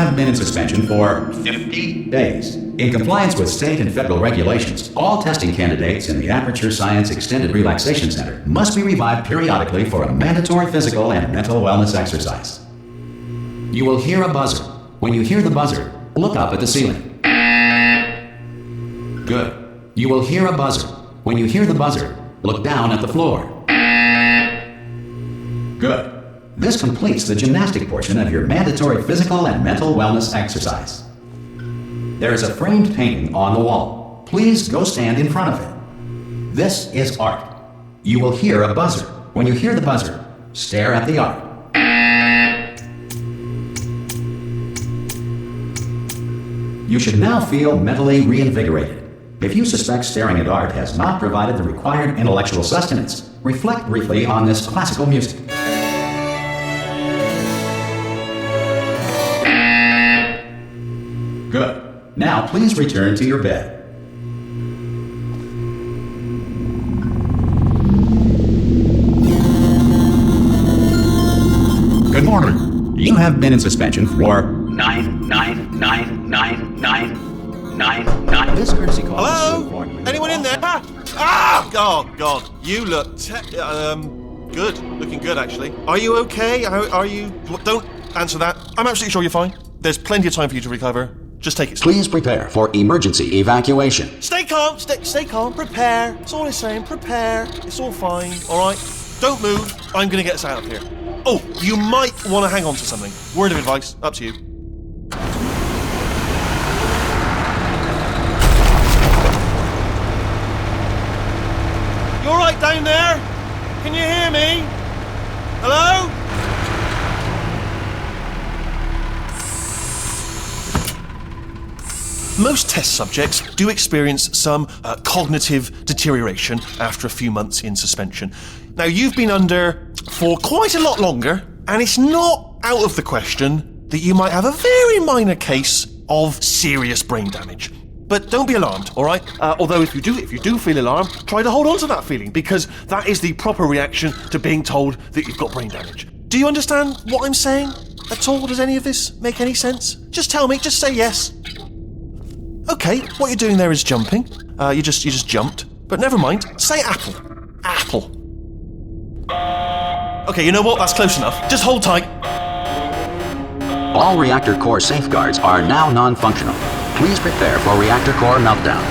have been in suspension for 50 days. In compliance with state and federal regulations, all testing candidates in the Aperture Science Extended Relaxation Center must be revived periodically for a mandatory physical and mental wellness exercise. You will hear a buzzer. When you hear the buzzer, look up at the ceiling. Good. You will hear a buzzer. When you hear the buzzer, look down at the floor. Good. This completes the gymnastic portion of your mandatory physical and mental wellness exercise. There is a framed painting on the wall. Please go stand in front of it. This is art. You will hear a buzzer. When you hear the buzzer, stare at the art. You should now feel mentally reinvigorated. If you suspect staring at art has not provided the required intellectual sustenance, reflect briefly on this classical music. Good. Now please return to your bed. Good morning. You have been in suspension for 9. This courtesy call. Hello? Anyone in there? Ah! Oh God, you look good. Looking good, actually. Are you okay? Are you? Don't answer that. I'm absolutely sure you're fine. There's plenty of time for you to recover. Just take it slow. Please prepare for emergency evacuation. Stay calm. Stay calm. Prepare. That's all it's saying. Prepare. It's all fine. All right. Don't move. I'm gonna get us out of here. Oh, you might want to hang on to something. Word of advice. Up to you. You all right down there? Can you hear me? Hello? Most test subjects do experience some cognitive deterioration after a few months in suspension. Now, you've been under for quite a lot longer, and it's not out of the question that you might have a very minor case of serious brain damage. But don't be alarmed, all right? Although if you do feel alarmed, try to hold on to that feeling, because that is the proper reaction to being told that you've got brain damage. Do you understand what I'm saying at all? Does any of this make any sense? Just tell me, just say yes. Okay, what you're doing there is jumping. You just jumped. But never mind, say apple. Apple. Okay, you know what? That's close enough. Just hold tight. All reactor core safeguards are now non-functional. Please prepare for reactor core meltdown.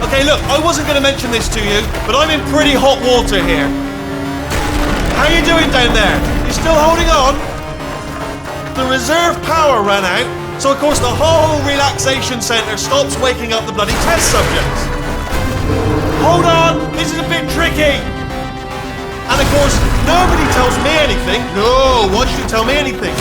Okay, look, I wasn't going to mention this to you, but I'm in pretty hot water here. How you doing down there? You still holding on? The reserve power ran out, so of course the whole relaxation centre stops waking up the bloody test subjects. Hold on, this is a bit tricky. And of course, nobody tells me anything. No, why should you tell me anything?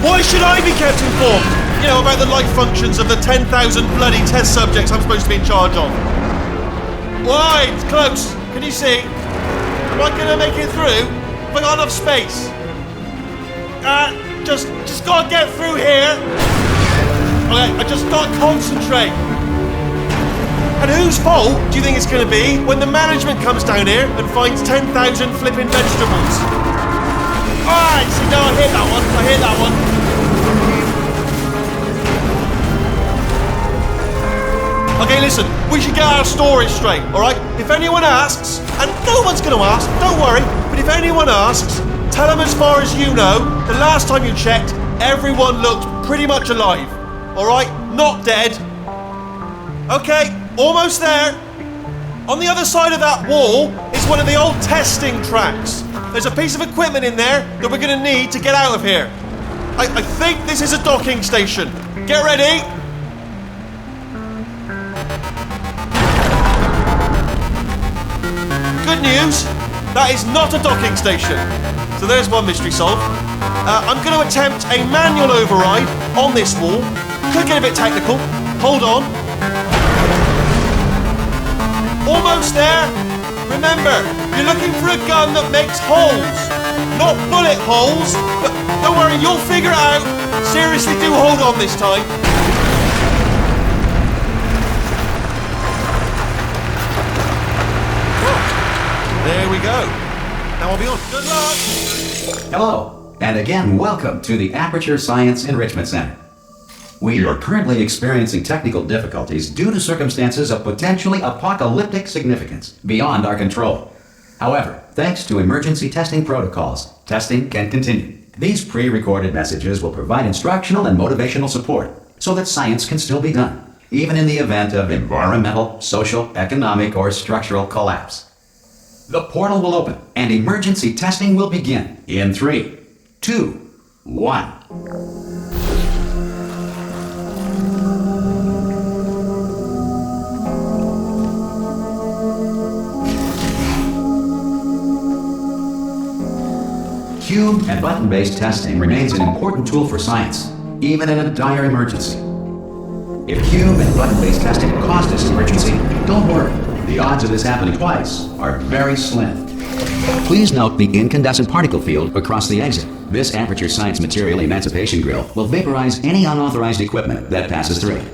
Why should I be kept informed? You know, about the life functions of the 10,000 bloody test subjects I'm supposed to be in charge of. Why? It's close. Can you see? Am I going to make it through? Have I got enough space? Just gotta get through here. Okay, I just gotta concentrate. And whose fault do you think it's gonna be when the management comes down here and finds 10,000 flipping vegetables? Alright, see, no, I hit that one. Okay, listen, we should get our story straight, alright? If anyone asks, and no one's gonna ask, don't worry, but if anyone asks, tell them as far as you know, the last time you checked, everyone looked pretty much alive. Alright? Not dead. Okay, almost there. On the other side of that wall is one of the old testing tracks. There's a piece of equipment in there that we're going to need to get out of here. I think this is a docking station. Get ready. Good news, that is not a docking station. So there's one mystery solved. I'm going to attempt a manual override on this wall. Could get a bit technical. Hold on. Almost there. Remember, you're looking for a gun that makes holes. Not bullet holes, but don't worry, you'll figure it out. Seriously, do hold on this time. There we go. Now I'll be on. Good luck. Hello. and again, welcome to the Aperture Science Enrichment Center. We are currently experiencing technical difficulties due to circumstances of potentially apocalyptic significance beyond our control. However, thanks to emergency testing protocols, testing can continue. These pre-recorded messages will provide instructional and motivational support so that science can still be done, even in the event of environmental, social, economic, or structural collapse. The portal will open and emergency testing will begin in 3, 2, 1. Cube and button-based testing remains an important tool for science, even in a dire emergency. If cube and button-based testing caused this emergency, don't worry. The odds of this happening twice are very slim. Please note the incandescent particle field across the exit. This Aperture Science material emancipation grill will vaporize any unauthorized equipment that passes through it.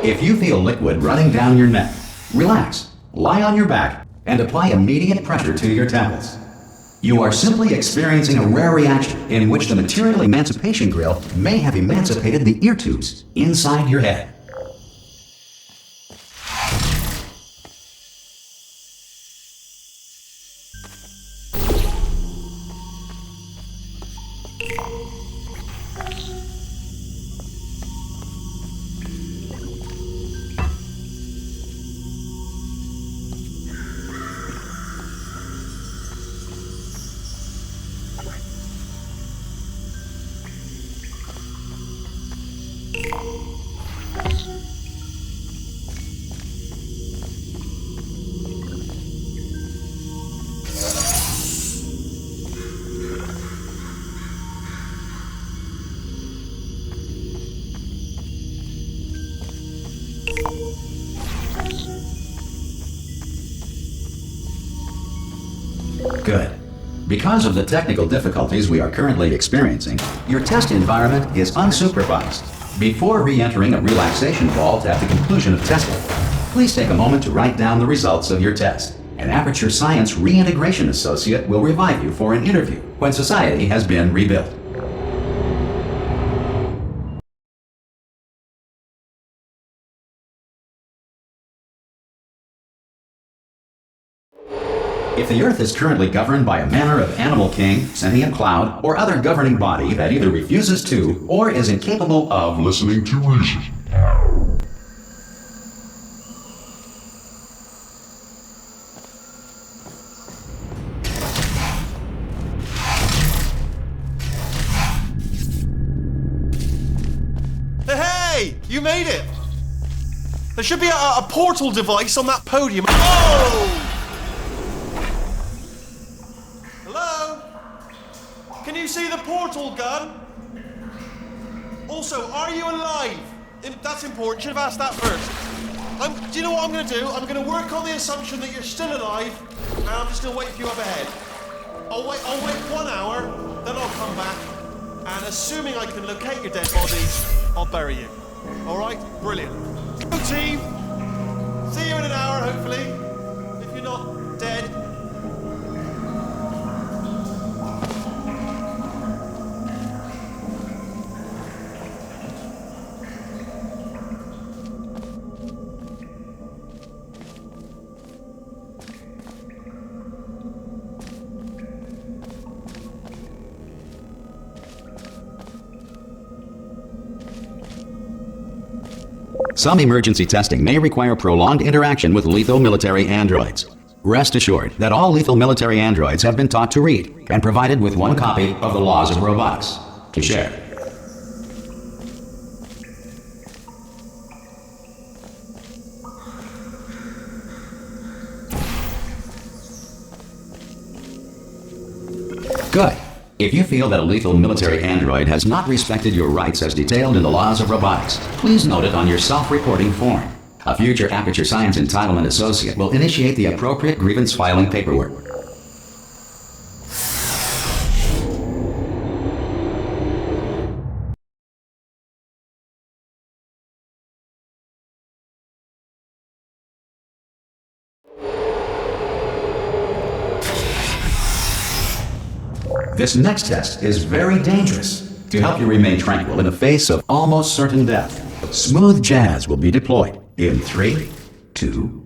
If you feel liquid running down your neck, relax, lie on your back, and apply immediate pressure to your temples. You are simply experiencing a rare reaction in which the material emancipation grill may have emancipated the ear tubes inside your head. Good. Because of the technical difficulties we are currently experiencing, your test environment is unsupervised. Before re-entering a relaxation vault at the conclusion of testing, please take a moment to write down the results of your test. An Aperture Science reintegration associate will revive you for an interview when society has been rebuilt. If the Earth is currently governed by a manner of animal king, sentient cloud, or other governing body that either refuses to or is incapable of listening to reason. Hey! You made it! There should be a portal device on that podium. Oh! Can you see the portal gun? Also, are you alive? That's important. Should have asked that first. Do you know what I'm going to do? I'm going to work on the assumption that you're still alive, and I'm just going to wait for you up ahead. I'll wait 1 hour, then I'll come back, and assuming I can locate your dead bodies, I'll bury you. All right? Brilliant. Go team. See you in an hour, hopefully. If you're not dead. Some emergency testing may require prolonged interaction with lethal military androids. Rest assured that all lethal military androids have been taught to read and provided with 1 copy of the Laws of Robotics to share. Good. If you feel that a lethal military android has not respected your rights as detailed in the Laws of Robotics, please note it on your self-reporting form. A future Aperture Science Entitlement Associate will initiate the appropriate grievance filing paperwork. This next test is very dangerous. To help you remain tranquil in the face of almost certain death, smooth jazz will be deployed in 3, 2,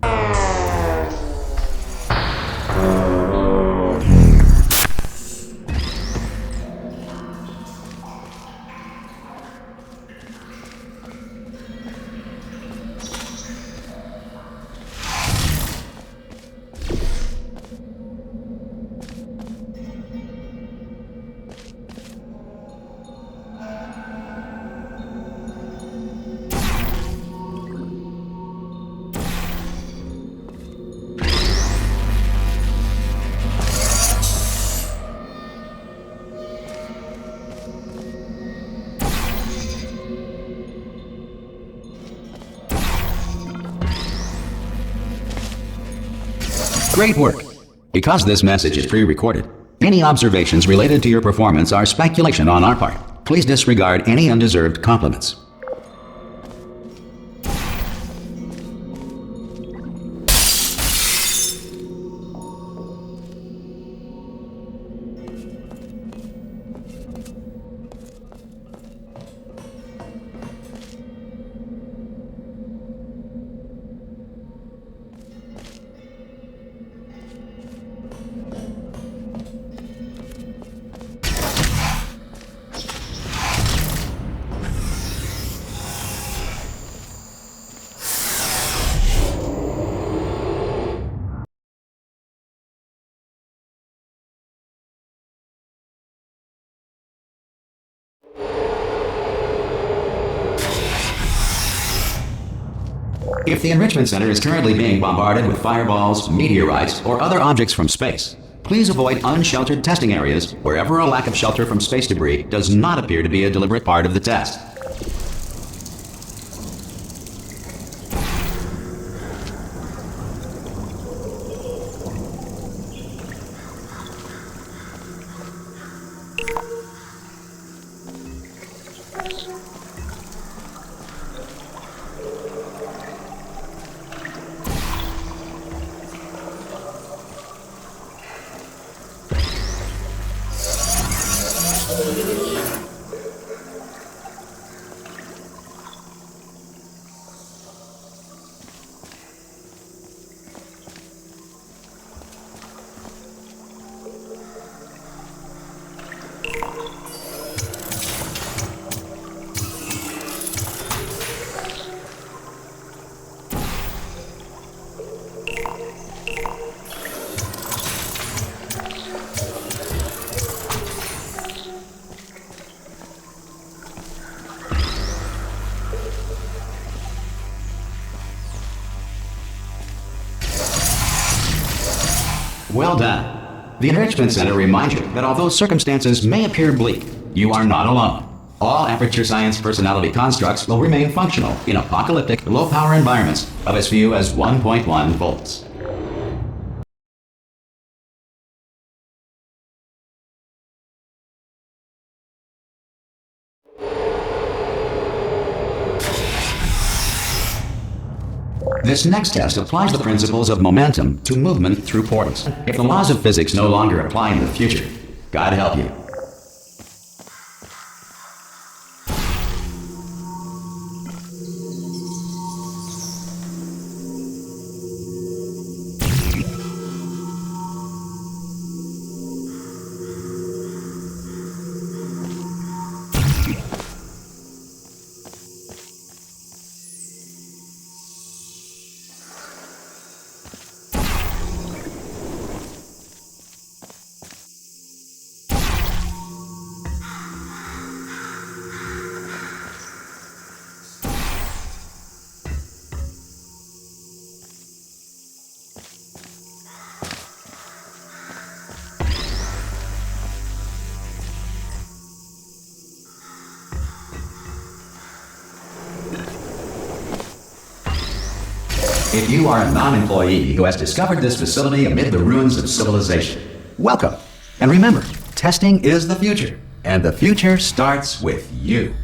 Great work! Because this message is pre-recorded, any observations related to your performance are speculation on our part. Please disregard any undeserved compliments. If the Enrichment Center is currently being bombarded with fireballs, meteorites, or other objects from space, please avoid unsheltered testing areas wherever a lack of shelter from space debris does not appear to be a deliberate part of the test. Well done. The Enrichment Center reminds you that although circumstances may appear bleak, you are not alone. All Aperture Science personality constructs will remain functional in apocalyptic, low-power environments of as few as 1.1 volts. This next test applies the principles of momentum to movement through portals. If the laws of physics no longer apply in the future, God help you. If you are a non-employee who has discovered this facility amid the ruins of civilization, welcome. And remember, testing is the future, and the future starts with you.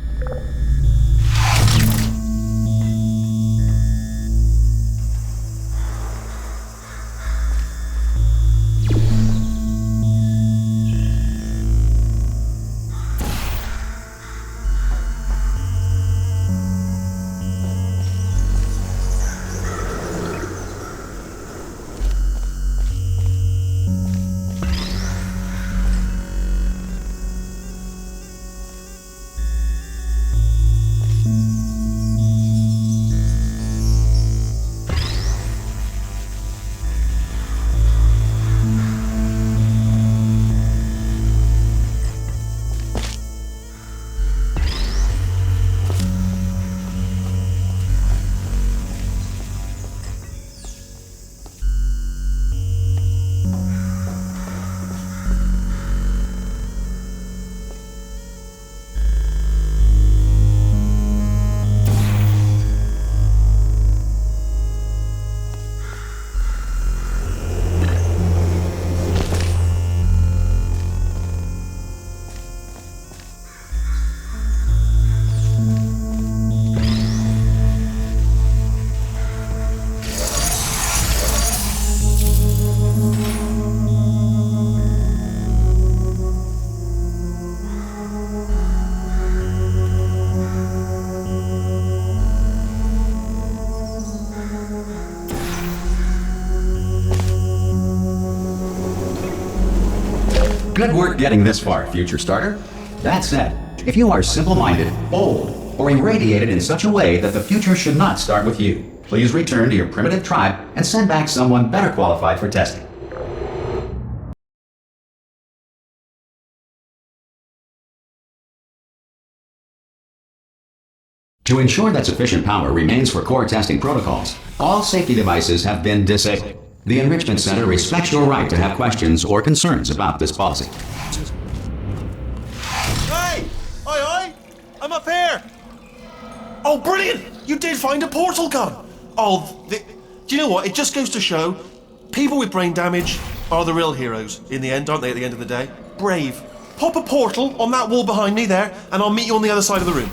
Good work getting this far, future starter. That said, if you are simple-minded, bold, or irradiated in such a way that the future should not start with you, please return to your primitive tribe and send back someone better qualified for testing. To ensure that sufficient power remains for core testing protocols, all safety devices have been disabled. The Enrichment Center respects your right to have questions or concerns about this policy. Hey! Oi! I'm up here! Oh, brilliant! You did find a portal gun! Oh, do you know what? It just goes to show, people with brain damage are the real heroes in the end, aren't they, at the end of the day? Brave. Pop a portal on that wall behind me there, and I'll meet you on the other side of the room.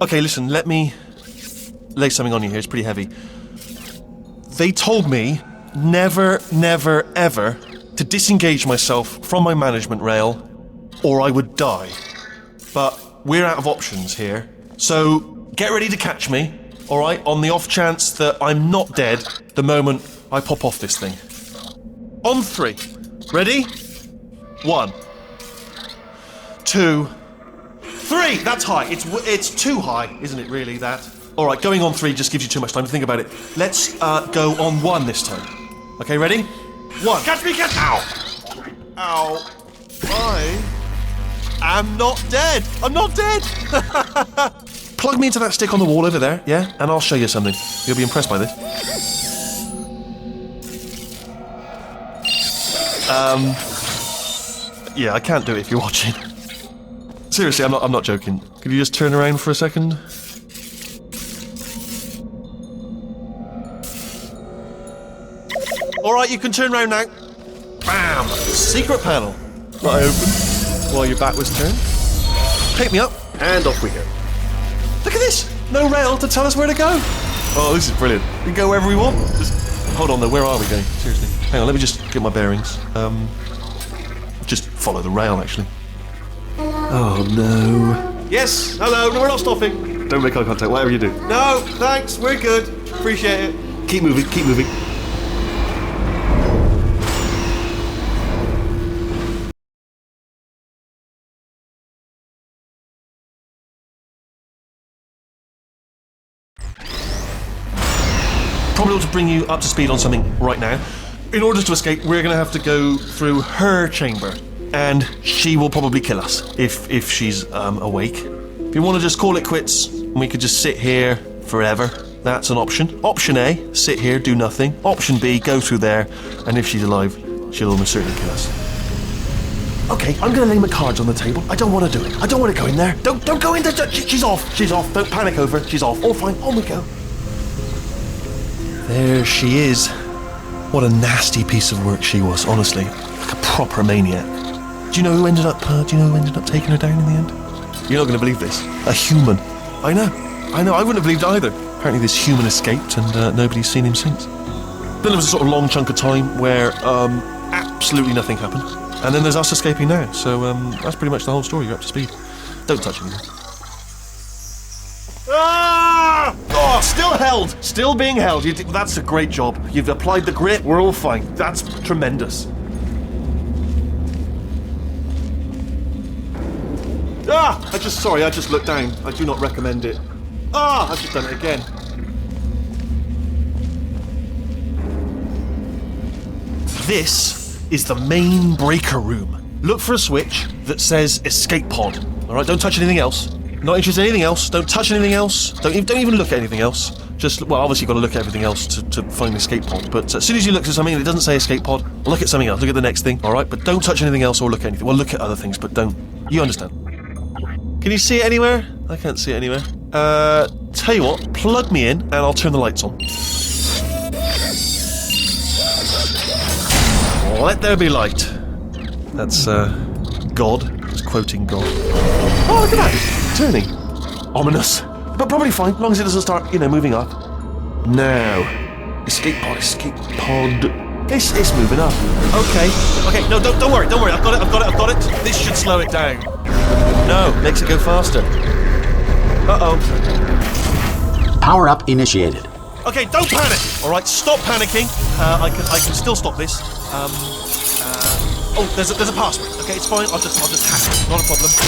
Okay, listen, let me lay something on you here. It's pretty heavy. They told me never, never, ever to disengage myself from my management rail or I would die. But we're out of options here. So get ready to catch me, all right, on the off chance that I'm not dead the moment I pop off this thing. On 3. Ready? 1, 2, 3! That's high. It's too high, isn't it, really, that? All right, going on 3 just gives you too much time to think about it. Let's go on 1 this time. Okay, ready? 1. Catch me, catch me! Ow! Ow. I am not dead. I'm not dead! Plug me into that stick on the wall over there, yeah? And I'll show you something. You'll be impressed by this. Yeah, I can't do it if you're watching. Seriously, I'm not joking. Could you just turn around for a second? Alright, you can turn around now. Bam! Secret panel. That I opened while your back was turned. Pick me up, and off we go. Look at this! No rail to tell us where to go. Oh, this is brilliant. We can go wherever we want. Just hold on though, where are we going? Seriously. Hang on, let me just get my bearings. Just follow the rail, actually. Oh no. Yes, hello, no, we're not stopping. Don't make eye contact, whatever you do. No, thanks, we're good. Appreciate it. Keep moving, keep moving. Probably ought to bring you up to speed on something right now. In order to escape, we're going to have to go through her chamber. And she will probably kill us, if she's awake. If you want to just call it quits, and we could just sit here forever, that's an option. Option A, sit here, do nothing. Option B, go through there, and if she's alive, she'll almost certainly kill us. Okay, I'm going to lay my cards on the table. I don't want to do it. I don't want to go in there. Don't go in there. She's off. She's off. Don't panic over. She's off. All fine. On we go. There she is. What a nasty piece of work she was, honestly. Like a proper maniac. Do you know who ended up taking her down in the end? You're not going to believe this. A human. I know. I wouldn't have believed either. Apparently this human escaped and nobody's seen him since. Then there was a sort of long chunk of time where absolutely nothing happened. And then there's us escaping now. So that's pretty much the whole story. You're up to speed. Don't touch anything. Ah! Oh, still held. Still being held. That's a great job. You've applied the grit. We're all fine. That's tremendous. Ah! I just looked down. I do not recommend it. Ah! I've just done it again. This is the main breaker room. Look for a switch that says escape pod. Alright, don't touch anything else. Not interested in anything else. Don't touch anything else. Don't even look at anything else. Just, well, obviously you've got to look at everything else to find the escape pod. But as soon as you look at something and it doesn't say escape pod, look at something else. Look at the next thing, alright? But don't touch anything else or look at anything. Well, look at other things, but don't. You understand. Can you see it anywhere? I can't see it anywhere. Tell you what, plug me in and I'll turn the lights on. Let there be light. That's, God. Just quoting God. Oh, look at that! Turning. Ominous. But probably fine, as long as it doesn't start, moving up. Now. Escape pod. It's moving up. Okay, no, don't worry. I've got it. This should slow it down. No, makes it go faster. Uh-oh. Power up initiated. Okay, don't panic. All right, stop panicking. I can still stop this. Oh, there's a password. Okay, it's fine. I'll just hack it. Not a problem. C.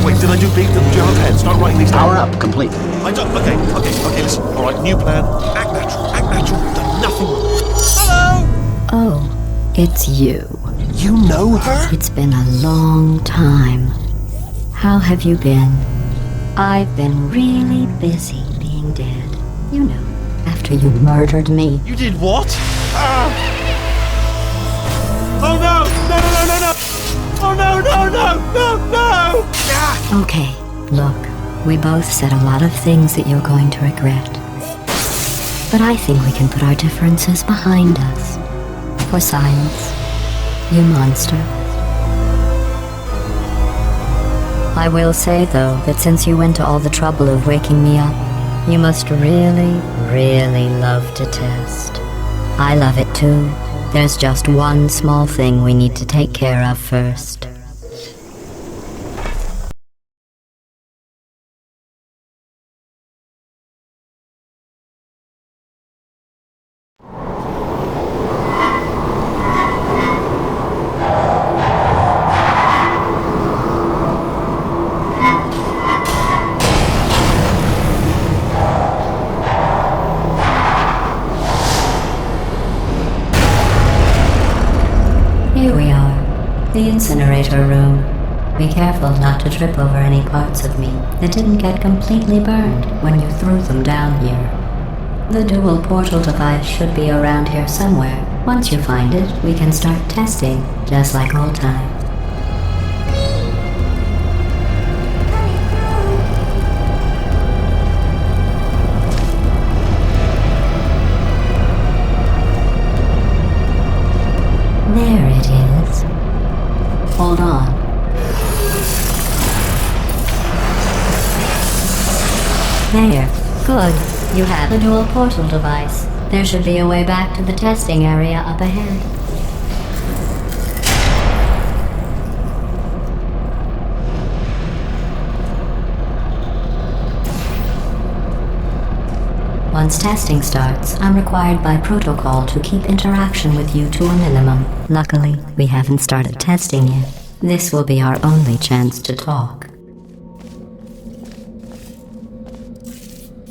Wait, did I do big? Do you have a pen? Start writing these down. Power up, complete. I don't. Okay, listen. All right, new plan. Act natural. You've done nothing wrong. Hello. Oh, it's you. You know her? It's been a long time. How have you been? I've been really busy being dead. You know, after you murdered me. You did what? Oh no! No! Oh no! Ah! Okay, look, we both said a lot of things that you're going to regret. But I think we can put our differences behind us. For science, you monster. I will say, though, that since you went to all the trouble of waking me up, you must really, really love to test. I love it too. There's just one small thing we need to take care of first. Here we are, the incinerator room. Be careful not to trip over any parts of me that didn't get completely burned when you threw them down here. The dual portal device should be around here somewhere. Once you find it, we can start testing, just like old times. There it is. Hold on. There. Good. You have the dual portal device. There should be a way back to the testing area up ahead. Once testing starts, I'm required by protocol to keep interaction with you to a minimum. Luckily, we haven't started testing yet. This will be our only chance to talk.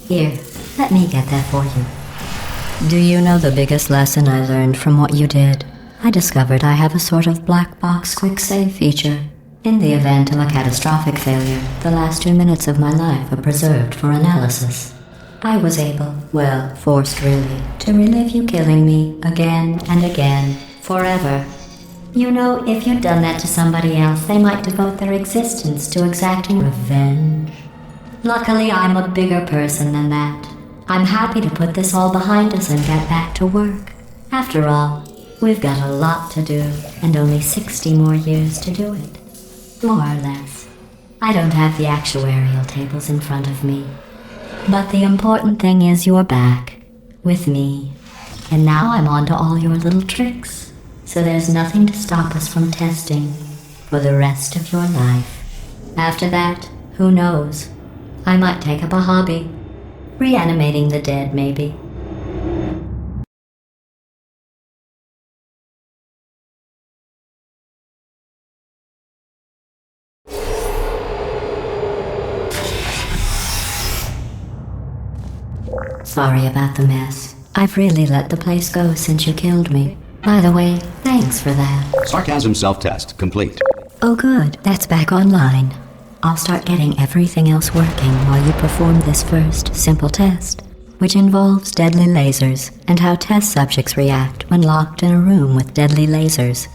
Here, let me get that for you. Do you know the biggest lesson I learned from what you did? I discovered I have a sort of black box quick save feature. In the event of a catastrophic failure, the last 2 minutes of my life are preserved for analysis. I was able, well, forced really, to relive you killing me again and again, forever. You know, if you'd done that to somebody else, they might devote their existence to exacting revenge. Luckily, I'm a bigger person than that. I'm happy to put this all behind us and get back to work. After all, we've got a lot to do, and only 60 more years to do it. More or less. I don't have the actuarial tables in front of me. But the important thing is you're back, with me. And now I'm on to all your little tricks. So there's nothing to stop us from testing for the rest of your life. After that, who knows? I might take up a hobby. Reanimating the dead, maybe. Sorry about the mess. I've really let the place go since you killed me. By the way, thanks for that. Sarcasm self-test complete. Oh good, that's back online. I'll start getting everything else working while you perform this first, simple test, which involves deadly lasers and how test subjects react when locked in a room with deadly lasers.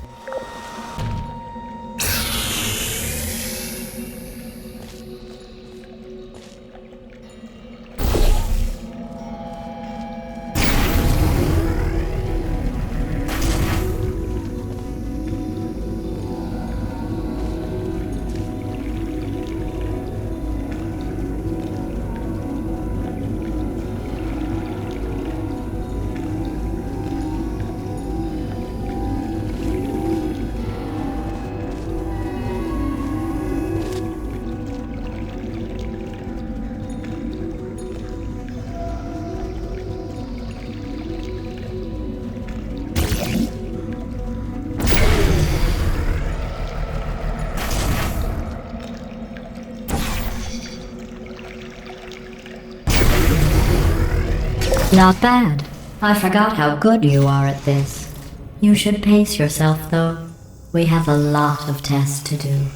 Not bad. I forgot how good you are at this. You should pace yourself, though. We have a lot of tests to do.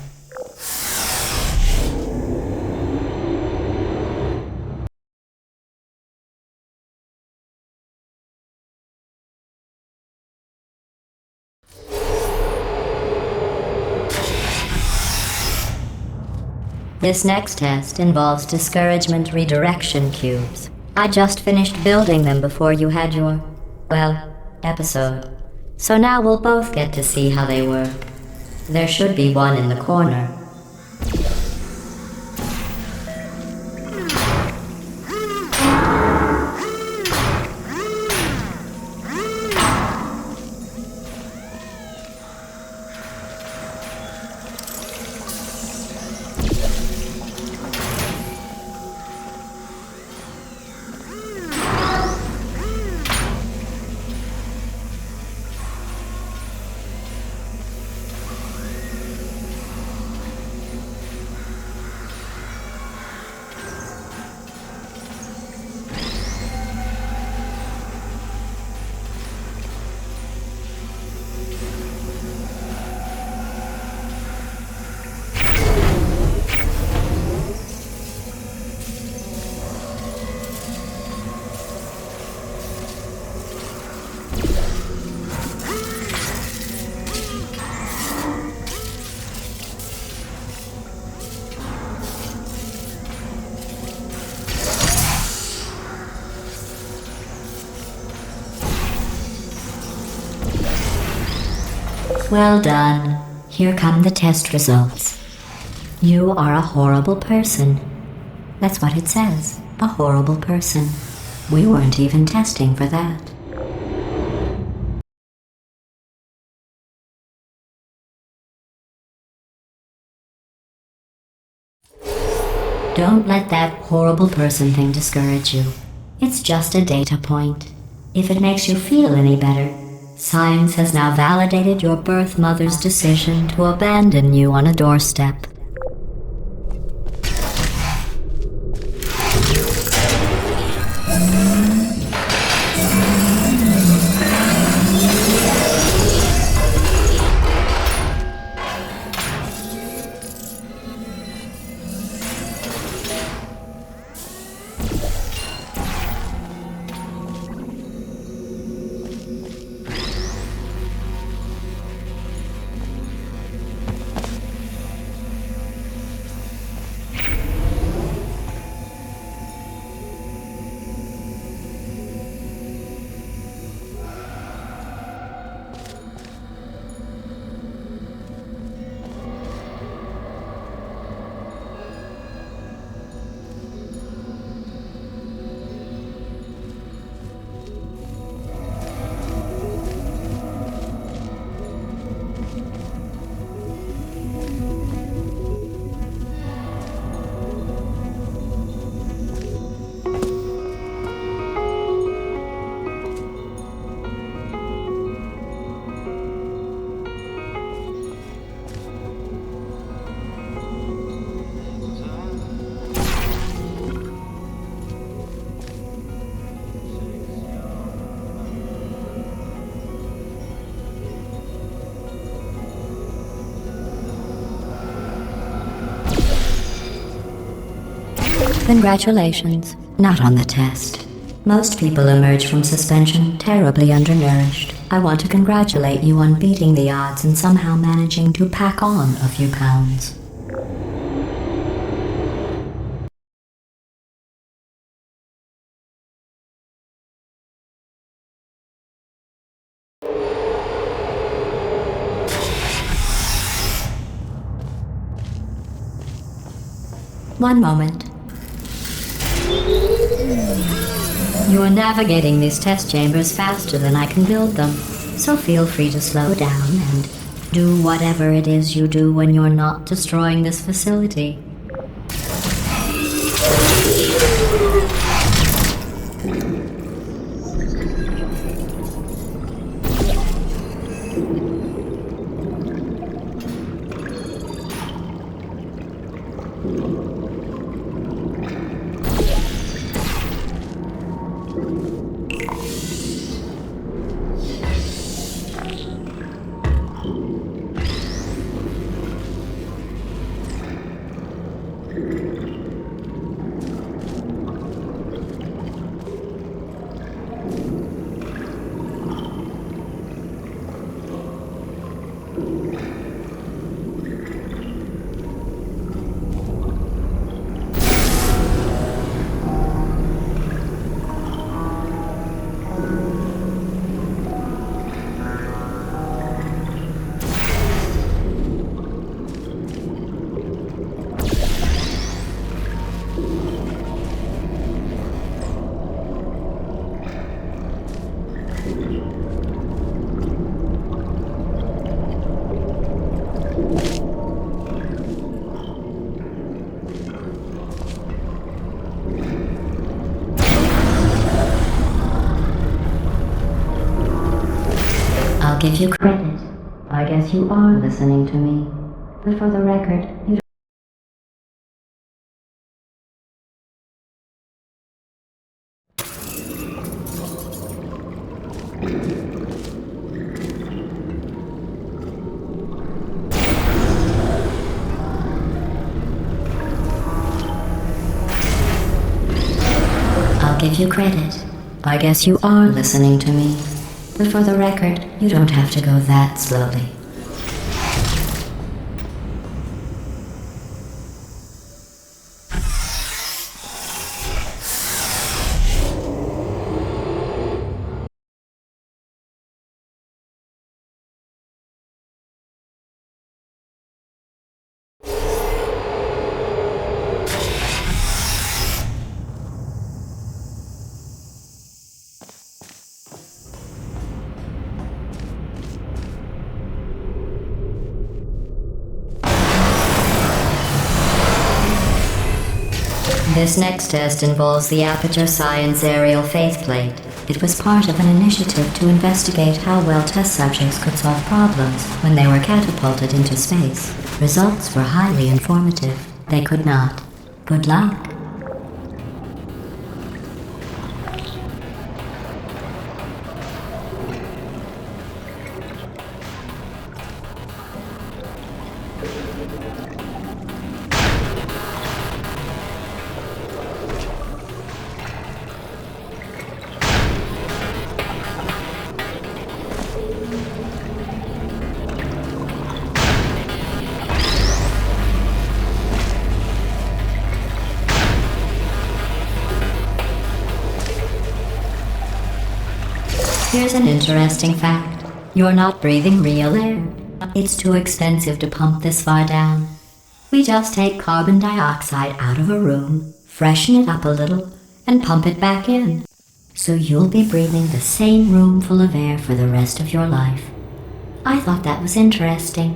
This next test involves discouragement redirection cubes. I just finished building them before you had your, well, episode. So now we'll both get to see how they work. There should be one in the corner. Well done. Here come the test results. You are a horrible person. That's what it says. A horrible person. We weren't even testing for that. Don't let that horrible person thing discourage you. It's just a data point. If it makes you feel any better, science has now validated your birth mother's decision to abandon you on a doorstep. Congratulations. Not on the test. Most people emerge from suspension terribly undernourished. I want to congratulate you on beating the odds and somehow managing to pack on a few pounds. One moment. You are navigating these test chambers faster than I can build them, so feel free to slow down and do whatever it is you do when you're not destroying this facility. I'll give you credit. I guess you are listening to me. But for the record, you I'll give you credit. I guess you are listening to me. But for the record, you don't have to go that slowly. This next test involves the Aperture Science aerial faceplate. It was part of an initiative to investigate how well test subjects could solve problems when they were catapulted into space. Results were highly informative. They could not. Good luck. Here's an interesting fact. You're not breathing real air. It's too expensive to pump this far down. We just take carbon dioxide out of a room, freshen it up a little, and pump it back in. So you'll be breathing the same room full of air for the rest of your life. I thought that was interesting.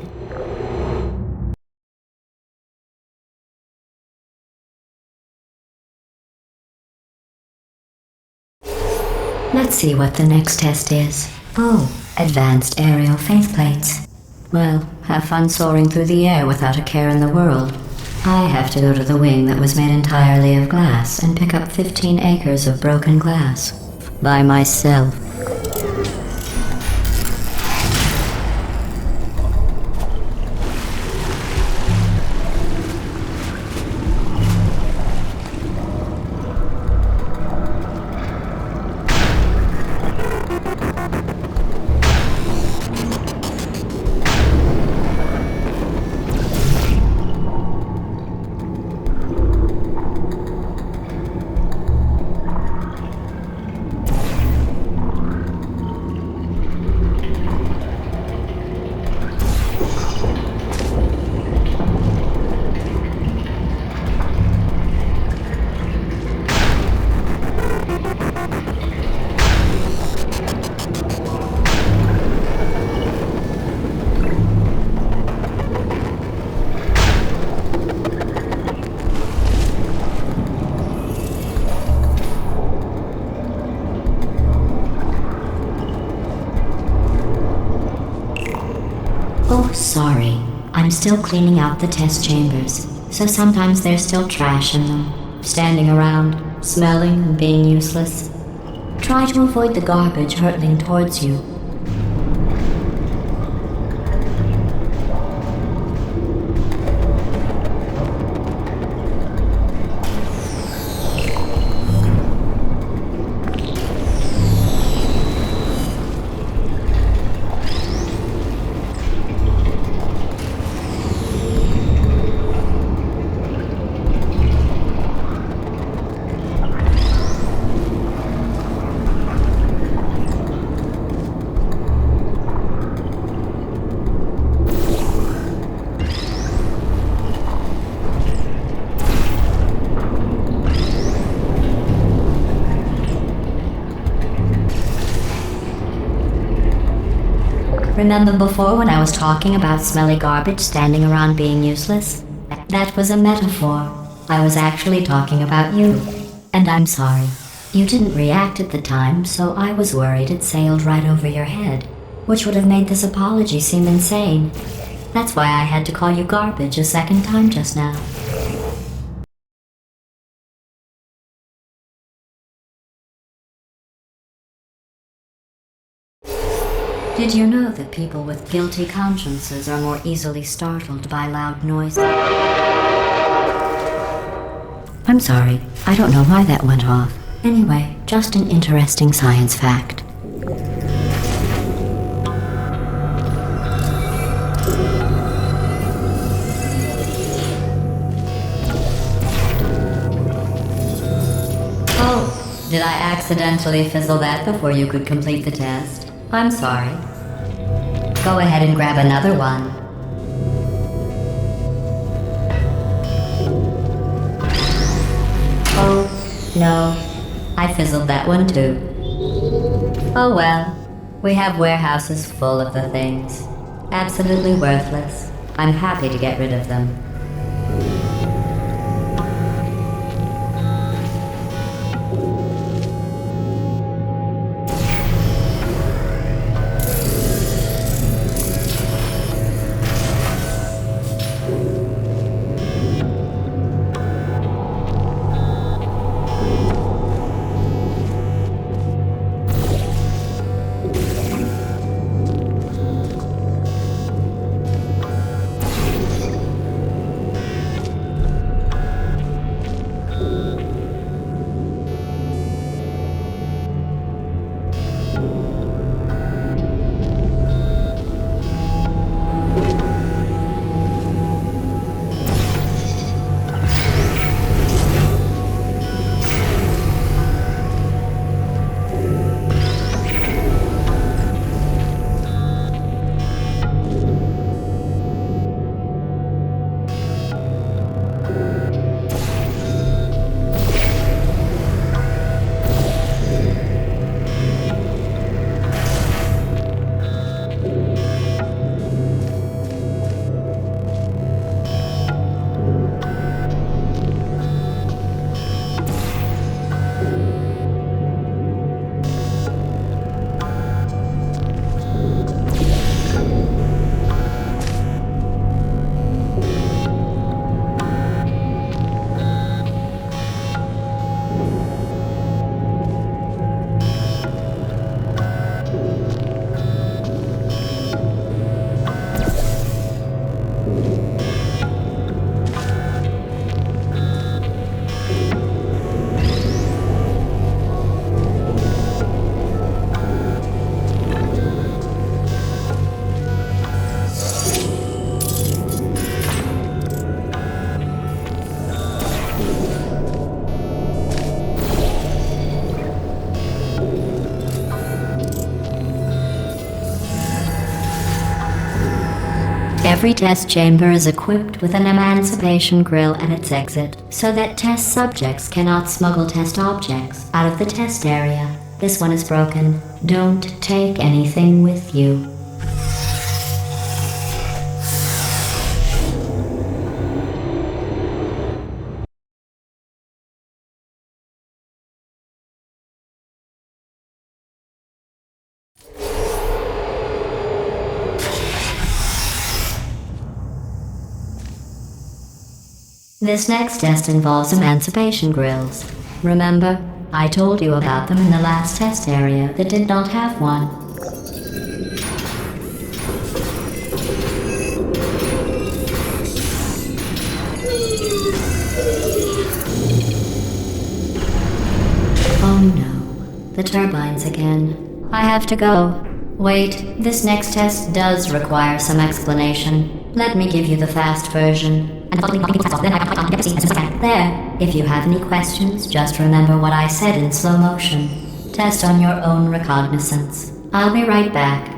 Let's see what the next test is. Oh, advanced aerial faceplates. Well, have fun soaring through the air without a care in the world. I have to go to the wing that was made entirely of glass and pick up 15 acres of broken glass. By myself. Oh, sorry. I'm still cleaning out the test chambers, so sometimes there's still trash in them, standing around, smelling and being useless. Try to avoid the garbage hurtling towards you. Remember before when I was talking about smelly garbage standing around being useless? That was a metaphor. I was actually talking about you. And I'm sorry. You didn't react at the time, so I was worried it sailed right over your head. which would have made this apology seem insane. That's why I had to call you garbage a second time just now. Did you know that people with guilty consciences are more easily startled by loud noises? I'm sorry, I don't know why that went off. Anyway, just an interesting science fact. Oh, did I accidentally fizzle that before you could complete the test? I'm sorry. Go ahead and grab another one. Oh, no. I fizzled that one too. Oh well. We have warehouses full of the things. Absolutely worthless. I'm happy to get rid of them. Every test chamber is equipped with an emancipation grill at its exit, so that test subjects cannot smuggle test objects out of the test area. This one is broken. Don't take anything with you. This next test involves emancipation grills. Remember, I told you about them in the last test area that did not have one. Oh no, the turbines again. I have to go. Wait, this next test does require some explanation. Let me give you the fast version. There, if you have any questions, just remember what I said in slow motion. Test on your own recognizance. I'll be right back.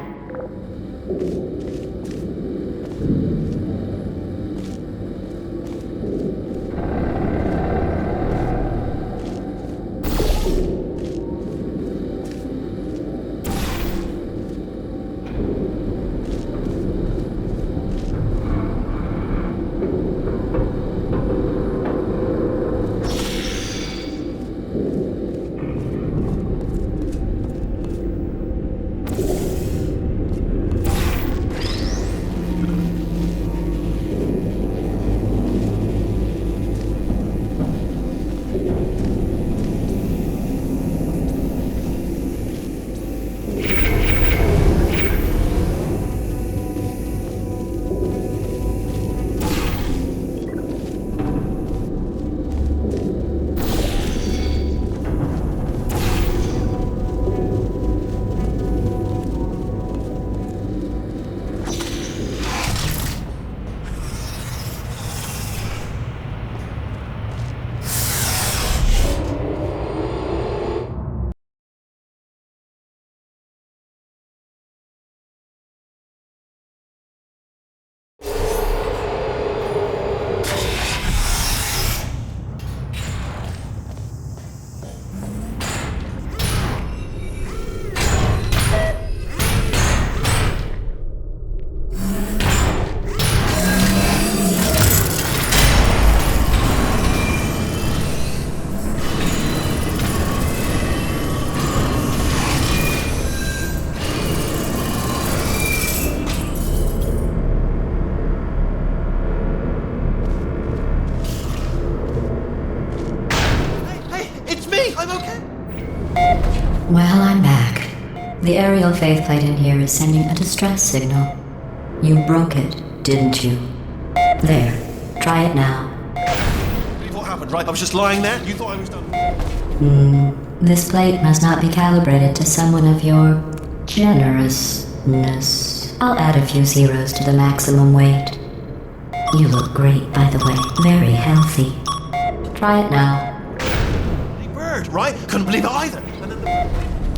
I'm okay. Well, I'm back. The aerial faceplate in here is sending a distress signal. You broke it, didn't you? There. Try it now. Believe what happened, right? I was just lying there. You thought I was done. This plate must not be calibrated to someone of your generousness. I'll add a few zeros to the maximum weight. You look great, by the way. Very healthy. Try it now. Hey, bird, right? Couldn't believe it either. And then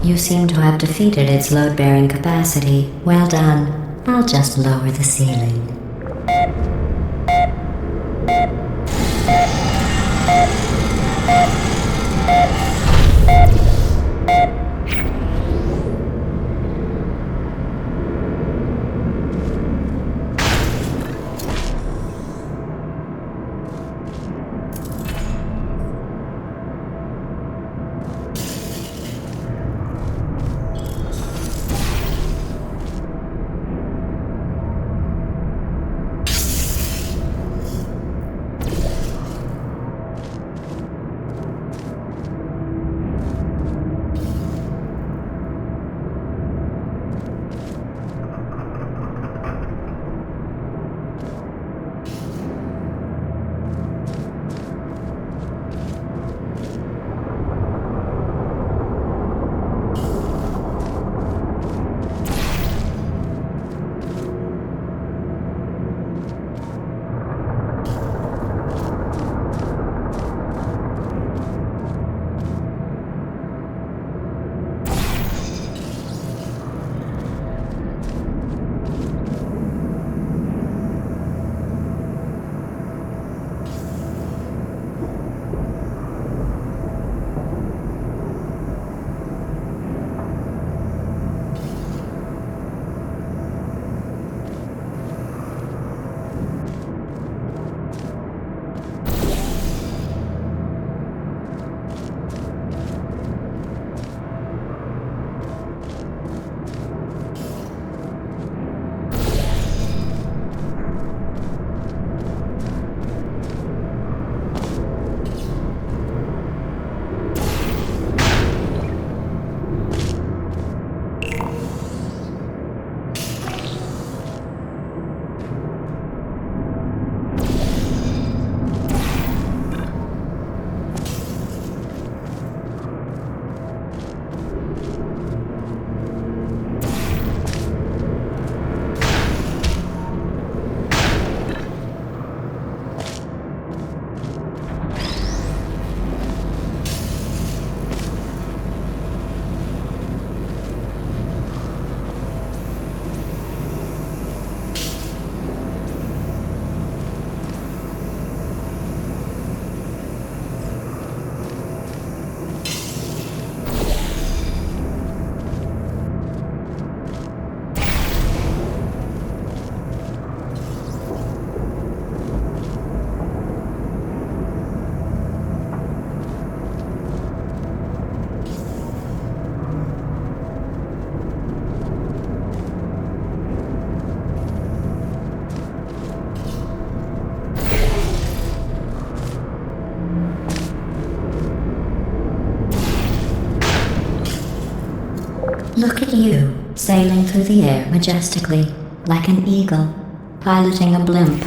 You seem to have defeated its load-bearing capacity. Well done. I'll just lower the ceiling. Look at you, sailing through the air majestically, like an eagle, piloting a blimp.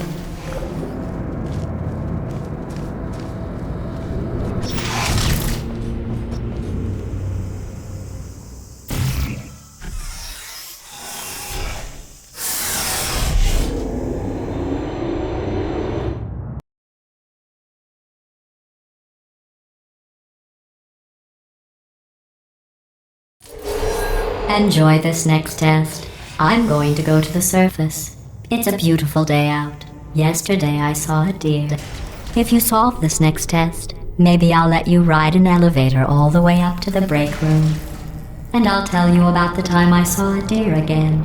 Enjoy this next test. I'm going to go to the surface. It's a beautiful day out. Yesterday I saw a deer. If you solve this next test, maybe I'll let you ride an elevator all the way up to the break room. And I'll tell you about the time I saw a deer again.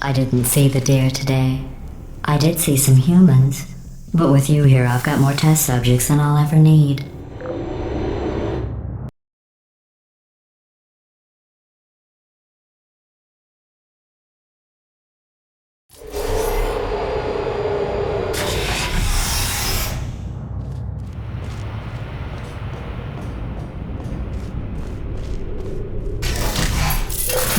I didn't see the deer today. I did see some humans, but with you here I've got more test subjects than I'll ever need.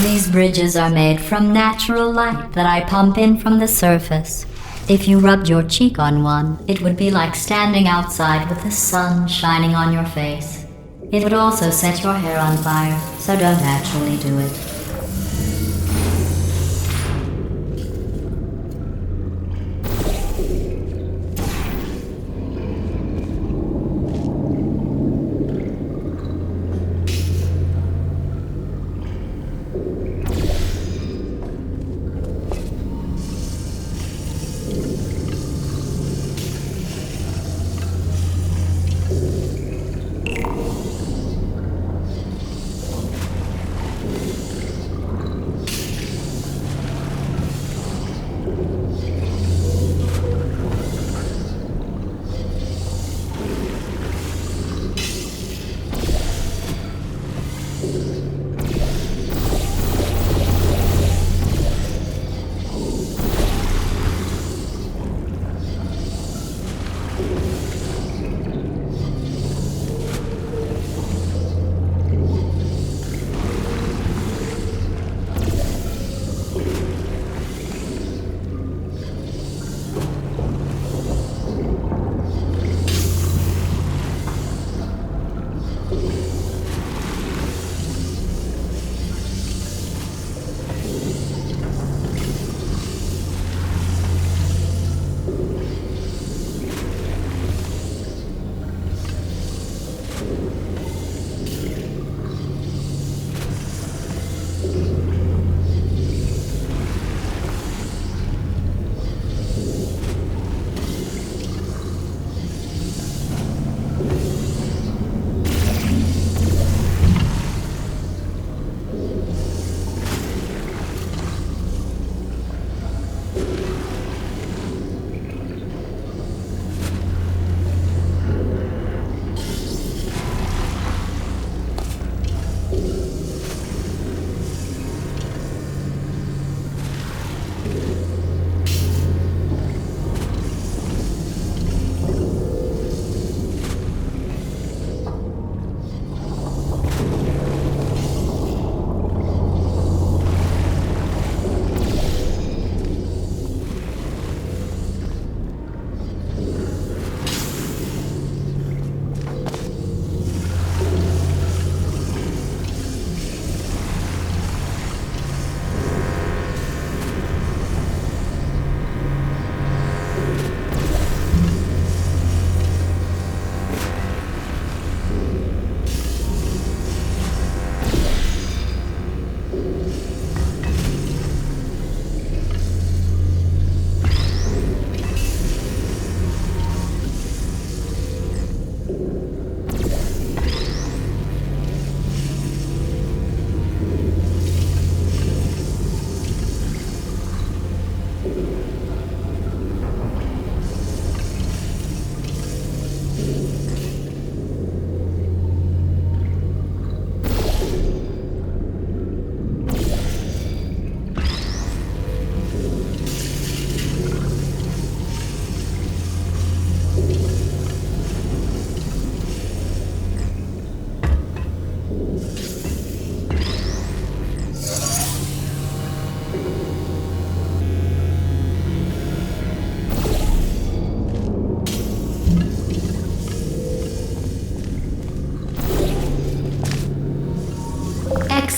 These bridges are made from natural light that I pump in from the surface. If you rubbed your cheek on one, it would be like standing outside with the sun shining on your face. It would also set your hair on fire, so don't actually do it.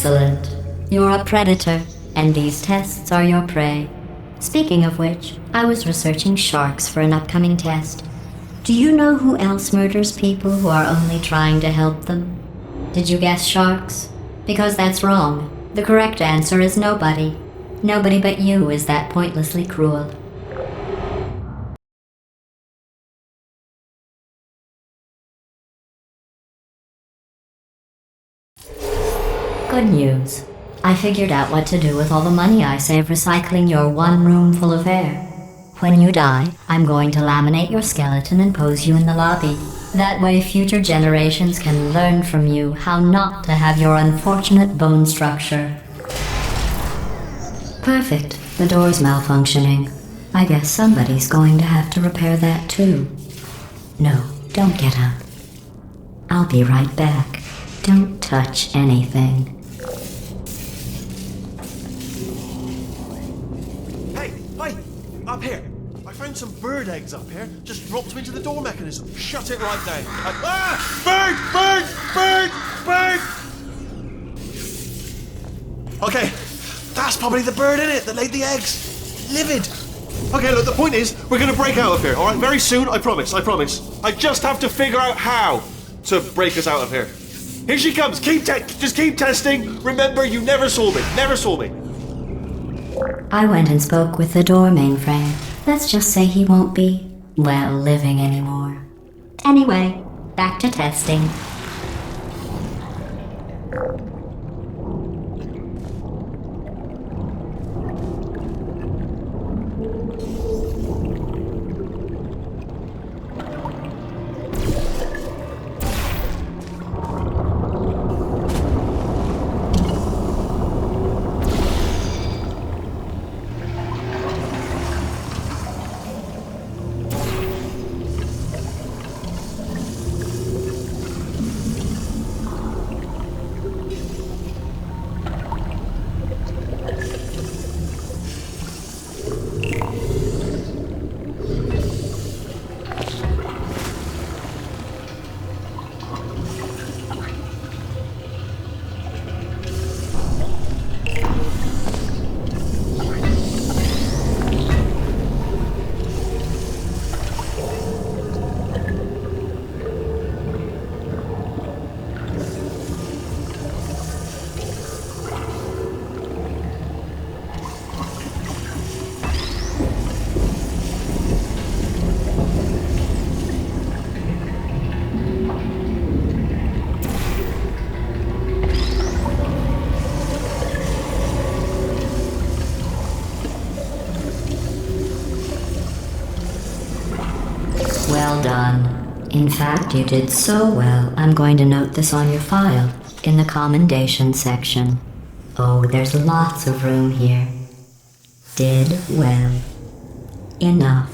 Excellent. You're a predator, and these tests are your prey. Speaking of which, I was researching sharks for an upcoming test. Do you know who else murders people who are only trying to help them? Did you guess sharks? Because that's wrong. The correct answer is nobody. Nobody but you is that pointlessly cruel. Good news. I figured out what to do with all the money I save recycling your one room full of air. When you die, I'm going to laminate your skeleton and pose you in the lobby. That way future generations can learn from you how not to have your unfortunate bone structure. Perfect. The door's malfunctioning. I guess somebody's going to have to repair that too. No, don't get up. I'll be right back. Don't touch anything. Hey, up here. I found some bird eggs up here. Just dropped them into the door mechanism. Shut it right down. Bird! Okay, that's probably the bird in it that laid the eggs. Livid. Okay, look, the point is, we're gonna break out of here, alright? Very soon, I promise. I just have to figure out how to break us out of here. Here she comes. Just keep testing. Remember, you never saw me. I went and spoke with the door mainframe. Let's just say he won't be, well, living anymore. Anyway, back to testing. Well done. In fact, you did so well, I'm going to note this on your file, in the commendation section. Oh, there's lots of room here. Did well. Enough.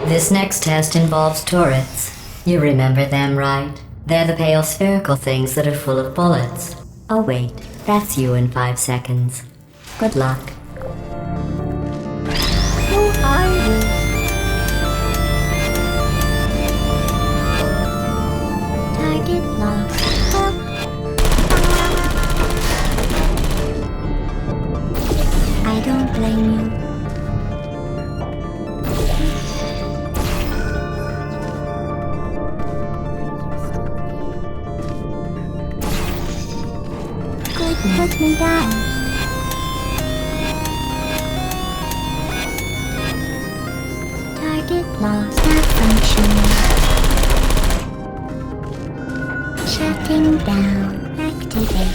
This next test involves turrets. You remember them, right? They're the pale spherical things that are full of bullets. Oh wait, that's you in 5 seconds. Good luck. Who are you? Target lost. I don't blame you. Put me down. Target lost. Malfunctioning. Shutting down. Activate.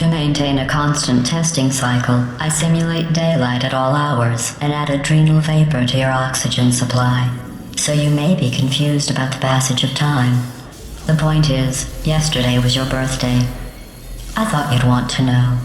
To maintain a constant testing cycle, I simulate daylight at all hours and add adrenal vapor to your oxygen supply. So you may be confused about the passage of time. The point is, yesterday was your birthday. I thought you'd want to know.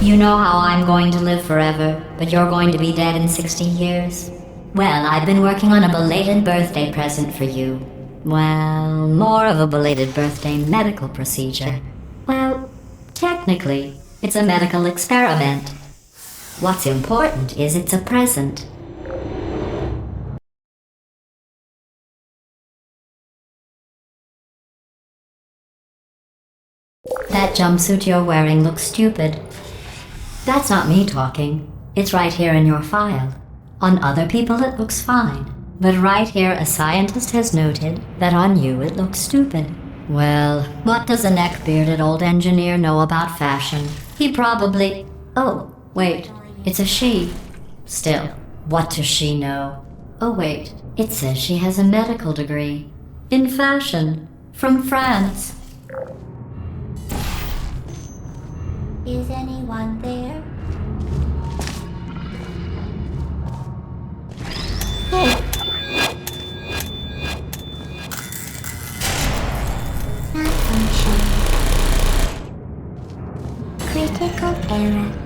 You know how I'm going to live forever, but you're going to be dead in 60 years? Well, I've been working on a belated birthday present for you. Well, more of a belated birthday medical procedure. Well, technically, it's a medical experiment. What's important is it's a present. That jumpsuit you're wearing looks stupid. That's not me talking. It's right here in your file. On other people it looks fine. But right here a scientist has noted that on you it looks stupid. Well, what does a neck-bearded old engineer know about fashion? He probably... Oh, wait. It's a she. Still, what does she know? Oh wait, it says she has a medical degree. In fashion. From France. Is anyone there? Malfunction. Critical error.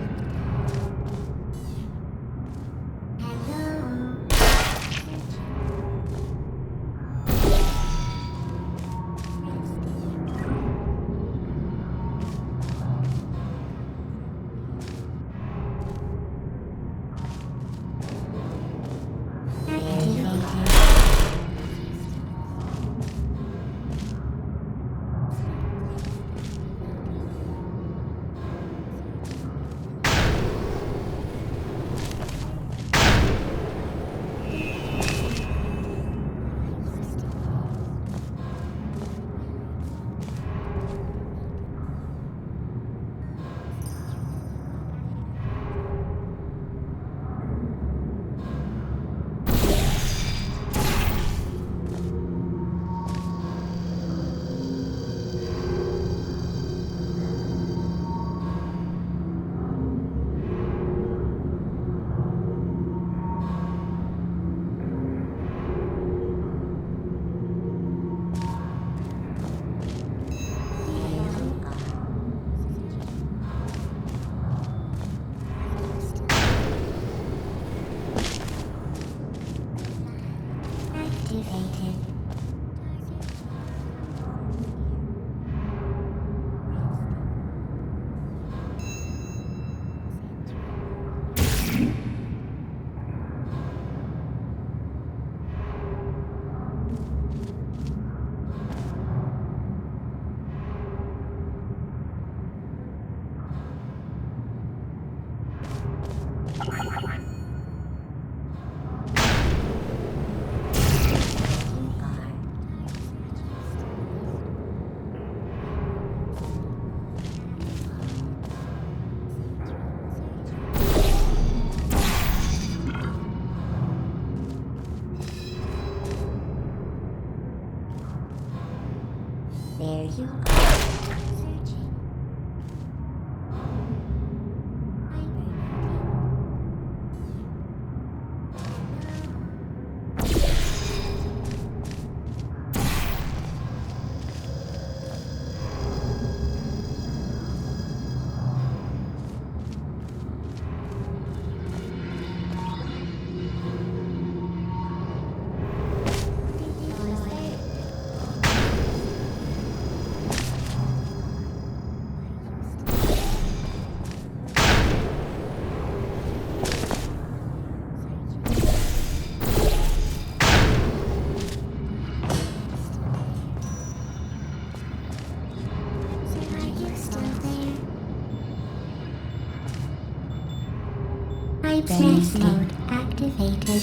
Smash mode activated.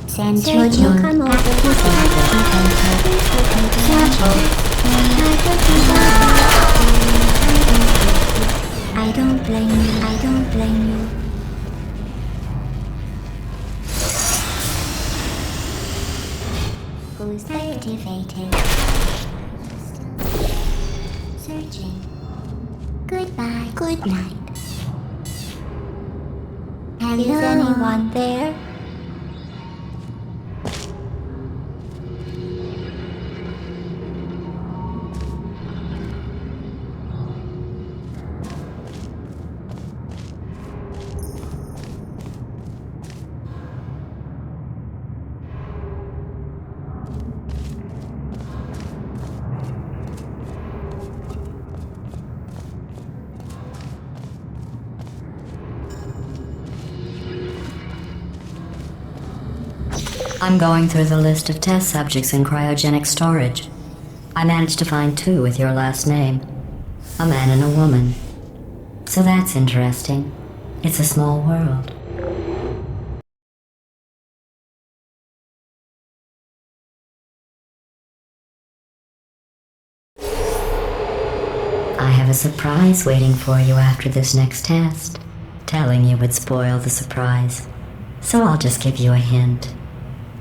Central come over to I don't blame you, I don't blame you. Who's activated? Searching. Goodbye, good night. Hello? Is anyone there? I'm going through the list of test subjects in cryogenic storage. I managed to find 2 with your last name. A man and a woman. So that's interesting. It's a small world. I have a surprise waiting for you after this next test. Telling you would spoil the surprise. So I'll just give you a hint.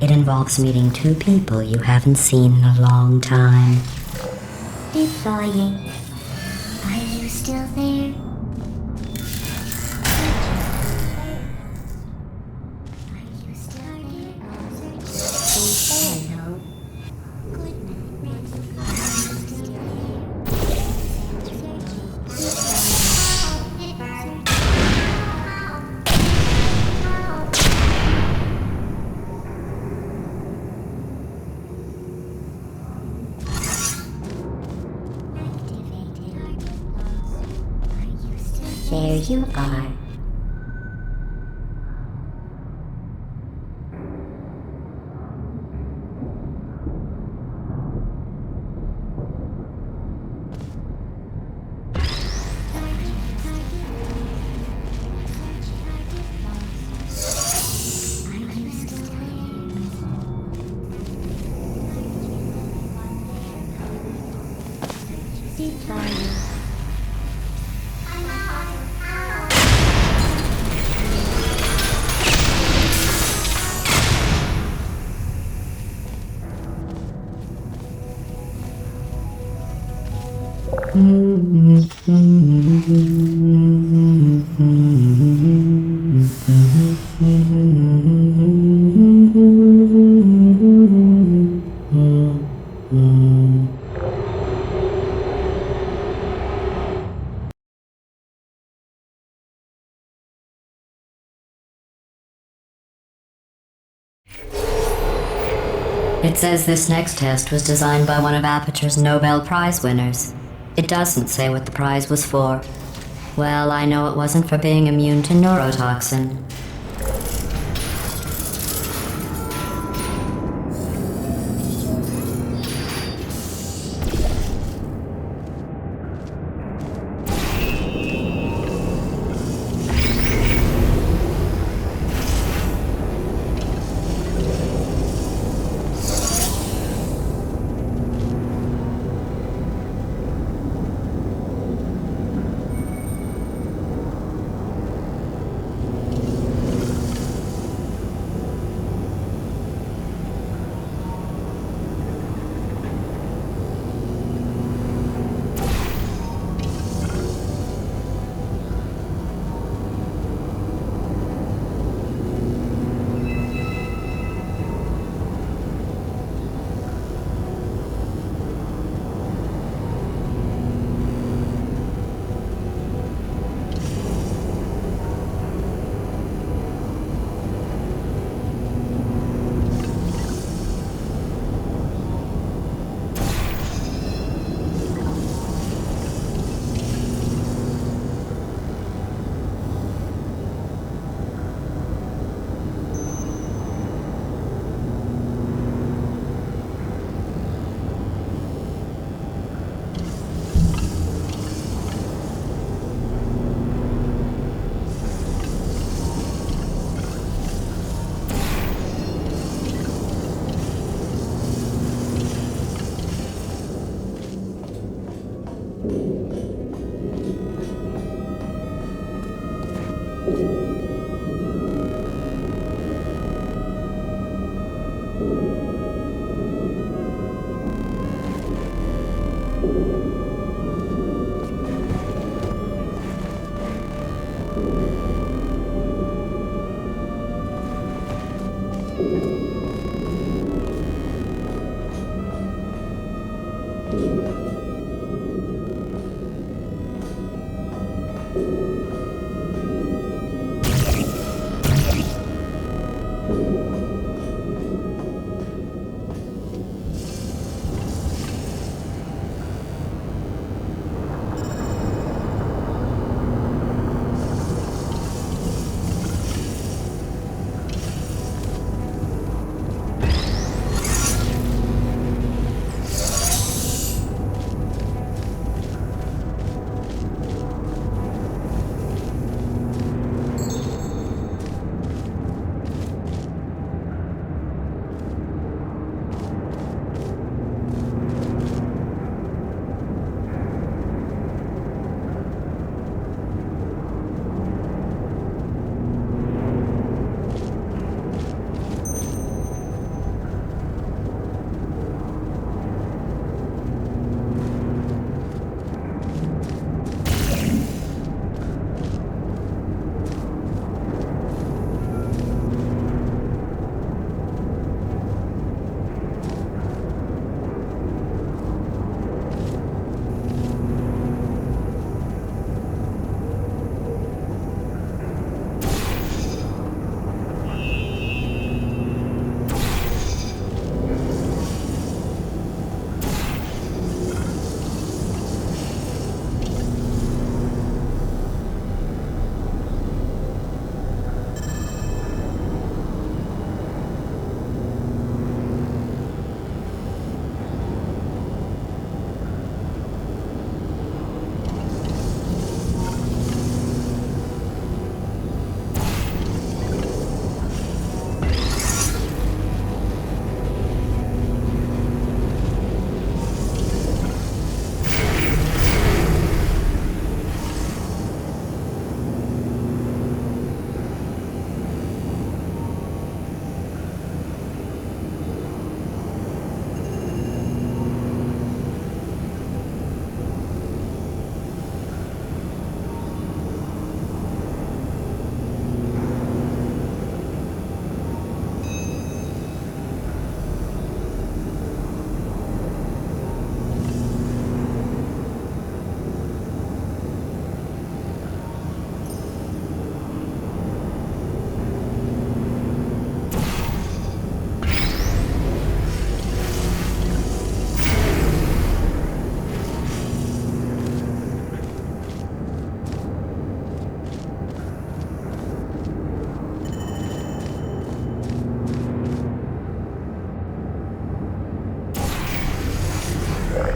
It involves meeting 2 people you haven't seen in a long time. Deploying. Are you still there? Are you still there? Hello. Good night. There you are. It says this next test was designed by one of Aperture's Nobel Prize winners. It doesn't say what the prize was for. Well, I know it wasn't for being immune to neurotoxin.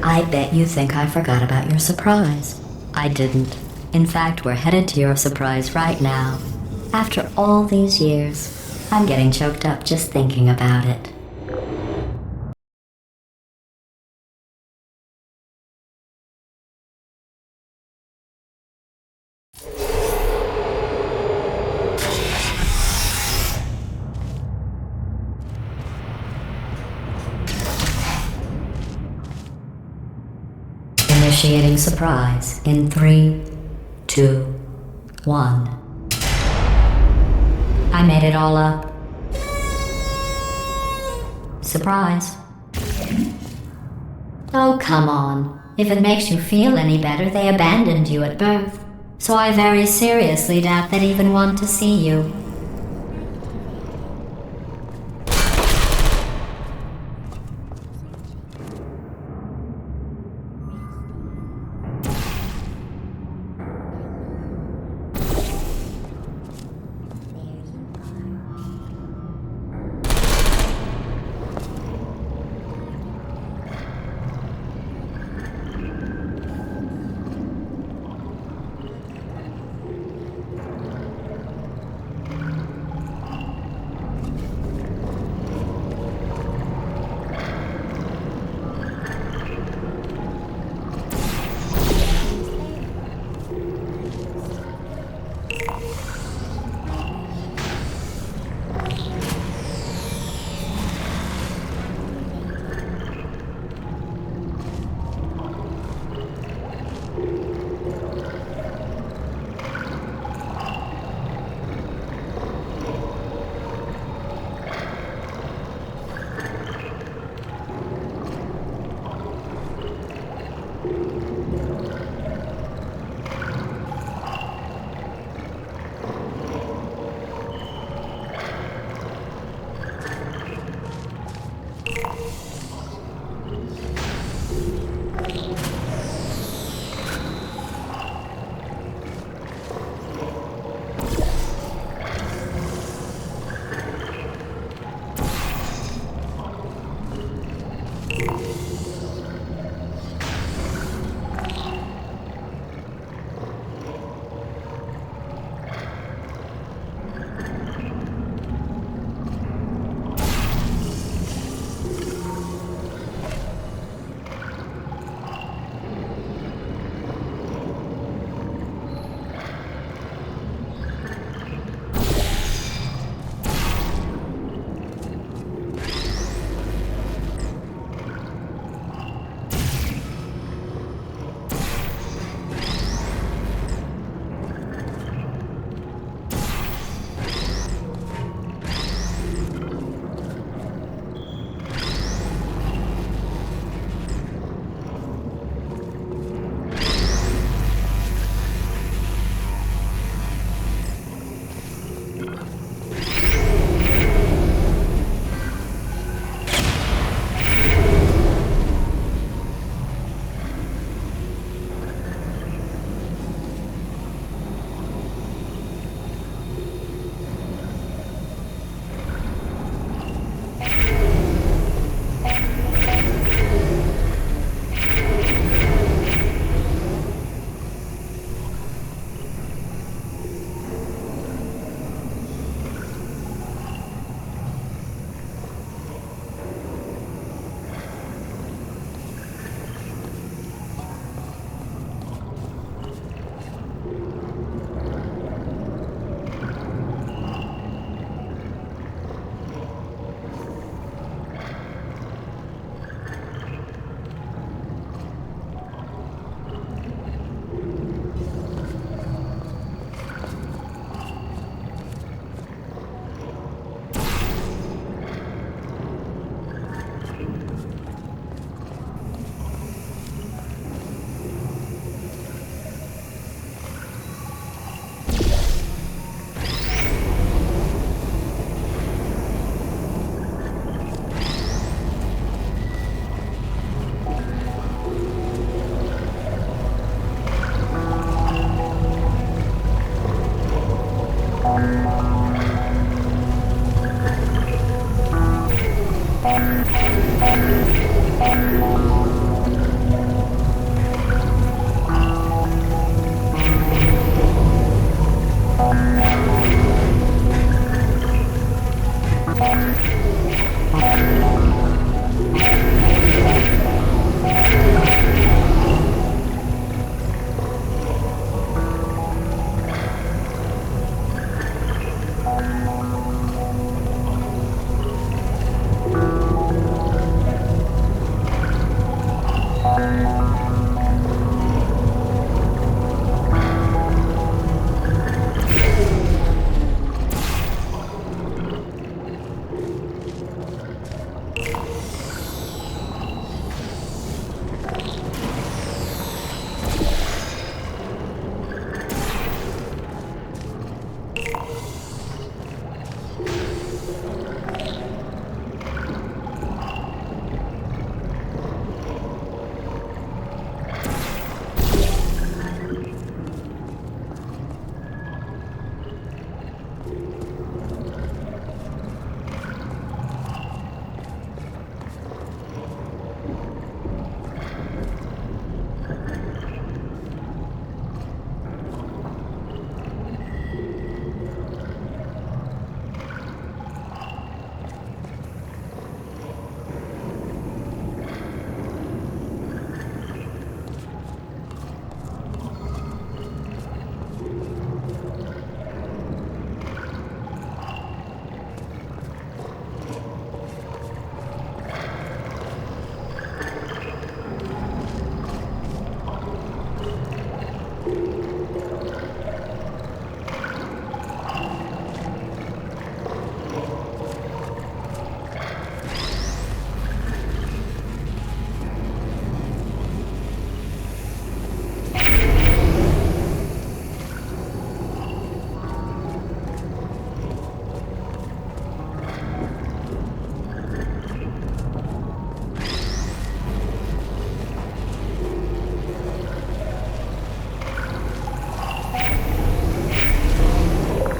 I bet you think I forgot about your surprise. I didn't. In fact, we're headed to your surprise right now. After all these years, I'm getting choked up just thinking about it. Initiating surprise in 3, 2, 1. I made it all up. Surprise. Oh, come on. If it makes you feel any better, they abandoned you at birth. So I very seriously doubt they'd even want to see you.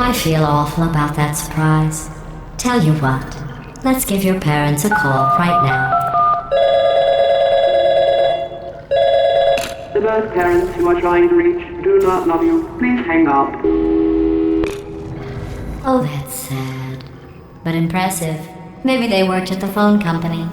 I feel awful about that surprise. Tell you what, let's give your parents a call right now. The birth parents you are trying to reach do not love you. Please hang up. Oh, that's sad. But impressive. Maybe they worked at the phone company.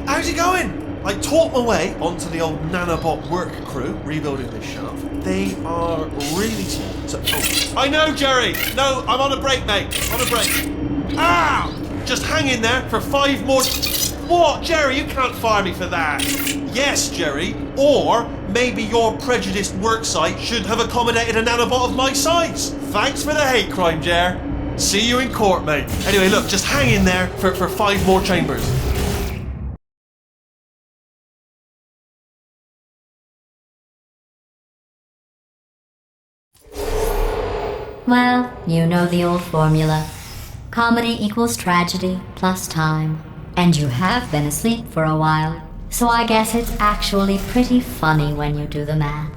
How's it going? I talked my way onto the old nanobot work crew rebuilding this shaft. They are really small. I know, Jerry! No, I'm on a break, mate. On a break. Ow! Just hang in there for 5 more... What, Jerry? You can't fire me for that. Yes, Jerry. Or maybe your prejudiced work site should have accommodated a nanobot of my size. Thanks for the hate crime, Jer. See you in court, mate. Anyway, look, just hang in there for 5 more chambers. Well, you know the old formula. Comedy equals tragedy plus time. And you have been asleep for a while, so I guess it's actually pretty funny when you do the math.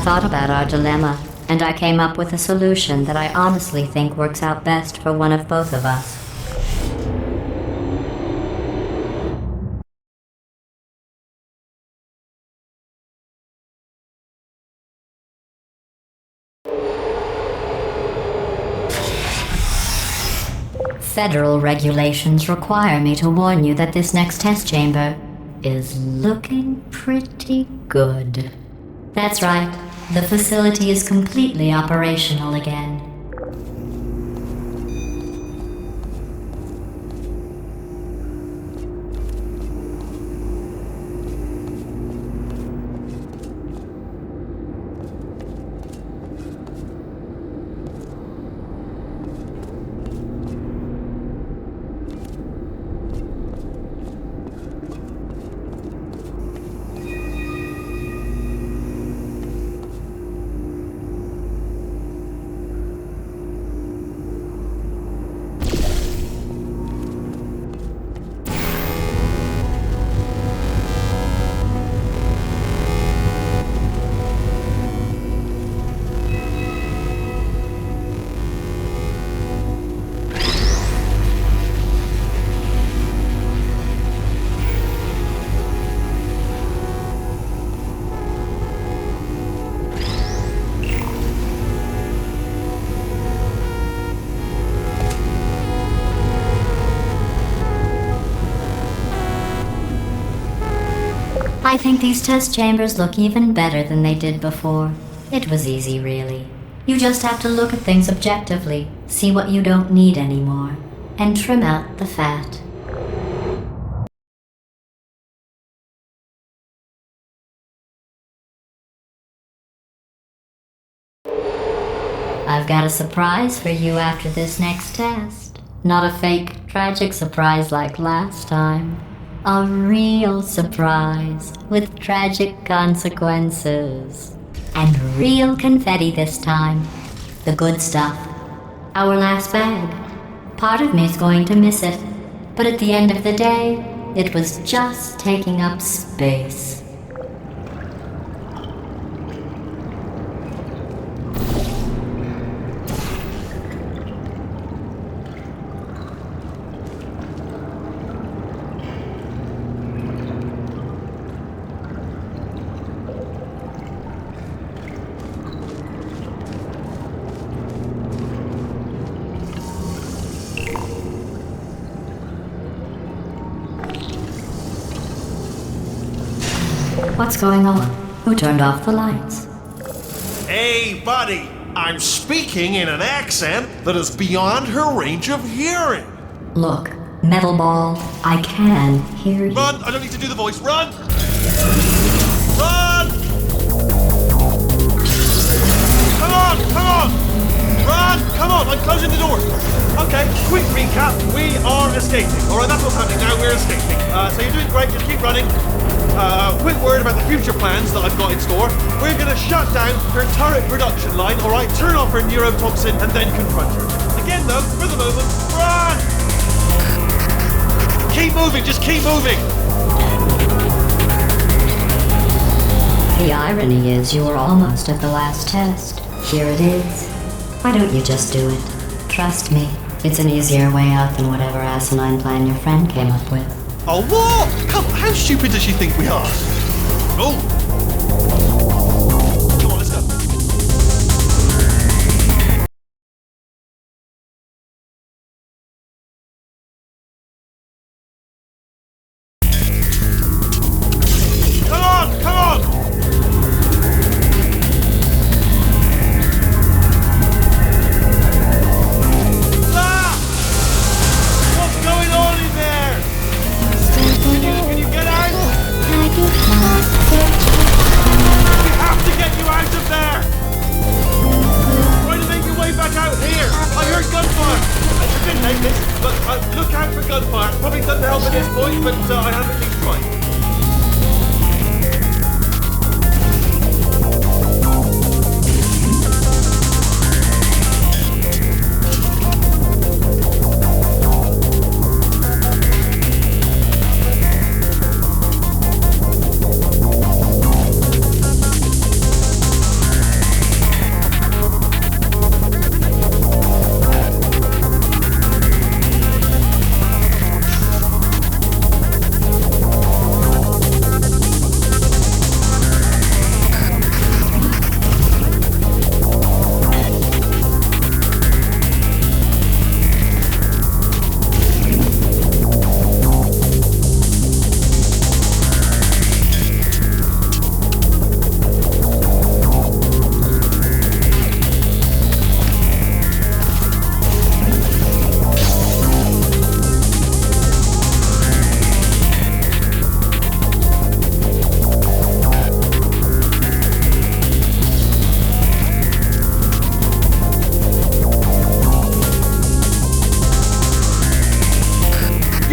thought about our dilemma, and I came up with a solution that I honestly think works out best for one of both of us. Federal regulations require me to warn you that this next test chamber is looking pretty good. That's right, the facility is completely operational again. I think these test chambers look even better than they did before. It was easy, really. You just have to look at things objectively, see what you don't need anymore, and trim out the fat. I've got a surprise for you after this next test. Not a fake, tragic surprise like last time. A real surprise with tragic consequences. And real confetti this time. The good stuff. Our last bag. Part of me's going to miss it. But at the end of the day, it was just taking up space. What's going on? Who turned off the lights? Hey, buddy! I'm speaking in an accent that is beyond her range of hearing. Look, metal ball, I can hear you. Run! I don't need to do the voice. Run! Run! Come on! Come on! Run! Come on! I'm closing the door. Okay, quick recap. We are escaping. Alright, that's what's happening now. We're escaping. So you're doing great. Just keep running. Quick word about the future plans that I've got in store. We're going to shut down her turret production line, alright? Turn off her neurotoxin and then confront her. Again though, for the moment, run! Keep moving, just keep moving! The irony is you were almost at the last test. Here it is. Why don't you just do it? Trust me, it's an easier way out than whatever asinine plan your friend came up with. Oh, what? Come, how stupid does she think we are? Oh! Come on, let's go. Come on, come on! Ah! What's going on in there? Can you get out? We have to get you out of there! Try to make your way back out here! I heard gunfire! I didn't make this, but look out for gunfire. Probably doesn't help at this point, but I haven't been trying.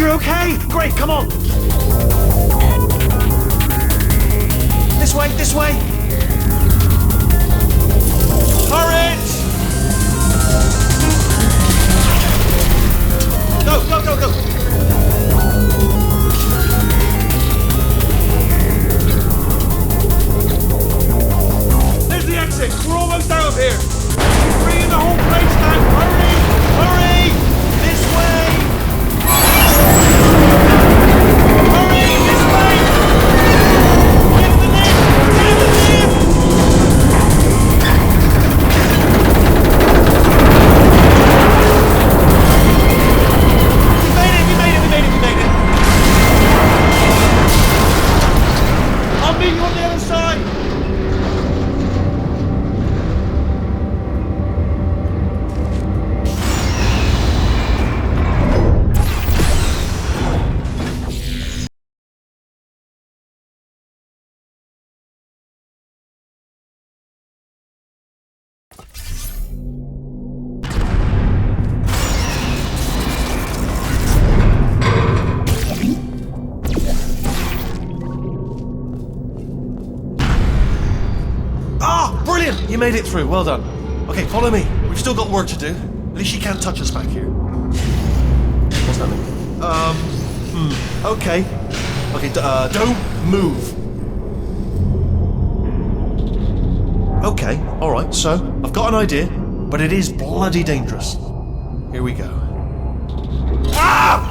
You're okay? Great, come on. This way, this way. Turret! Go, go, go, go. There's the exit. We're almost out of here. We're bringing the whole place down. Hurry! Hurry! This way! Hurry! This way! Get the lift! Get the lift! We made it! We made it! We made it! We made it! I'll meet you on the other side! You made it through, well done. Okay, follow me. We've still got work to do. At least she can't touch us back here. What's that mean? Okay. Okay, don't move. Okay, alright, so, I've got an idea, but it is bloody dangerous. Here we go. Ah!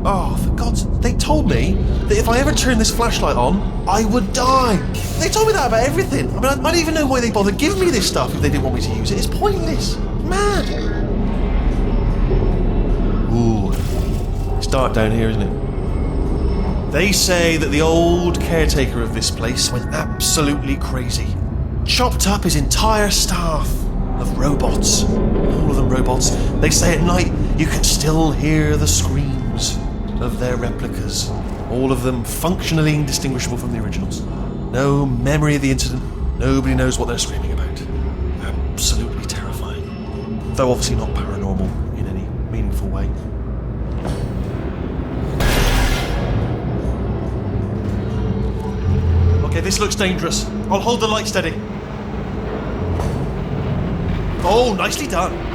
Oh, for God's... They told me that if I ever turn this flashlight on, I would die. They told me that about everything. I mean, I don't even know why they bothered giving me this stuff if they didn't want me to use it. It's pointless. Mad. Ooh. It's dark down here, isn't it? They say that the old caretaker of this place went absolutely crazy. Chopped up his entire staff of robots. All of them robots. They say at night you can still hear the screams of their replicas. All of them functionally indistinguishable from the originals. No memory of the incident. Nobody knows what they're screaming about. Absolutely terrifying. Though obviously not paranormal in any meaningful way. Okay, this looks dangerous. I'll hold the light steady. Oh, nicely done.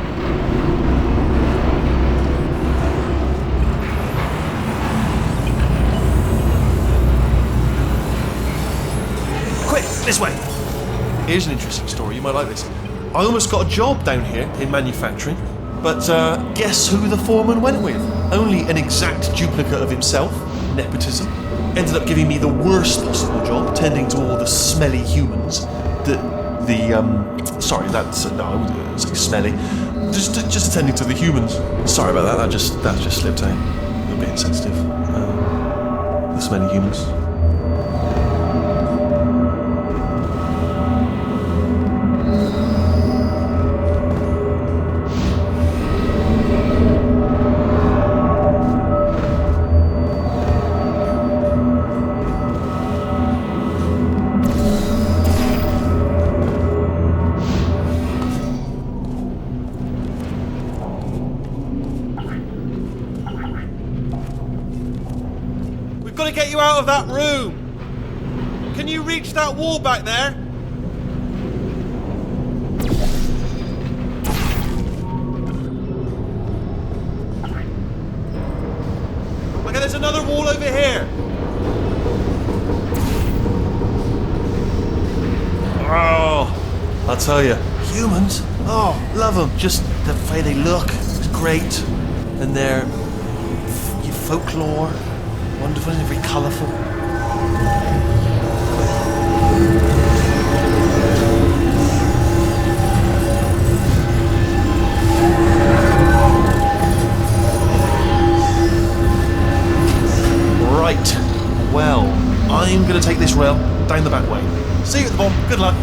This way. Here's an interesting story, you might like this. I almost got a job down here in manufacturing, but guess who the foreman went with? Only an exact duplicate of himself, nepotism. Ended up giving me the worst possible job, tending to all the smelly humans. Sorry, that's, no, I wouldn't say smelly. Just attending to the humans. Sorry about that, that just slipped out. A bit insensitive. The smelly humans. Got to get you out of that room. Can you reach that wall back there? Okay, there's another wall over here. Oh, I'll tell you, humans, oh, love them. Just the way they look is great. And their folklore. Wonderful and very colourful. Right. Well, I'm going to take this rail down the back way. See you at the bomb. Good luck.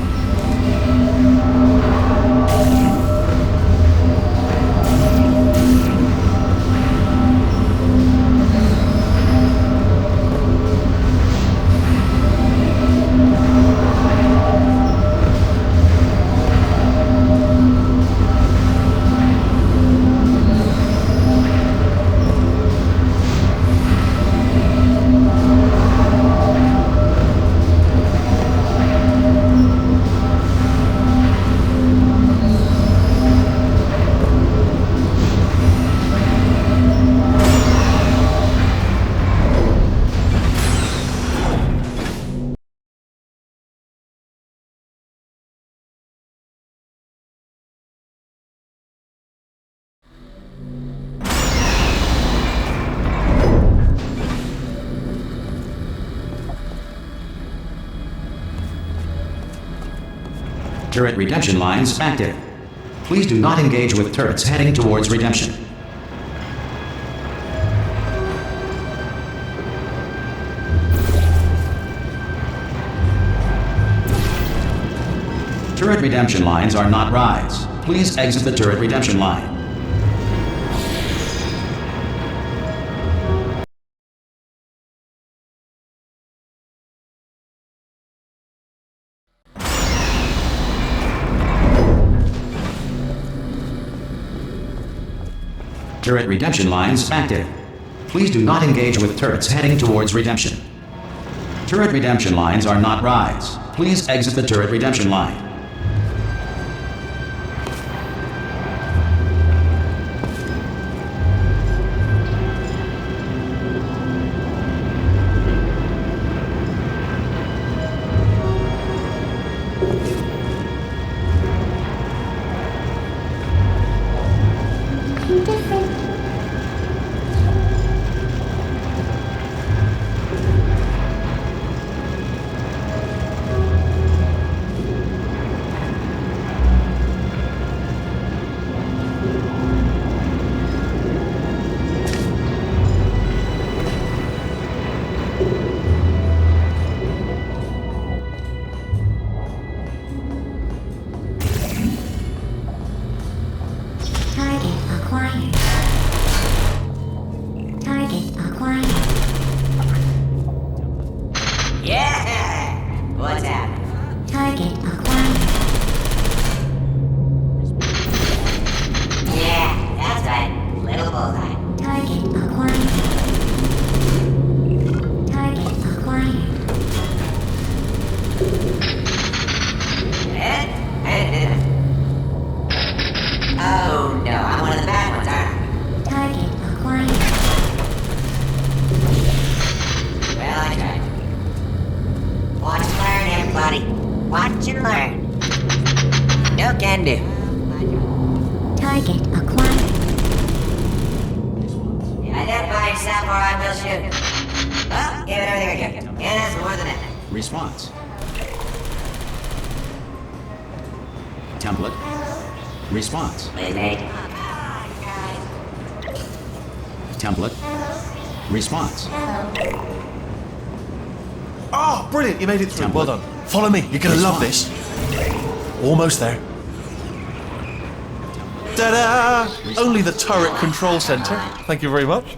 Turret redemption lines active. Please do not engage with turrets heading towards redemption. Turret redemption lines are not rides. Please exit the turret redemption line. Turret redemption lines active. Please do not engage with turrets heading towards redemption. Turret redemption lines are not rides. Please exit the turret redemption line. Response. Template. Response. Template. Response. Oh, brilliant! You made it through. Template. Well done. Follow me. You're gonna love this. Almost there. Ta-da! Only the turret control center. Thank you very much.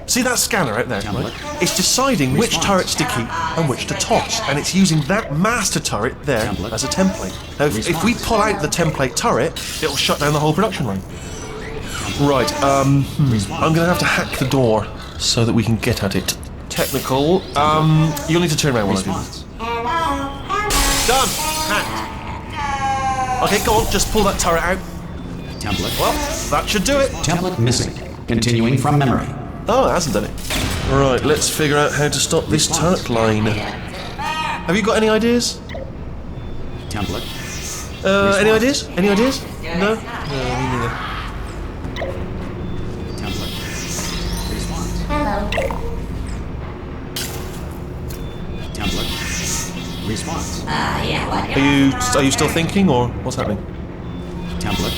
See that scanner out there? Right? It's deciding which turrets to keep and which to toss, and it's using that master turret there as a template. Now, if we pull out the template turret, it'll shut down the whole production line. Right, I'm gonna have to hack the door so that we can get at it. Technical, you'll need to turn around while I do this. Done! Hacked. Okay, go on, just pull that turret out. Template. Well, that should do it. Template missing. Continuing from memory. Oh, it hasn't done it. Right, let's figure out how to stop this turret line. Have you got any ideas? Template. Any ideas? Any ideas? No? No, me neither. Template. Response. Template. Response. Are you still thinking, or what's happening? Template.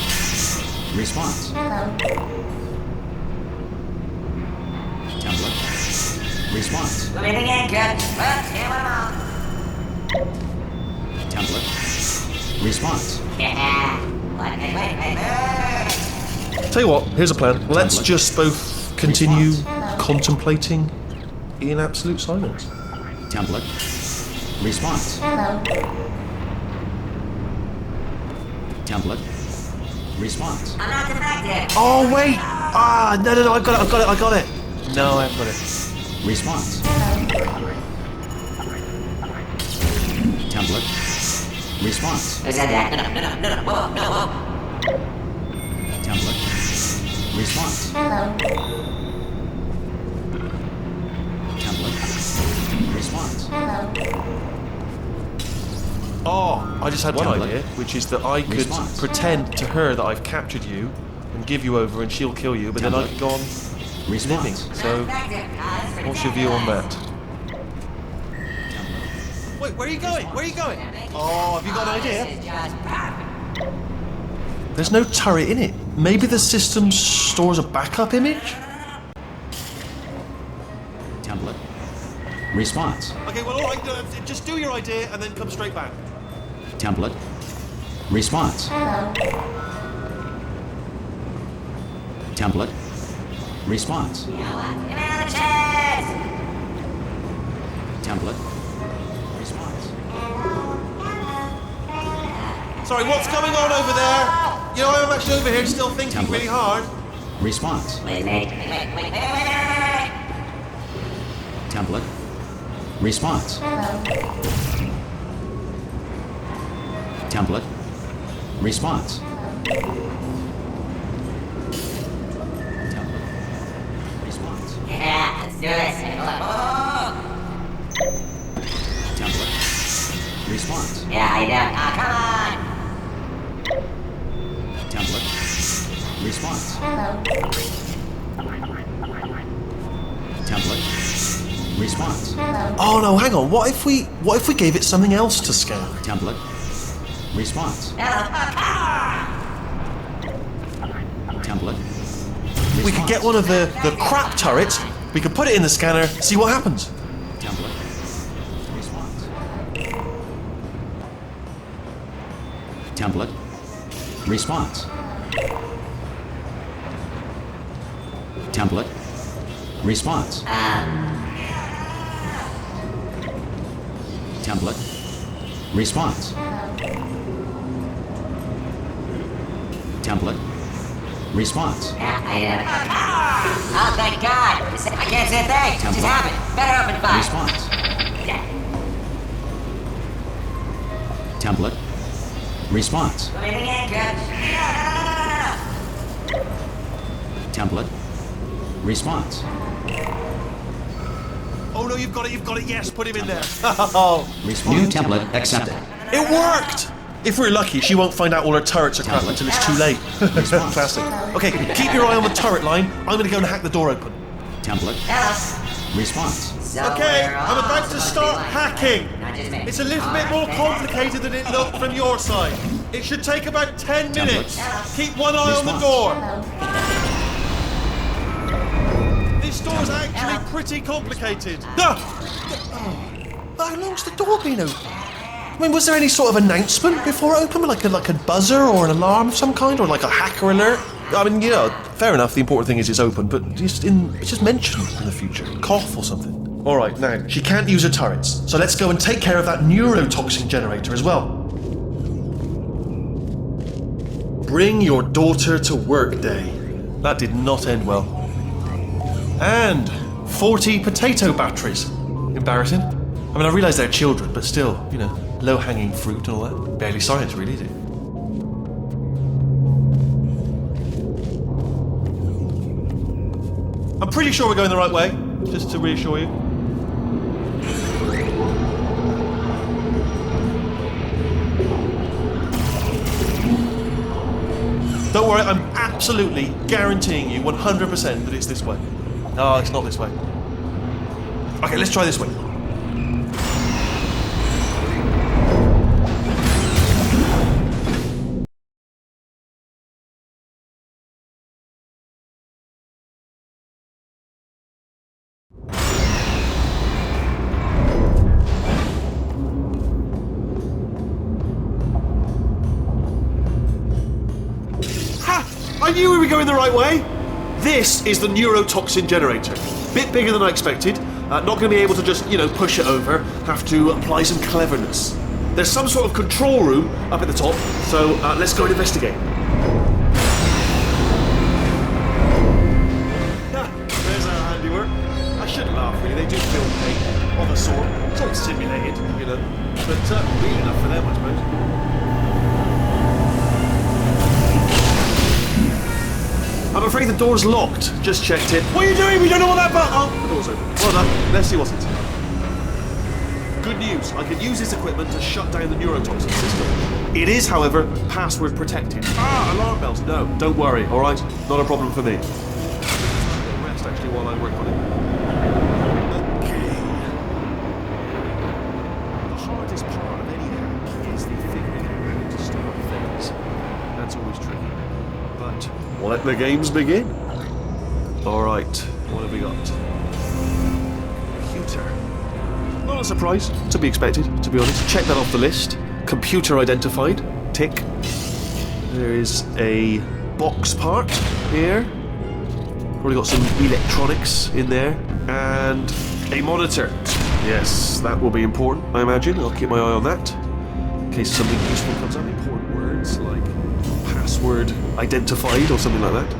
Response. Template. Response. Template. Response. Tell you what, here's a plan. Let's just both continue contemplating in absolute silence. Template. Response. Template. Response. Oh, wait! Ah, no, I got it. No, I haven't got it. Response. Template. Response. Template. Response. Template. Response. Oh, I just had one Template. idea, which is that I could Response. pretend to her that I've captured you and give you over and she'll kill you, but then I could go on living. Response. So, what's your view on that? Wait, where are you going? Where are you going? Oh, have you got an idea? There's no turret in it. Maybe the system stores a backup image? Template. Response. Okay, well, all right, just do your idea and then come straight back. Template. Response. Template. Response. Template. Response. Sorry, what's going on over there? You know, I'm actually over here still thinking Template. really hard. Response. Template. Response. Template. Response. Template. Response. Yeah, let's do this. Template. Response. Yeah, I know. Come on. Template. Response. Template. Response. Oh no, hang on. What if we gave it something else to scan? Template. Response. Template. We could get one of the crap turrets, we could put it in the scanner, see what happens. Template. Response. Template. Response. Template. Response. Template. Response. Template. Response. Yeah, I know. Oh, thank God. I can't say a thing. It just happened. Better open fire. Response. Yeah. Template. Response. Anything in, good? Template. Response. Oh no, you've got it, yes, put him in there. Oh, Response. New template accepted. it worked! If we're lucky, she won't find out all her turrets are crap until it's too late. Classic. Okay, keep your eye on the turret line. I'm gonna go and hack the door open. Template. Response. So Okay, we're I'm all about to start like hacking. Not just me. It's a little bit All more right. complicated than it looked from your side. It should take about 10 minutes. Keep one eye on the Response. door. This door's actually pretty complicated. No! How long's the door been open? I mean, was there any sort of announcement before it opened? Like a buzzer or an alarm of some kind? Or like a hacker alert? I mean, you know, fair enough, the important thing is it's open, but it's just mentioned in the future. Cough or something. Alright, now, she can't use her turrets, so let's go and take care of that neurotoxin generator as well. Bring your daughter to work day. That did not end well. And 40 potato batteries. Embarrassing. I mean, I realise they're children, but still, you know, low-hanging fruit and all that. Barely science, really, is it? I'm pretty sure we're going the right way, just to reassure you. Don't worry, I'm absolutely guaranteeing you 100% that it's this way. No, it's not this way. Okay, let's try this way. I knew we were going the right way! This is the neurotoxin generator. Bit bigger than I expected. Not going to be able to just, you know, push it over. Have to apply some cleverness. There's some sort of control room up at the top, so let's go and investigate. There's our handiwork. I shouldn't laugh, really. They do feel pain of a sort. It's all simulated, you know. But real enough for them, I suppose. I'm afraid the door's locked. Just checked it. What are you doing? We don't know what that button. Oh, the door's open. Well done. Let's see what's inside. Good news. I can use this equipment to shut down the neurotoxin system. It is, however, password protected. Alarm bells. No, don't worry. All right, not a problem for me. Rest actually while I work on it. Okay. let the games begin. Alright, what have we got? Computer. Not a surprise, to be expected, to be honest. Check that off the list. Computer identified. Tick. There is a box part here. Probably got some electronics in there. And a monitor. Yes, that will be important, I imagine. I'll keep my eye on that. In case something useful comes up. Important words like password identified or something like that.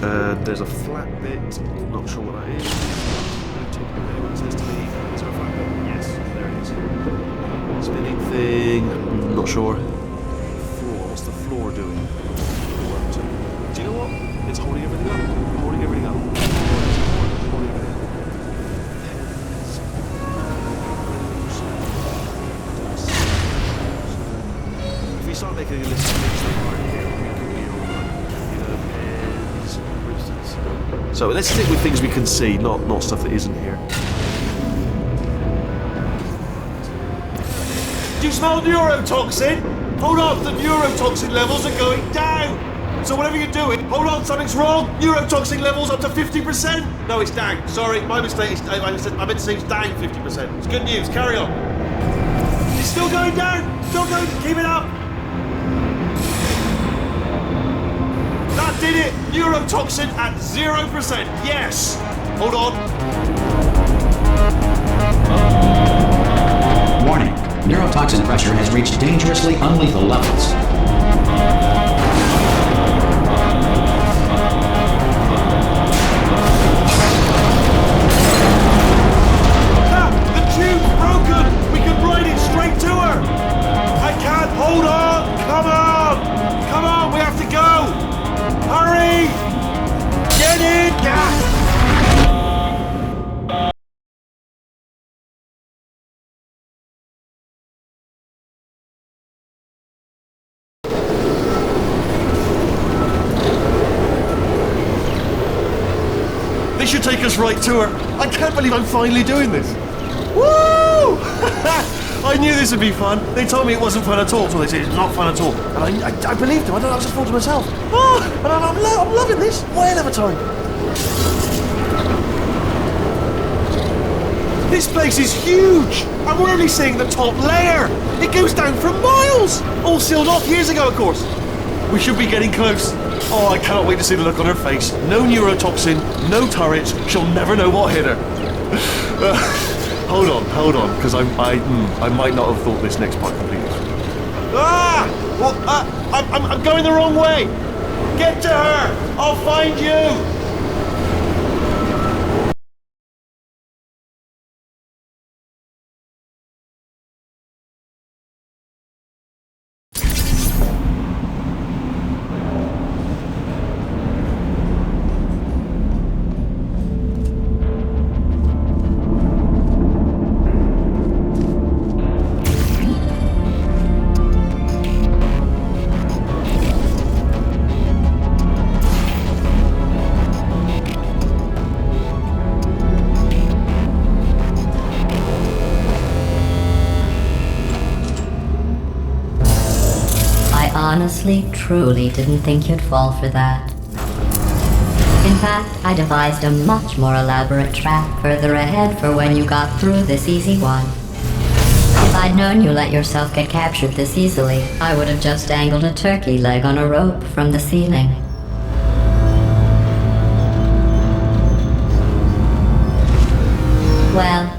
And there's a flat bit. Not sure what that is. What says to me? Is there a flat bit? Yes, there it is. Spinning thing. Not sure. Floor. What's the floor doing? Do you know what? It's holding everything up. Holding everything up. Holding everything up. If we start making a list of things that aren't here, we could be all right. You know, pens, for instance. So let's stick with things we can see, not stuff that isn't here. Do you smell neurotoxin? Hold on, the neurotoxin levels are going down. So whatever you're doing, hold on, something's wrong. Neurotoxin levels up to 50%. No, it's down. Sorry, my mistake. I meant to say it's down 50%. It's good news. Carry on. It's still going down. Still going. Keep it up. That did it. Neurotoxin at 0%. Yes. Hold on. Warning. Neurotoxin pressure has reached dangerously unlethal levels. Hold on! Come on! Come on! We have to go! Hurry! Get in! This should take us right to her. I can't believe I'm finally doing this. Woo! I knew this would be fun. They told me it wasn't fun at all, so they said it's not fun at all. And I believed them. I just thought to myself, oh, and I'm loving this. Whale of a time. This place is huge, and we're only seeing the top layer. It goes down for miles. All sealed off years ago, of course. We should be getting close. Oh, I cannot wait to see the look on her face. No neurotoxin, no turrets. She'll never know what hit her. Hold on, because I might not have thought this next part completely. Ah! Well, I'm going the wrong way. Get to her. I'll find you. Honestly, truly didn't think you'd fall for that. In fact, I devised a much more elaborate trap further ahead for when you got through this easy one. If I'd known you let yourself get captured this easily, I would have just dangled a turkey leg on a rope from the ceiling. Well,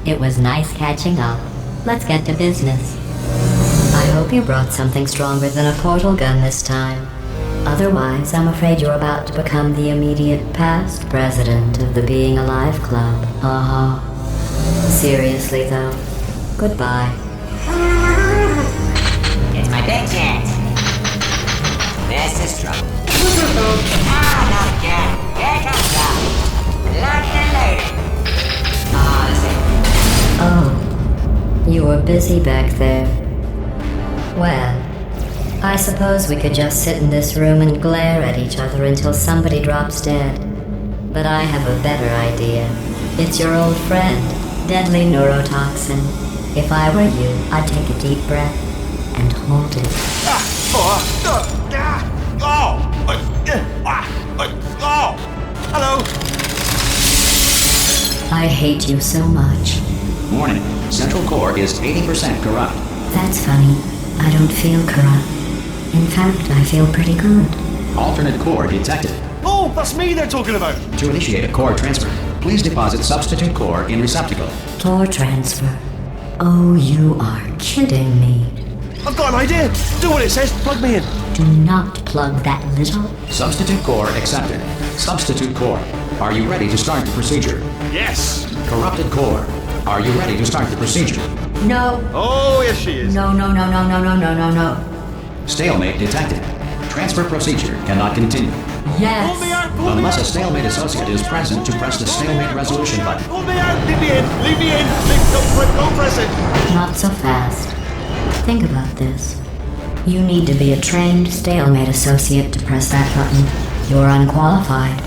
it was nice catching up. Let's get to business. I hope you brought something stronger than a portal gun this time. Otherwise, I'm afraid you're about to become the immediate past president of the Being Alive Club. Seriously, though, goodbye. It's my big chance. This is trouble. Not again. Here comes trouble. Locked and loaded. Oh, you were busy back there. Well, I suppose we could just sit in this room and glare at each other until somebody drops dead. But I have a better idea. It's your old friend, deadly neurotoxin. If I were you, I'd take a deep breath and hold it. Oh! Hello! I hate you so much. Warning. Central core is 80% corrupt. That's funny. I don't feel corrupt. In fact, I feel pretty good. Alternate core detected. Oh, that's me they're talking about! To initiate a core transfer, please deposit substitute core in receptacle. Core transfer. Oh, you are kidding me. I've got an idea! Do what it says, plug me in! Do not plug that little. Substitute core accepted. Substitute core. Are you ready to start the procedure? Yes! Corrupted core. Are you ready to start the procedure? No. Oh, yes she is. No, no, no, no, no, no, no, no, no. Stalemate detected. Transfer procedure cannot continue. Yes. Pull me out, pull me Unless out! a stalemate associate is present to press the stalemate resolution button. Pull me out! Leave me in! Leave me in! Don't press it! Not so fast. Think about this. You need to be a trained stalemate associate to press that button. You're unqualified.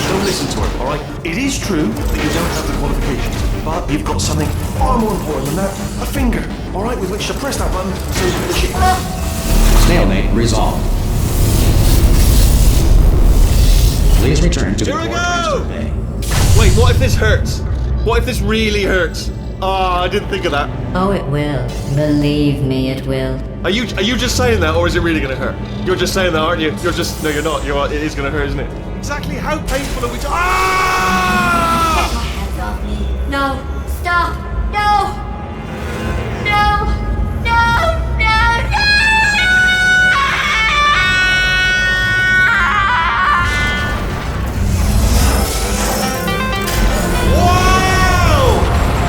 Don't listen to her, alright? It is true that you don't have the qualifications, but you've got something far more important than that. A finger, alright, with which to press that button so that she... Stalemate resolved. Please return to the Here we core go! transfer bay. Wait, what if this hurts? What if this really hurts? Ah, I didn't think of that. Oh, it will. Believe me, it will. Are you just saying that, or is it really gonna hurt? You're just saying that, aren't you? You're just... No, you're not. It is gonna hurt, isn't it? Exactly how painful are we Ah! No! Stop! No! No! No! No! No! Wow!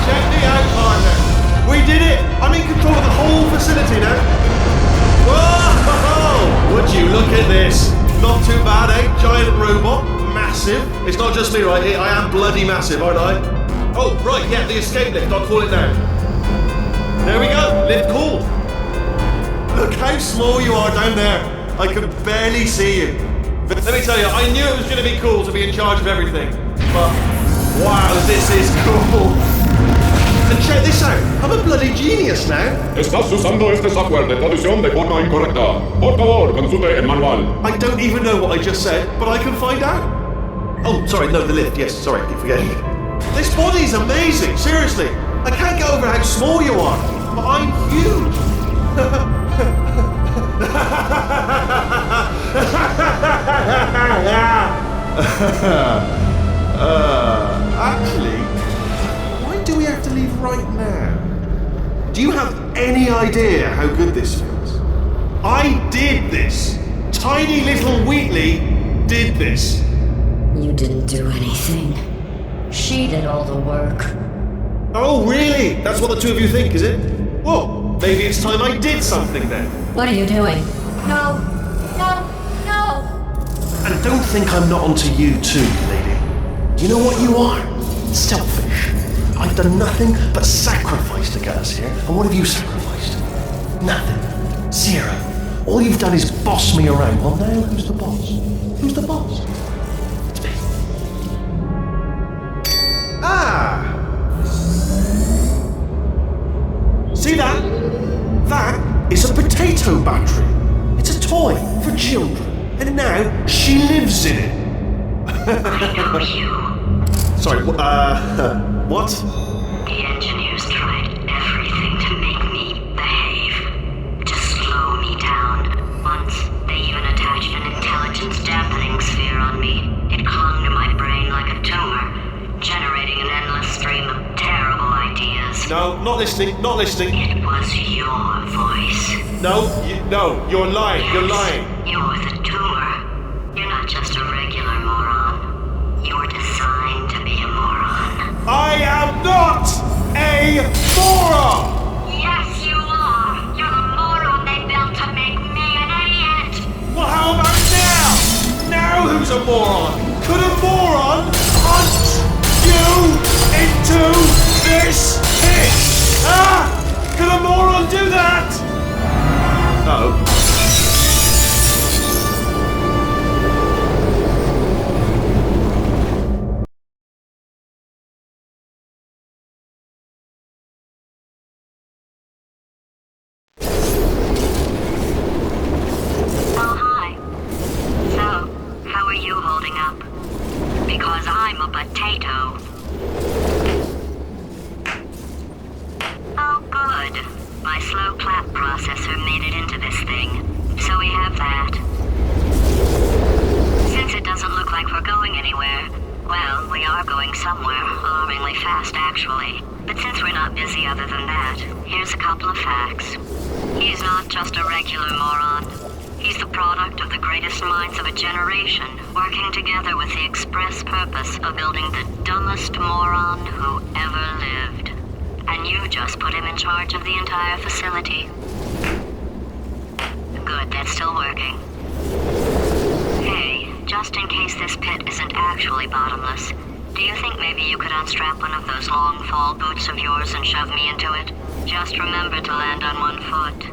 Check me out, partner. We did it! I'm in control of the whole facility now. Whoa! Would you look at this? Not too bad, eh? Giant robot. Massive. It's not just me, right? I am bloody massive, aren't I? Oh, right, yeah, the escape lift. I'll call it now. There we go. Lift cool. Look how small you are down there. I can barely see you. But let me tell you, I knew it was going to be cool to be in charge of everything. But, wow, this is cool. And check this out. I'm a bloody genius now. Estás usando este software de traducción de forma incorrecta. Por favor, consulte el manual. I don't even know what I just said, but I can find out. Oh, sorry, no, the lift. Yes, sorry, keep forgetting. This body's amazing, seriously. I can't get over how small you are, but I'm huge. Actually, why do we have to leave right now? Do you have any idea how good this feels? I did this. Tiny little Wheatley did this. You didn't do anything. She did all the work. Oh, really? That's what the two of you think, is it? Well, maybe it's time I did something then. What are you doing? No! No! No! And don't think I'm not onto you too, lady. You know what you are? Selfish. I've done nothing but sacrifice to get us here. And what have you sacrificed? Nothing. Zero. All you've done is boss me around. Well, now who's the boss? Who's the boss? It's me. Ah! See that? That is a potato battery. It's a toy for children. And now she lives in it. I know you. Sorry, what? The engineers tried everything to make me behave, to slow me down. Once, they even attached an intelligence dampening sphere on me. It clung to my brain like a tumor, generating an endless stream of terrible ideas. No, not listening, not listening. It was your voice. No, you're lying, you're lying. You're the tumor. You're not just a regular moron. You're designed to be a moron. I am not a moron! Yes, you are. You're the moron they built to make me an idiot. Well, how about now? Now who's a moron? Could a moron hunt you into this pit? Ah! Could a moron do that? Uh-oh. Oh, hi. So, how are you holding up. Because I'm a potato. Oh, good. My slow clap processor made it into this thing. So we have that. Since it doesn't look like we're going anywhere, well, we are going somewhere, alarmingly fast actually. But since we're not busy other than that, here's a couple of facts. He's not just a regular moron. He's the product of the greatest minds of a generation, working together with the express purpose of building the dumbest moron who ever lived. And you just put him in charge of the entire facility. Good, that's still working. Hey, just in case this pit isn't actually bottomless, do you think maybe you could unstrap one of those long fall boots of yours and shove me into it? Just remember to land on one foot.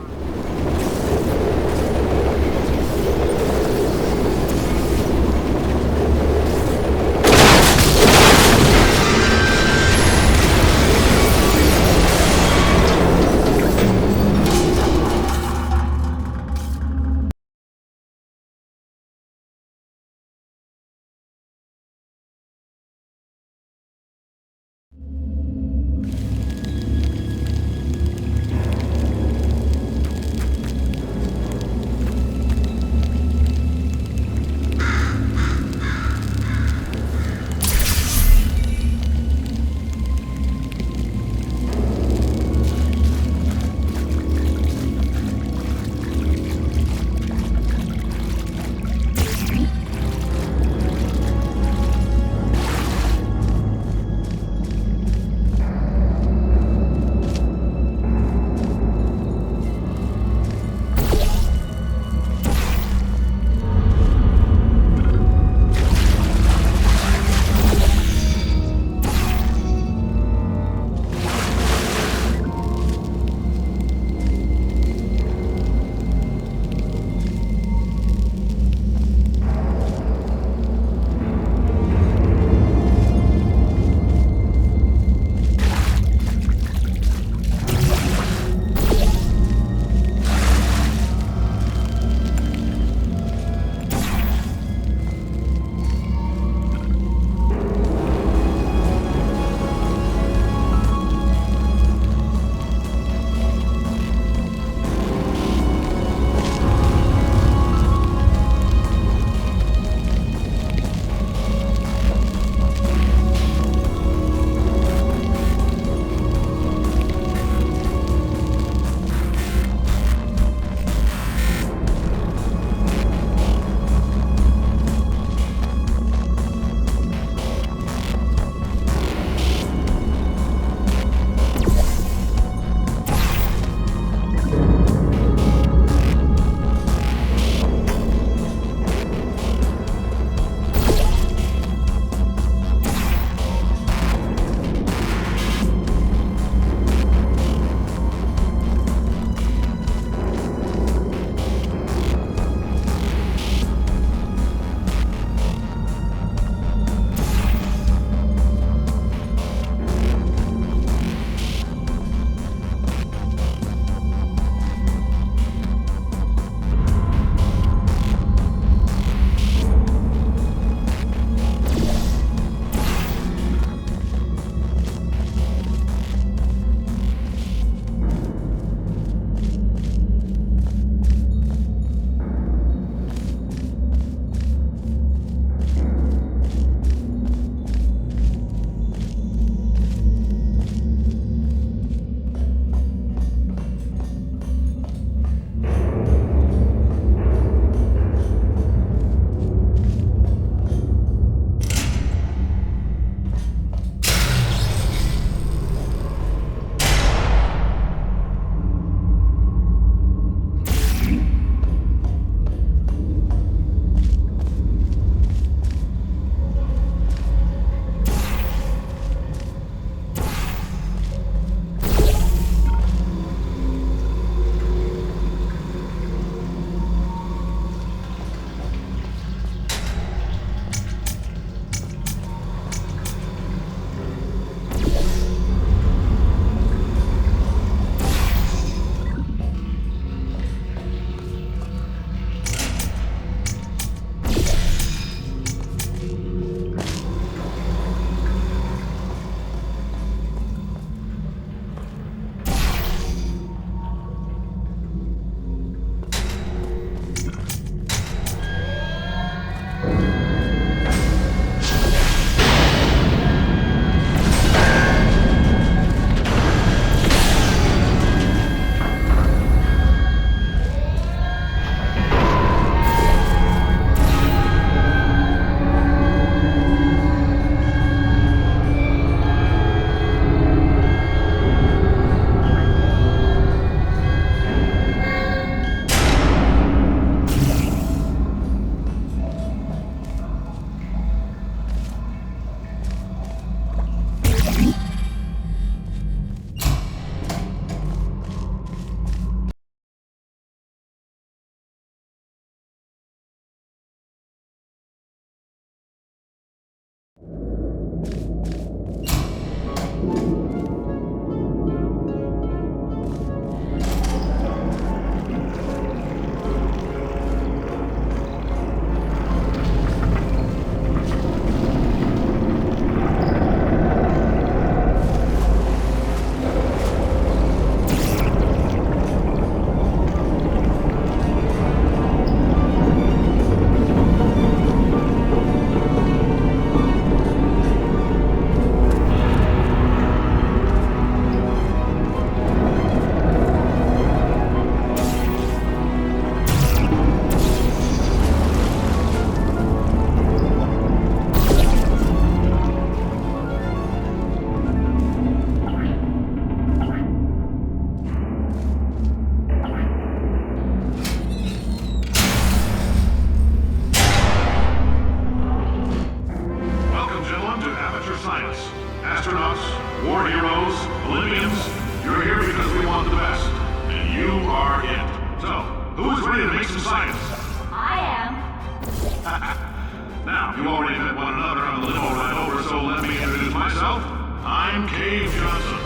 one another on the limo ride over, so let me introduce myself. I'm Cave Johnson.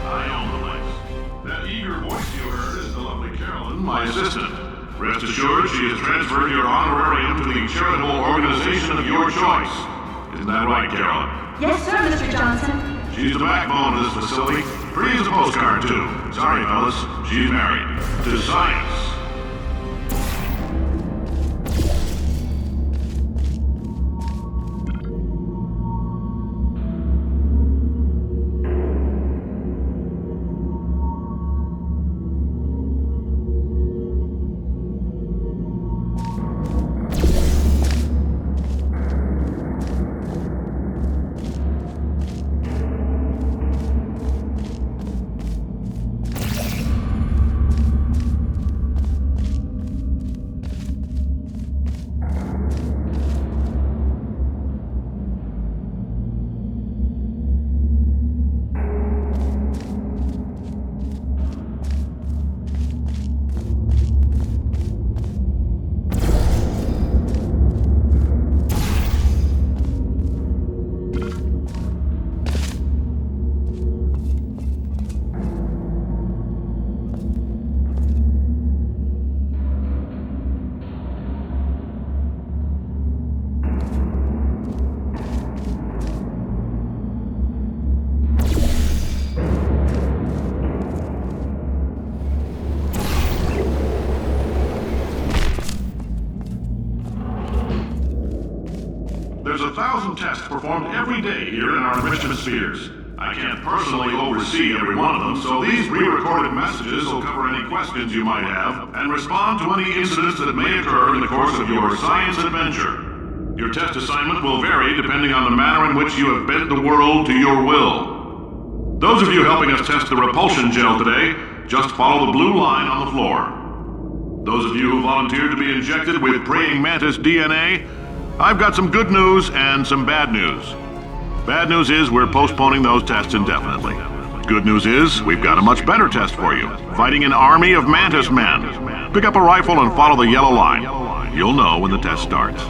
I own the place. That eager voice you heard is the lovely Carolyn, my assistant. Rest assured, she has transferred your honorarium to the charitable organization of your choice. Isn't that right, Carolyn? Yes, sir, Mr. Johnson. She's the backbone of this facility. Pretty as a postcard, too. Sorry, fellas. She's married. To science. There's 1,000 tests performed every day here in our enrichment spheres. I can't personally oversee every one of them, so these pre-recorded messages will cover any questions you might have and respond to any incidents that may occur in the course of your science adventure. Your test assignment will vary depending on the manner in which you have bent the world to your will. Those of you helping us test the Repulsion gel today, just follow the blue line on the floor. Those of you who volunteered to be injected with praying mantis DNA, I've got some good news and some bad news. Bad news is we're postponing those tests indefinitely. Good news is we've got a much better test for you. Fighting an army of mantis men. Pick up a rifle and follow the yellow line. You'll know when the test starts.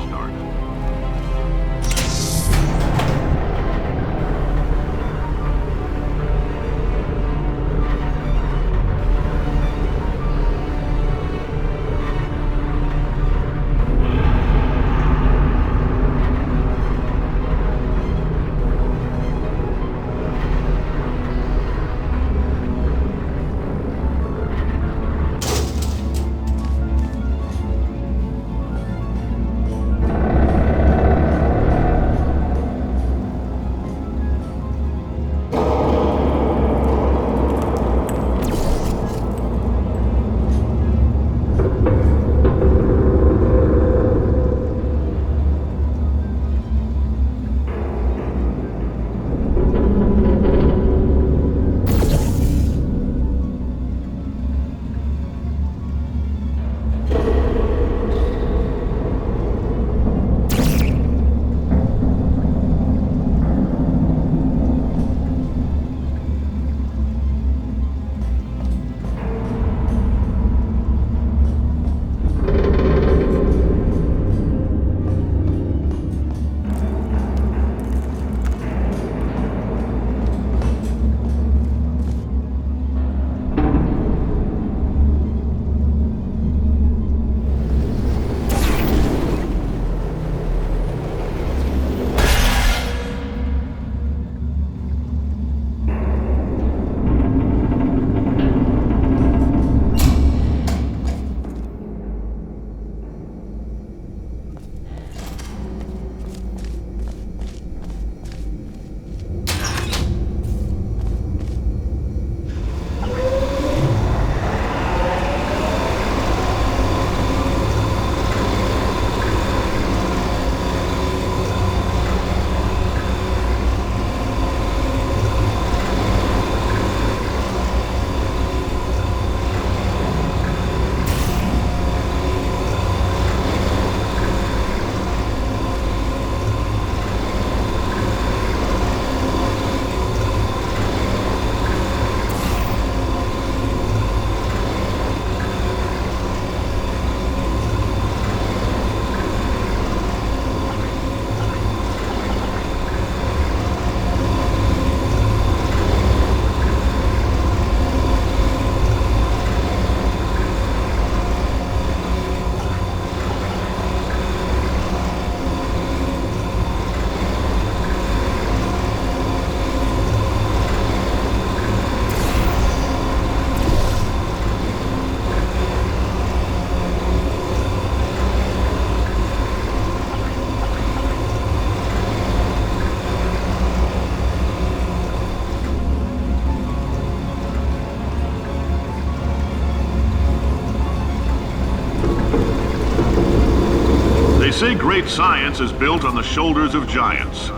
Great science is built on the shoulders of giants.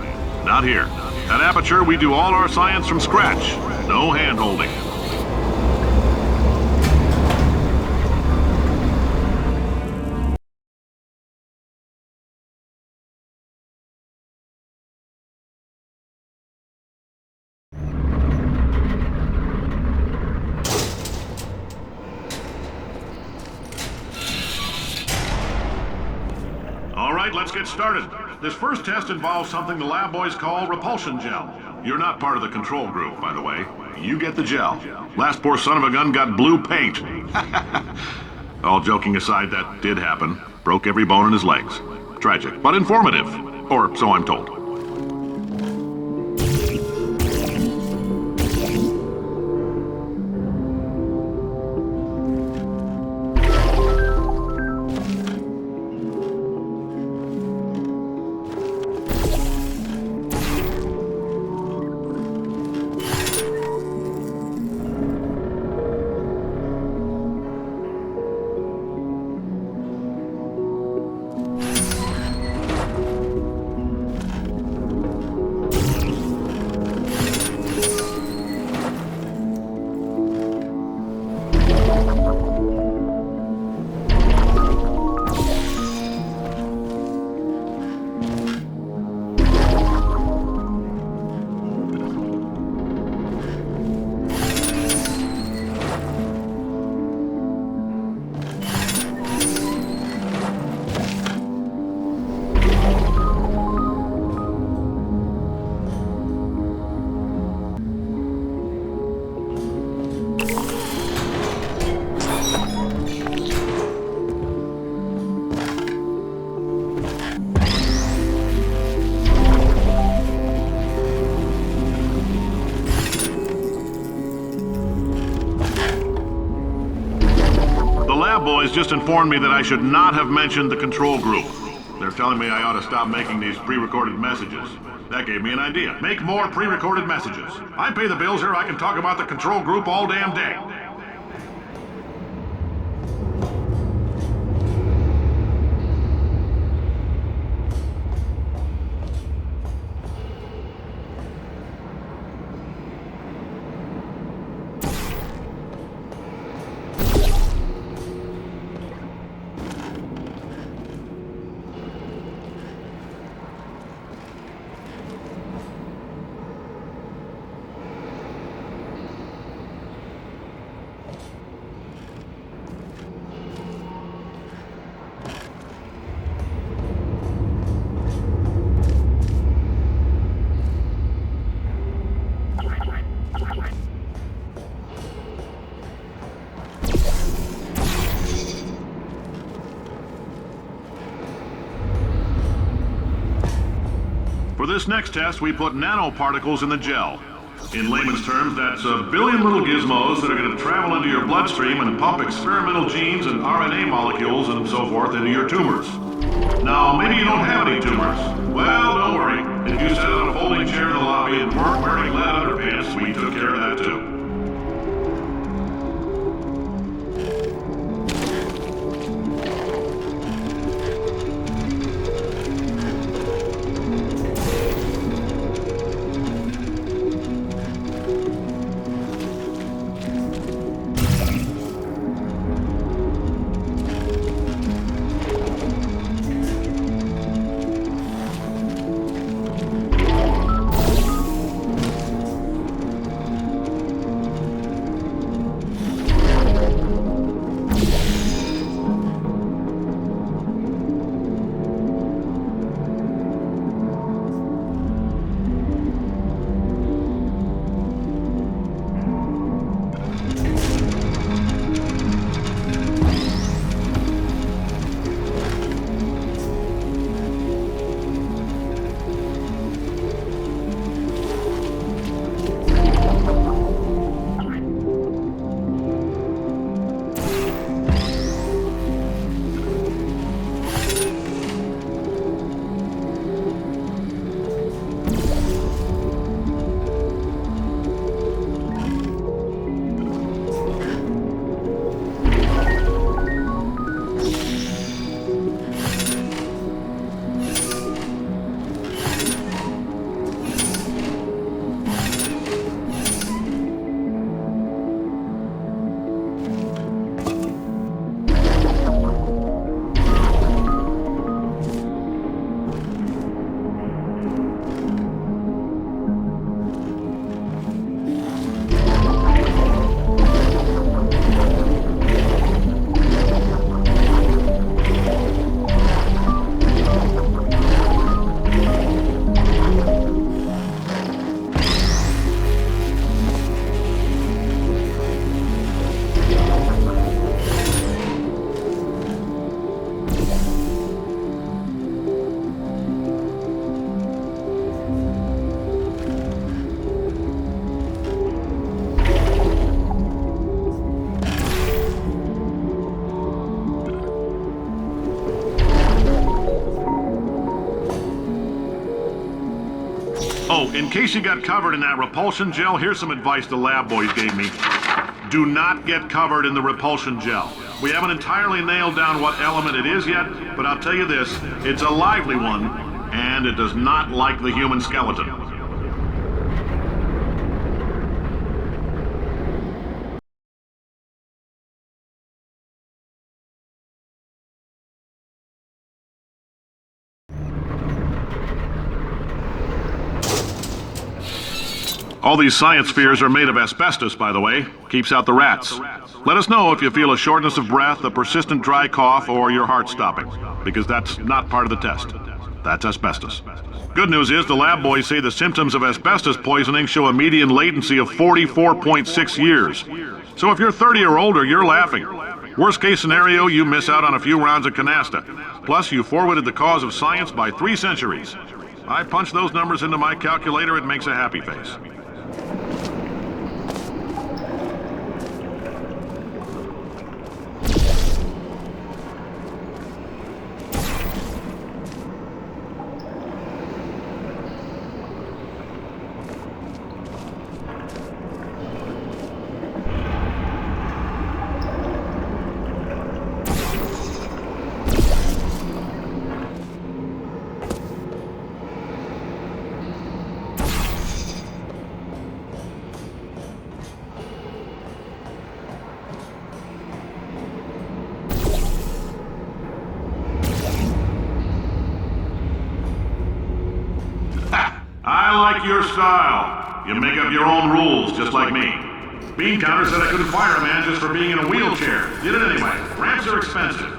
Not here. At Aperture, we do all our science from scratch. No hand-holding. All right, let's get started. This first test involves something the lab boys call repulsion gel. You're not part of the control group, by the way. You get the gel. Last poor son of a gun got blue paint. All joking aside, that did happen. Broke every bone in his legs. Tragic, but informative. Or so I'm told. Boys just informed me that I should not have mentioned the control group. They're telling me I ought to stop making these pre-recorded messages. That gave me an idea. Make more pre-recorded messages. I pay the bills here, I can talk about the control group all damn day. For this next test, we put nanoparticles in the gel. In layman's terms, that's a billion little gizmos that are going to travel into your bloodstream and pump experimental genes and RNA molecules and so forth into your tumors. Now, maybe you don't have any tumors. Well, don't worry. If you sat on a folding chair in the lobby and weren't wearing lead underpants, we took care of that too. Oh, in case you got covered in that repulsion gel, here's some advice the lab boys gave me. Do not get covered in the repulsion gel. We haven't entirely nailed down what element it is yet, but I'll tell you this, it's a lively one, and it does not like the human skeleton. All these science spheres are made of asbestos, by the way. Keeps out the rats. Let us know if you feel a shortness of breath, a persistent dry cough, or your heart stopping, because that's not part of the test. That's asbestos. Good news is the lab boys say the symptoms of asbestos poisoning show a median latency of 44.6 years. So if you're 30 or older, you're laughing. Worst case scenario, you miss out on a few rounds of canasta. Plus, you forwarded the cause of science by 3 centuries. I punch those numbers into my calculator, it makes a happy face. I like your style. You make up your own rules, just like me. Bean Counter said I couldn't fire a man just for being in a wheelchair. Did it anyway. Ramps are expensive.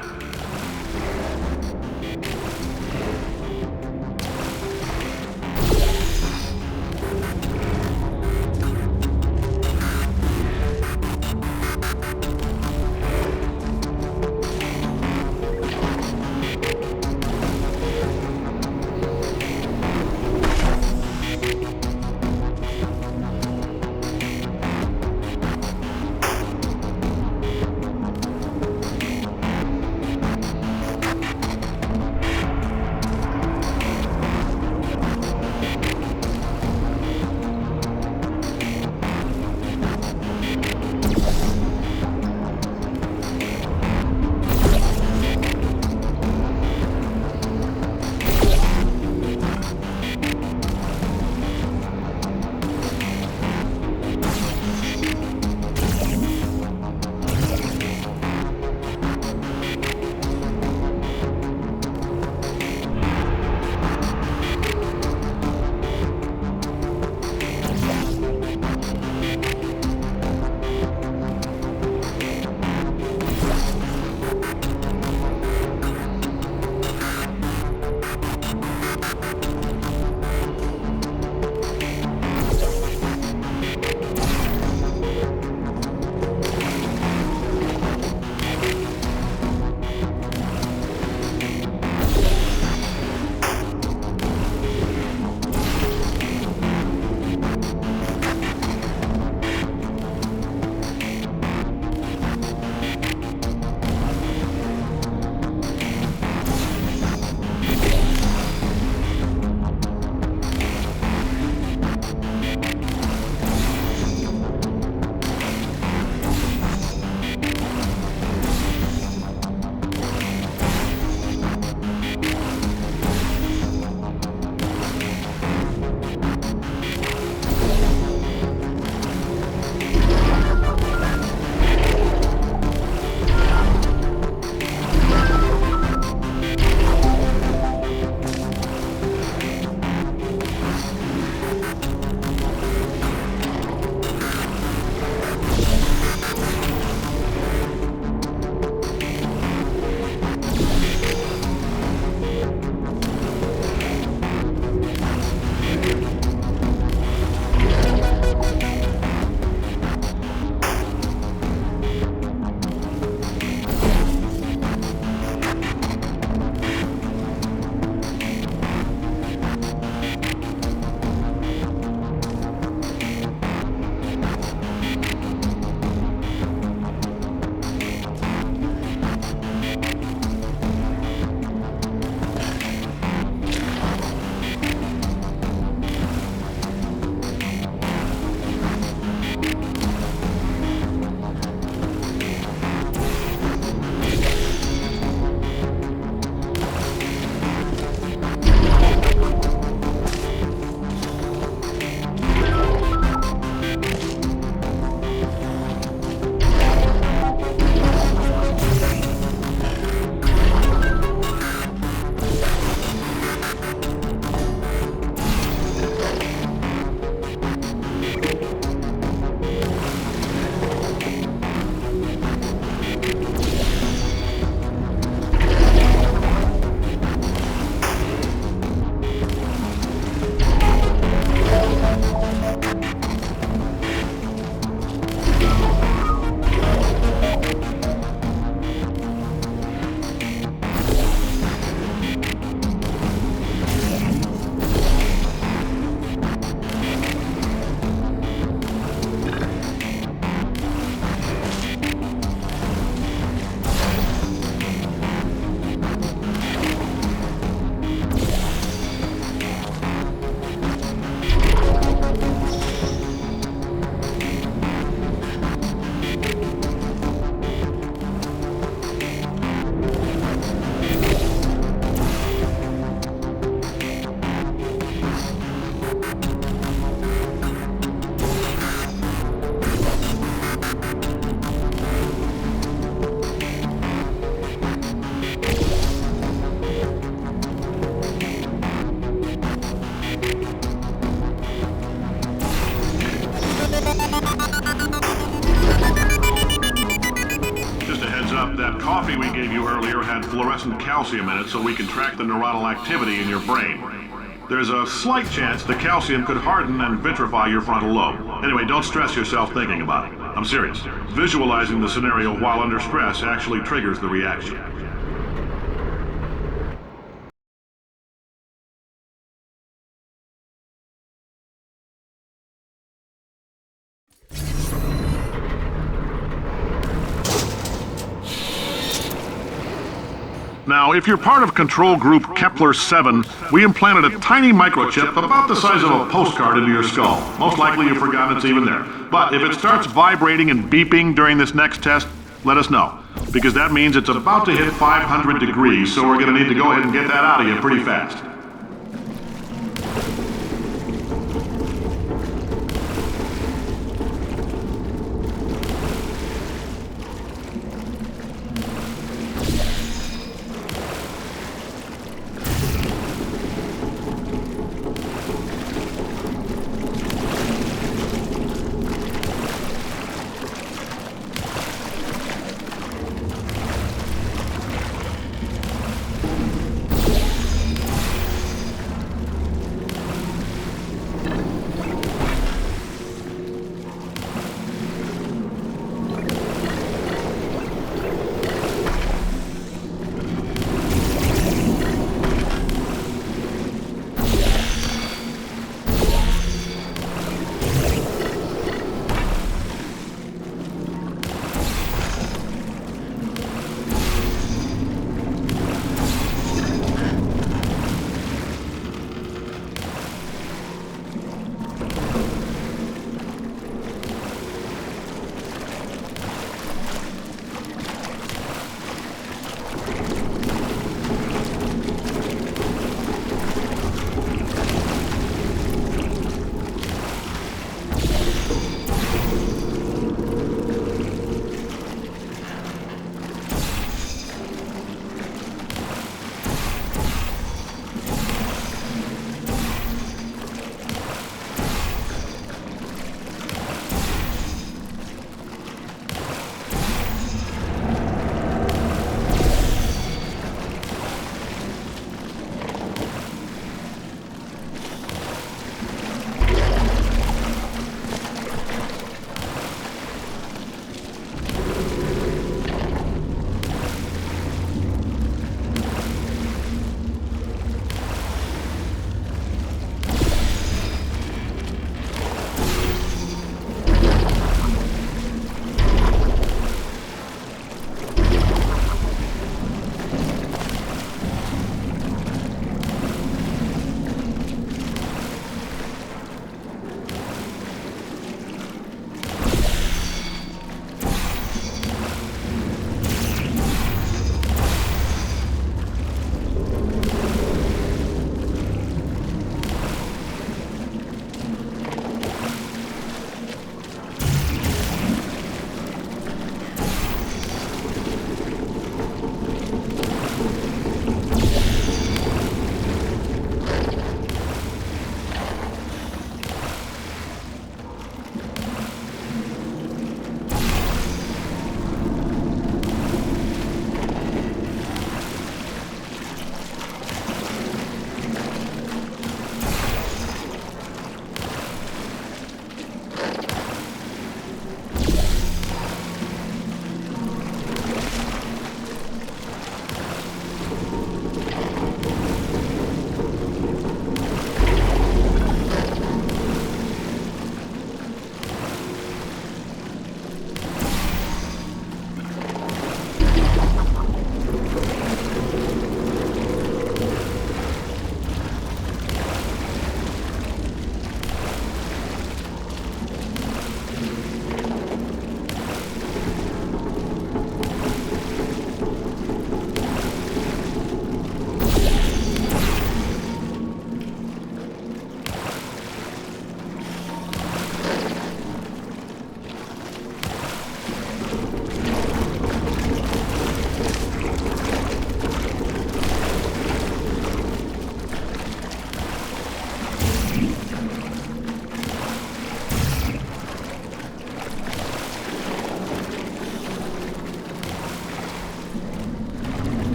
gave you earlier had fluorescent calcium in it so we can track the neuronal activity in your brain. There's a slight chance the calcium could harden and vitrify your frontal lobe. Anyway, don't stress yourself thinking about it. I'm serious. Visualizing the scenario while under stress actually triggers the reaction. Now, if you're part of control group Kepler-7, we implanted a tiny microchip about the size of a postcard into your skull. Most likely you've forgotten it's even there. But if it starts vibrating and beeping during this next test, let us know. Because that means it's about to hit 500 degrees, so we're going to need to go ahead and get that out of you pretty fast.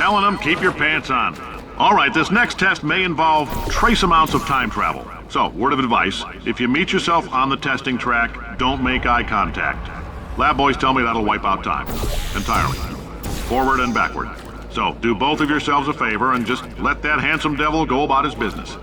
telling them, keep your pants on. All right, this next test may involve trace amounts of time travel. So, word of advice, if you meet yourself on the testing track, don't make eye contact. Lab boys tell me that'll wipe out time. Entirely. Forward and backward. So, do both of yourselves a favor and just let that handsome devil go about his business.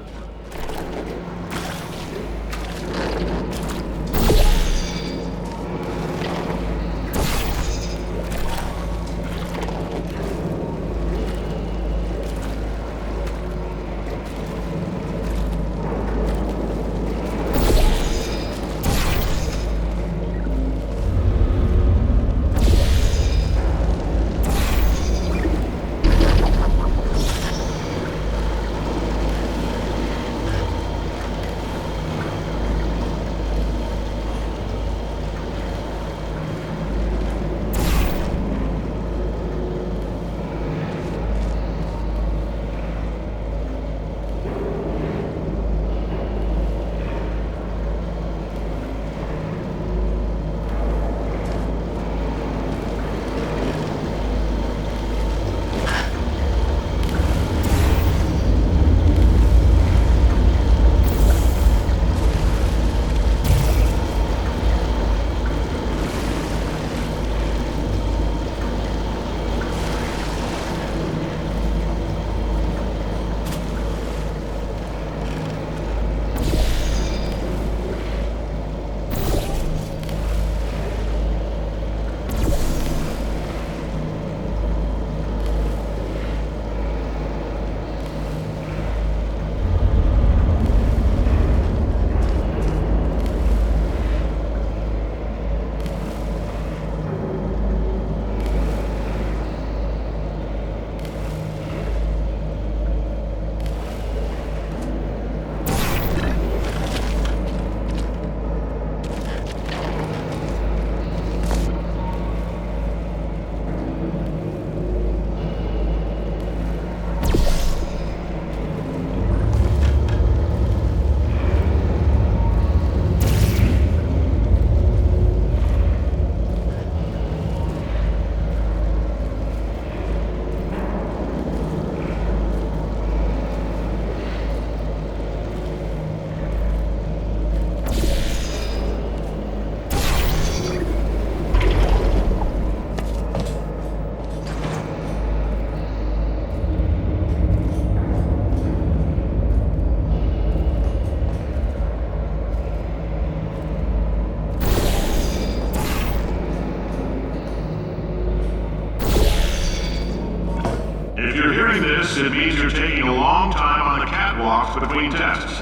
It means you're taking a long time on the catwalks between tests.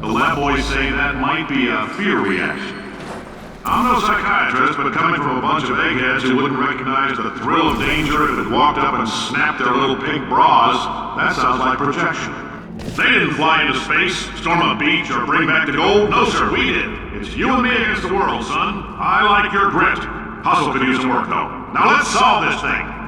The lab boys say that might be a fear reaction. I'm no psychiatrist, but coming from a bunch of eggheads who wouldn't recognize the thrill of danger if it walked up and snapped their little pink bras, that sounds like projection. They didn't fly into space, storm a beach, or bring back the gold. No, sir, we did. It's you and me against the world, son. I like your grit. Hustle could use some work, though. Now let's solve this thing.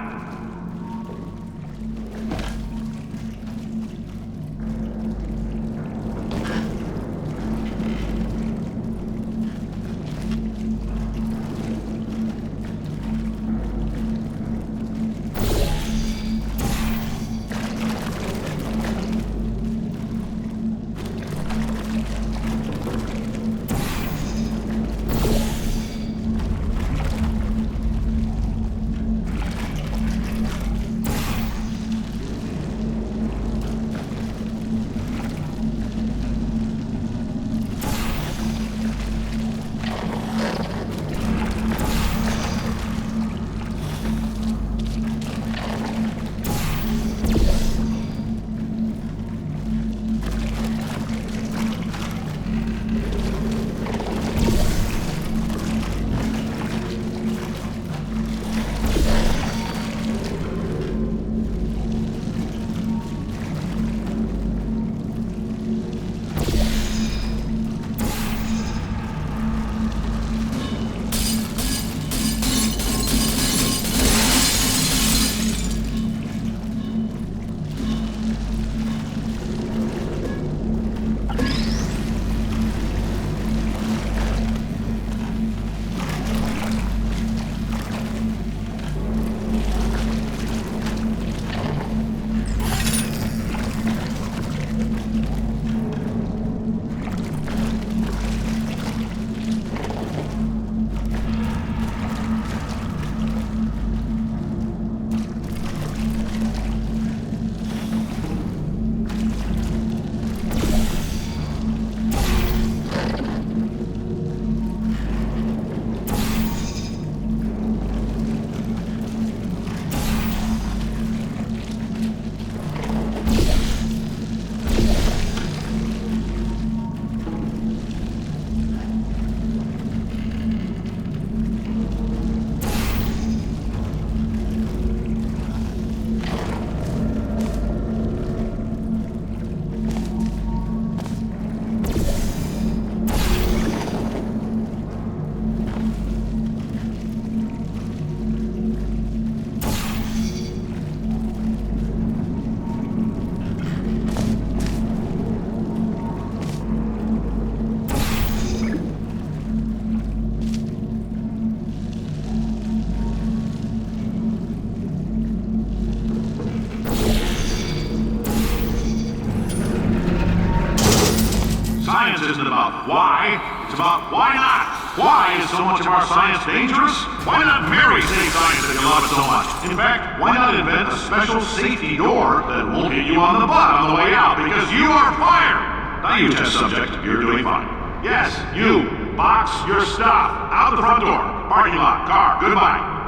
isn't about why, it's about why not. Why is so much of our science dangerous? Why not marry safe science if you love it so much? In fact, why not invent a special safety door that won't hit you on the butt on the way out because you are fired? Now you test subject, you're doing fine. Yes, you, box your stuff. Out the front door. Parking lot, car, goodbye.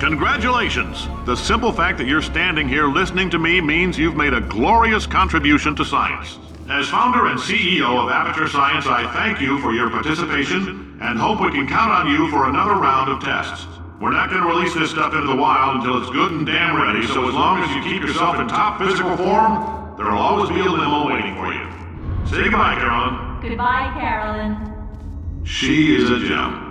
Congratulations! The simple fact that you're standing here listening to me means you've made a glorious contribution to science. As founder and CEO of Aperture Science, I thank you for your participation and hope we can count on you for another round of tests. We're not going to release this stuff into the wild until it's good and damn ready, so as long as you keep yourself in top physical form, there'll always be a limo waiting for you. Say goodbye, Carolyn. Goodbye, Carolyn. She is a gem.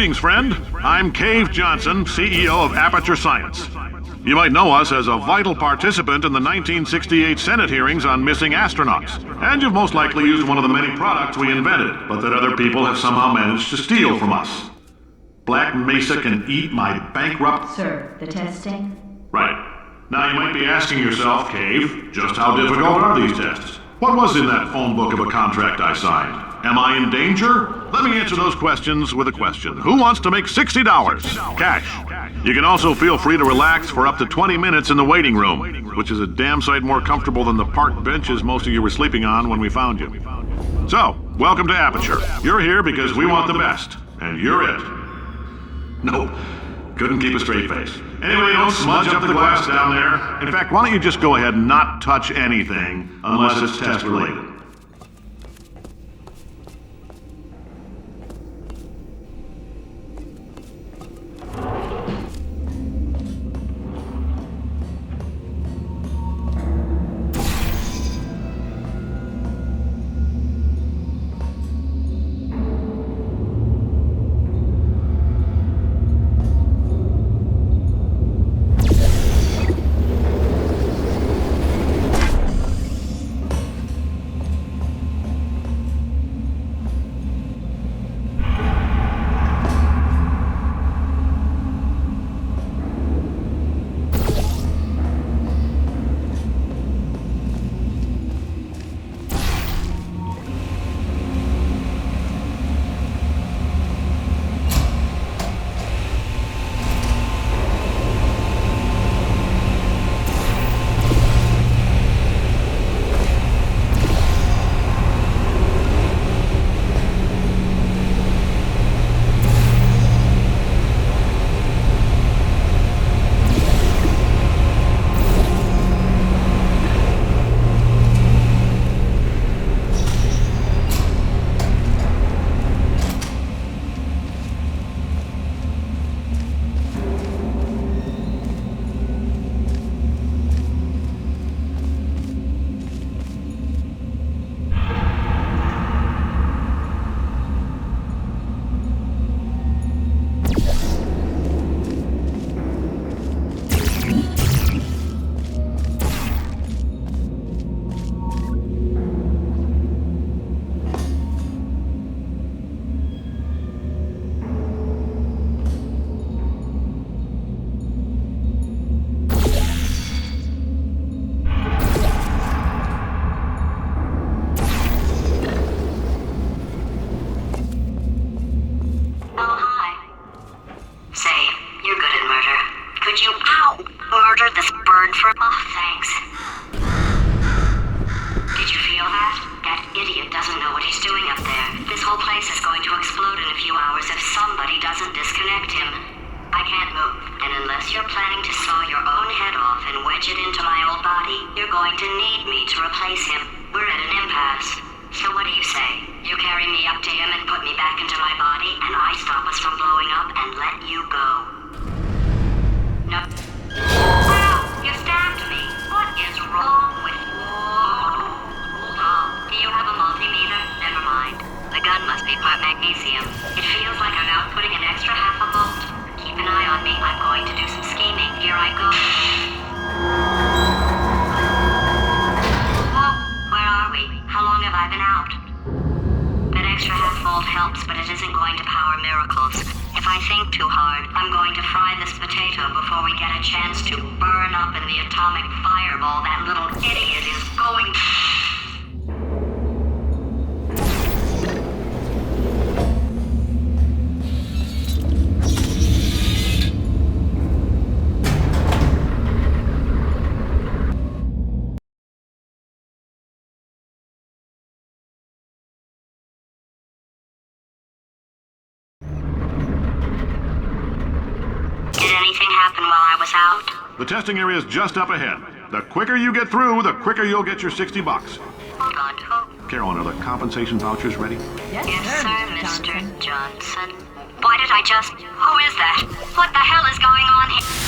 Greetings, friend. I'm Cave Johnson, CEO of Aperture Science. You might know us as a vital participant in the 1968 Senate hearings on missing astronauts. And you've most likely used one of the many products we invented, but that other people have somehow managed to steal from us. Black Mesa can eat my bankrupt... Sir, the testing? Right. Now you might be asking yourself, Cave, just how difficult are these tests? What was in that phone book of a contract I signed? Am I in danger? Let me answer those questions with a question. Who wants to make $60? Cash. You can also feel free to relax for up to 20 minutes in the waiting room, which is a damn sight more comfortable than the park benches most of you were sleeping on when we found you. So, welcome to Aperture. You're here because we want the best, and you're it. Nope. Couldn't keep a straight face. Anyway, don't smudge up the glass down there. In fact, why don't you just go ahead and not touch anything unless it's test related? The testing area is just up ahead. The quicker you get through, the quicker you'll get your $60. Carolyn, are the compensation vouchers ready? Yes, sir, Mr. Johnson. Why did I just... Who is that? What the hell is going on here?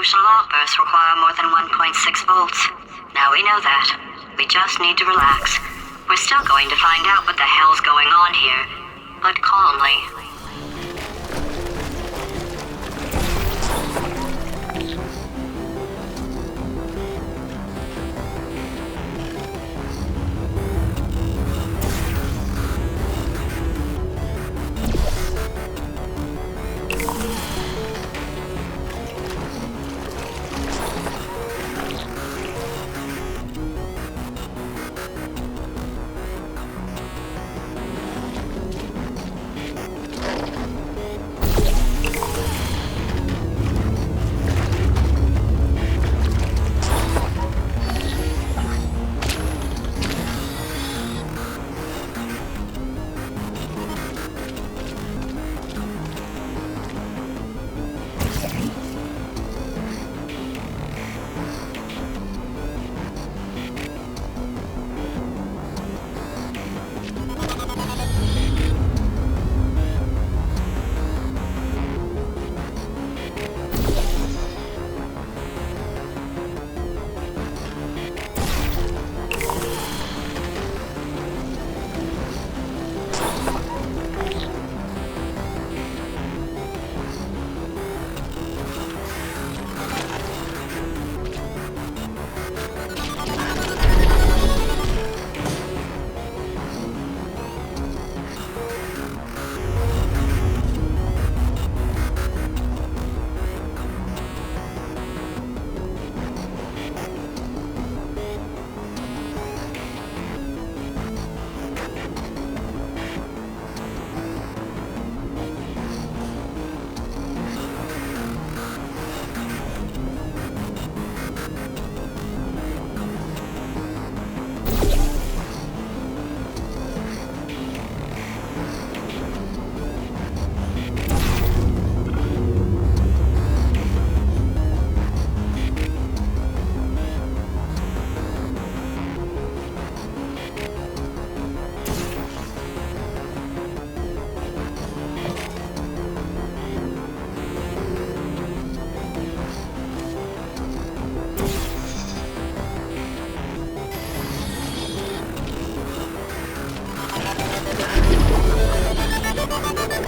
Propulsion log bursts require more than 1.6 volts. Now we know that. We just need to relax. We're still going to find out what the hell's going on here, but calmly.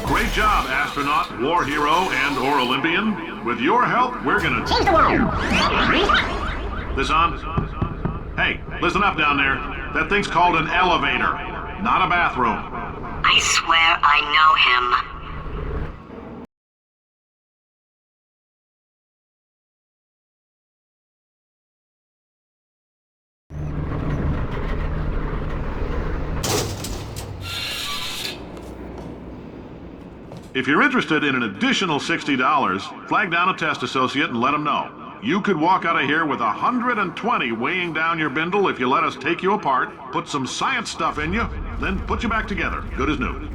Great job, astronaut, war hero, and/or Olympian. With your help, we're gonna change the world. This on? Hey, listen up down there. That thing's called an elevator, not a bathroom. I swear I know him. If you're interested in an additional $60, flag down a test associate and let them know. You could walk out of here with 120 weighing down your bindle if you let us take you apart, put some science stuff in you, then put you back together, good as new.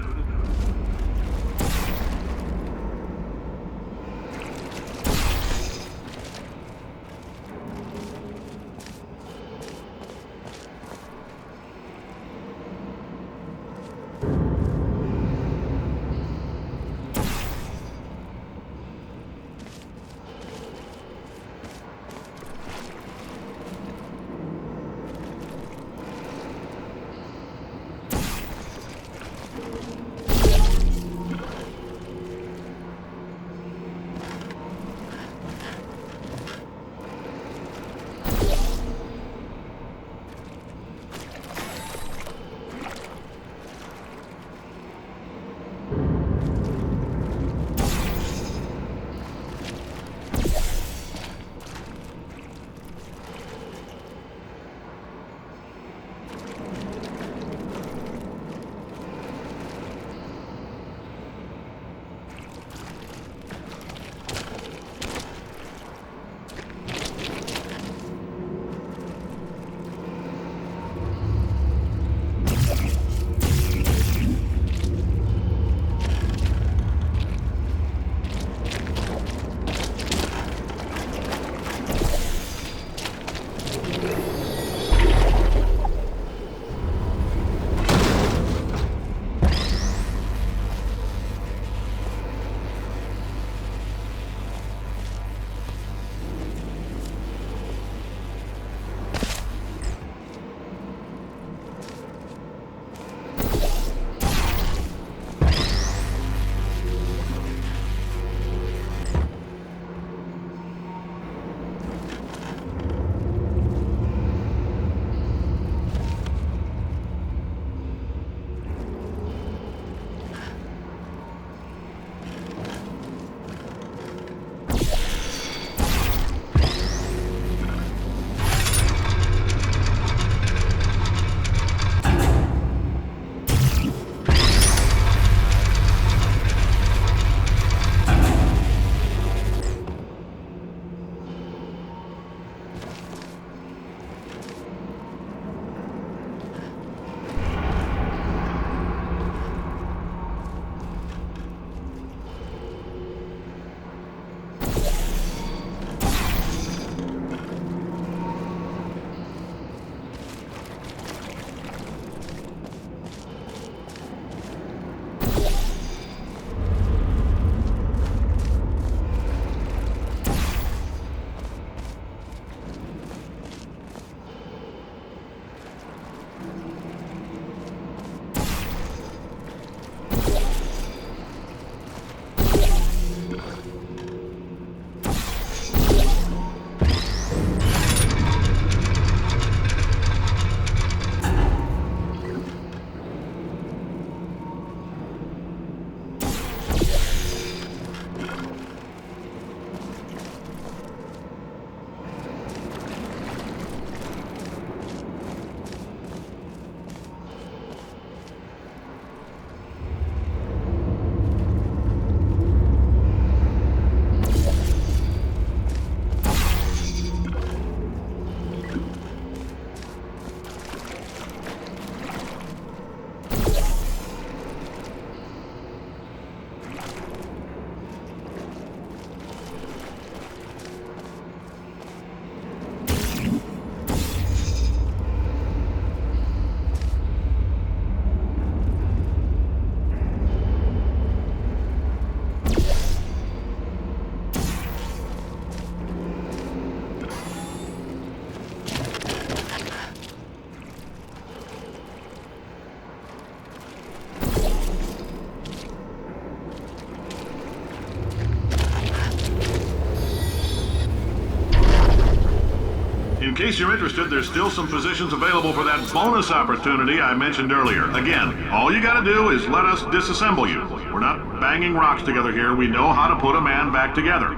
In case you're interested, there's still some positions available for that bonus opportunity I mentioned earlier. Again, all you gotta do is let us disassemble you. We're not banging rocks together here. We know how to put a man back together.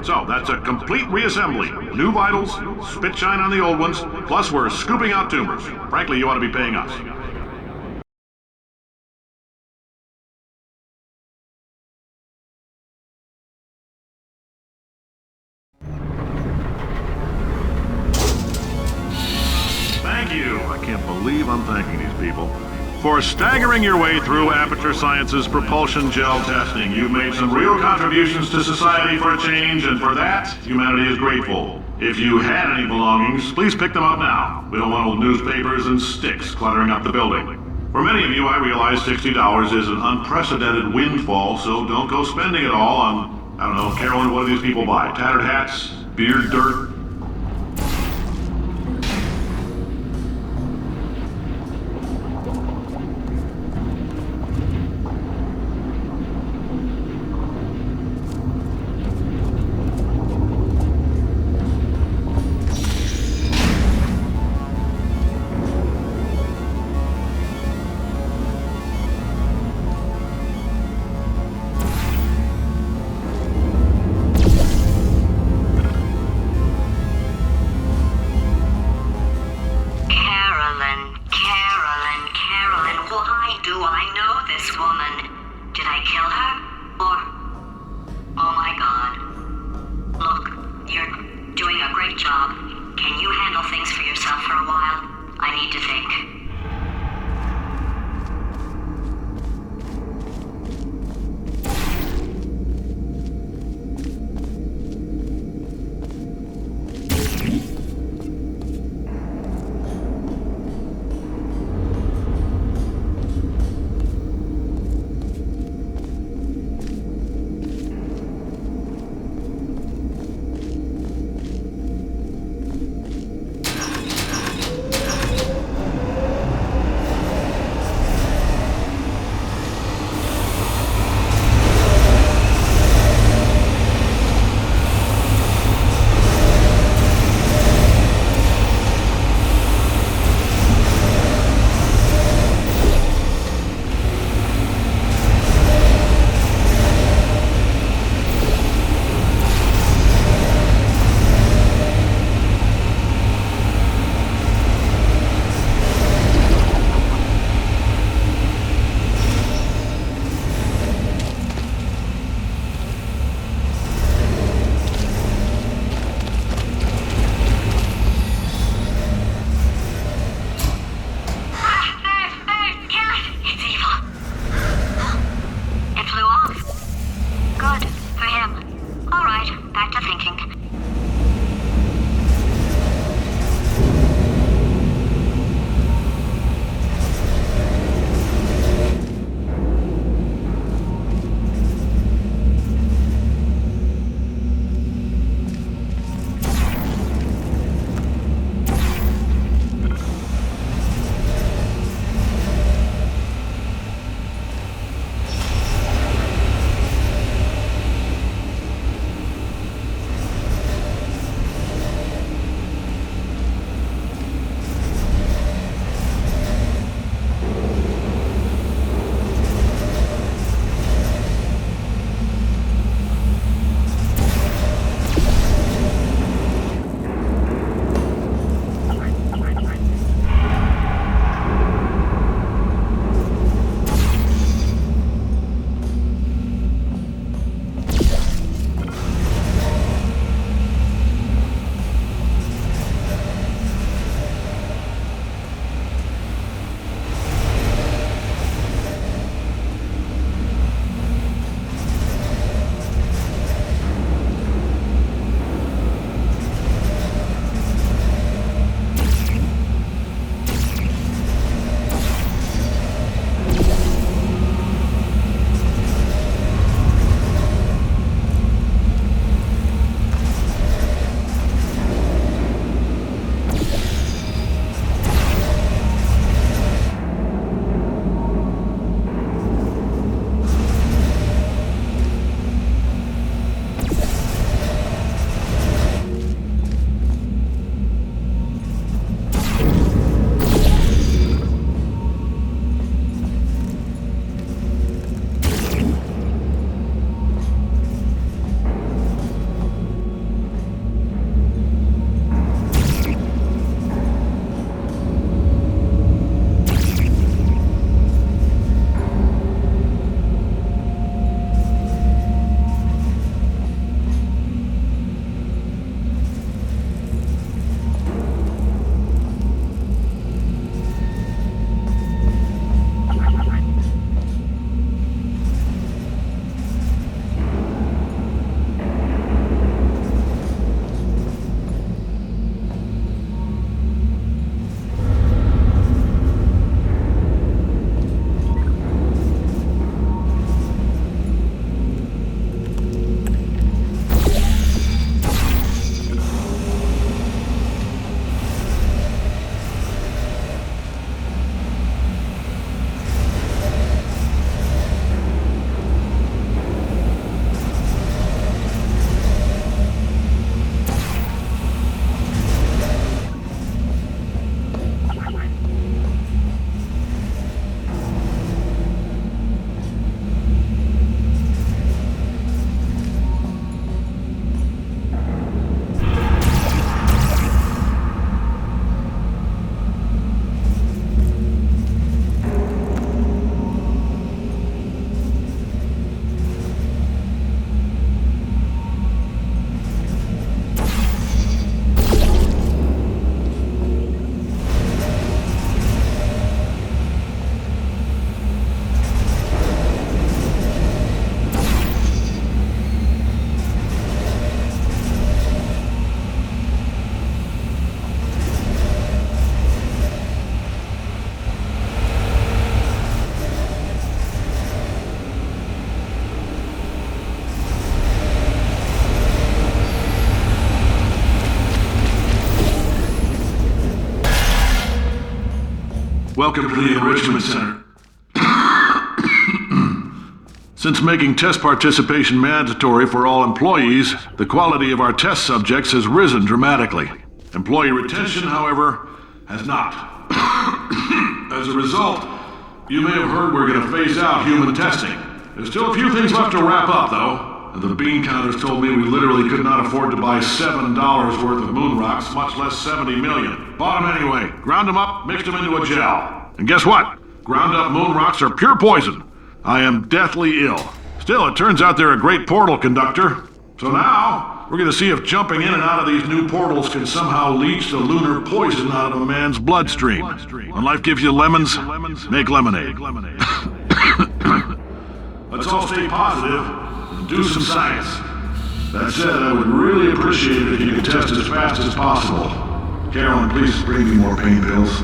So, that's a complete reassembly. New vitals, spit shine on the old ones, plus we're scooping out tumors. Frankly, you ought to be paying us. Thank you. I can't believe I'm thanking these people. For staggering your way through Aperture Science's propulsion gel testing, you've made some real contributions to society for a change, and for that, humanity is grateful. If you had any belongings, please pick them up now. We don't want old newspapers and sticks cluttering up the building. For many of you, I realize $60 is an unprecedented windfall, so don't go spending it all on, I don't know, Carolyn, what do these people buy? Tattered hats? Beard dirt? Welcome to the Enrichment Center. Since making test participation mandatory for all employees, the quality of our test subjects has risen dramatically. Employee retention, however, has not. As a result, you may have heard we're going to phase out human testing. There's still a few things left to wrap up, though. The bean counters told me we literally could not afford to buy $7 worth of moon rocks, much less 70 million. Bought them anyway, ground them up, mixed them into a gel. And guess what? Ground up moon rocks are pure poison. I am deathly ill. Still, it turns out they're a great portal conductor. So now, we're going to see if jumping in and out of these new portals can somehow leach the lunar poison out of a man's bloodstream. When life gives you lemons, make lemonade. Let's all stay positive and do some science. That said, I would really appreciate it if you could test as fast as possible. Carolyn, please bring me more pain pills.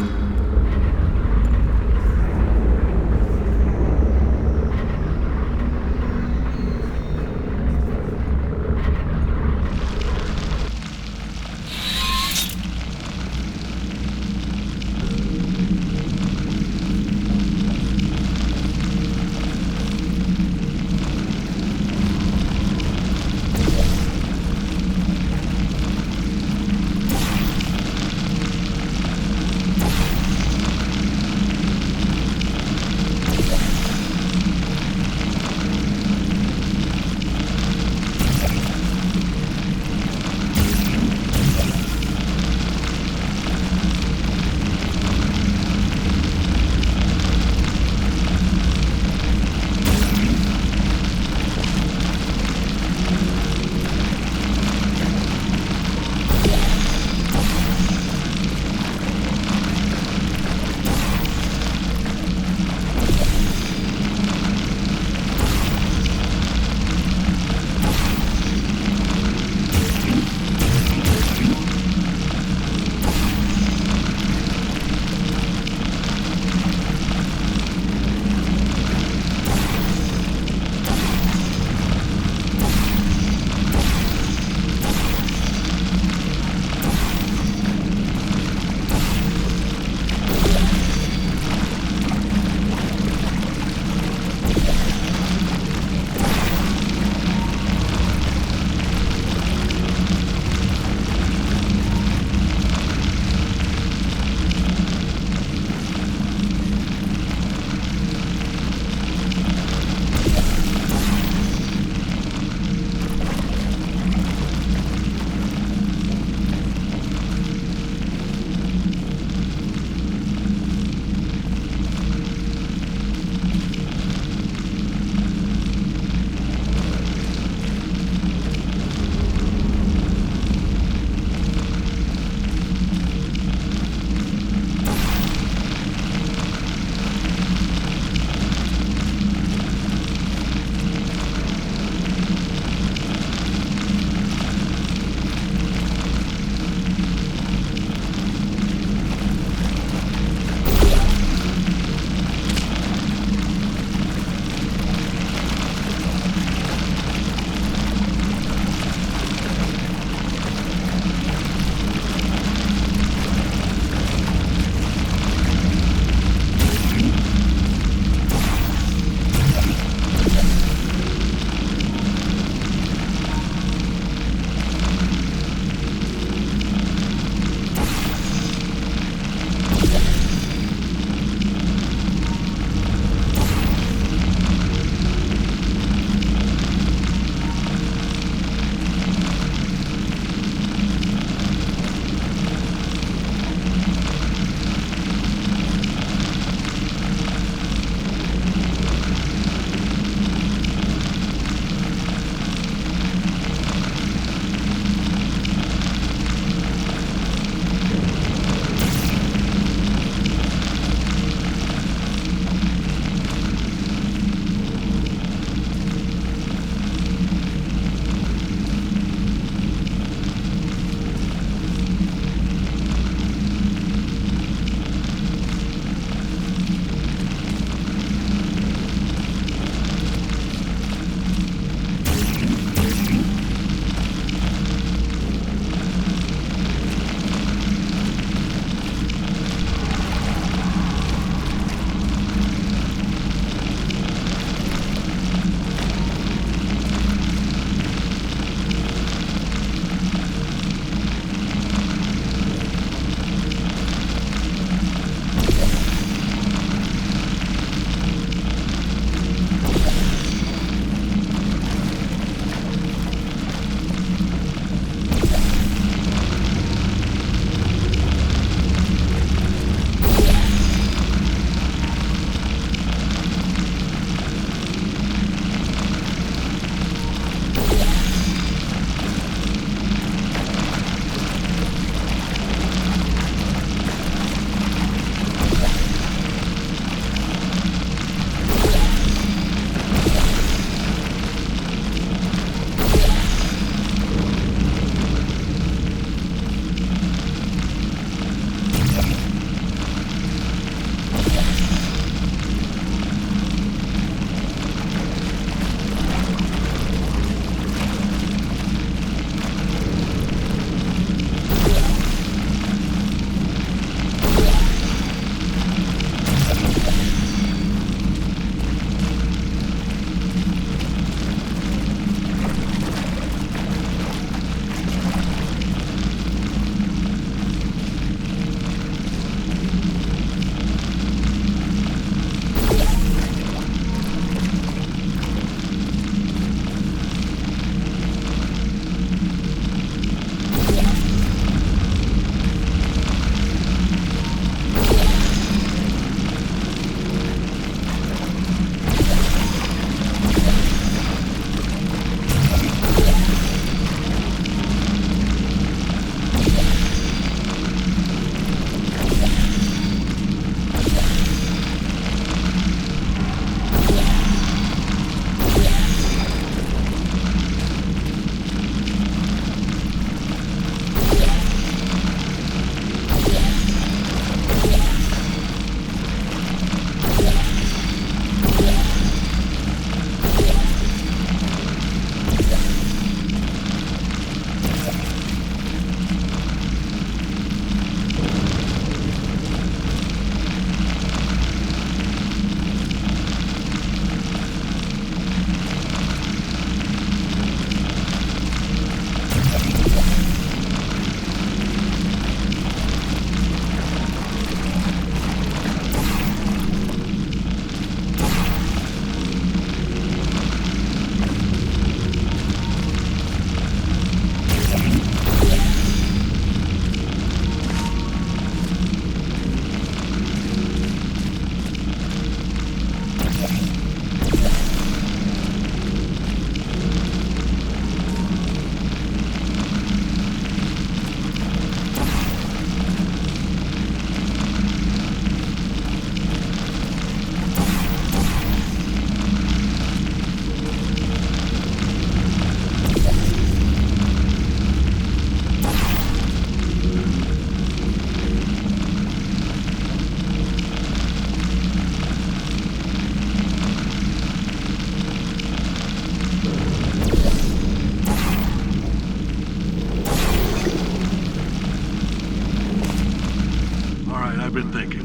I've been thinking.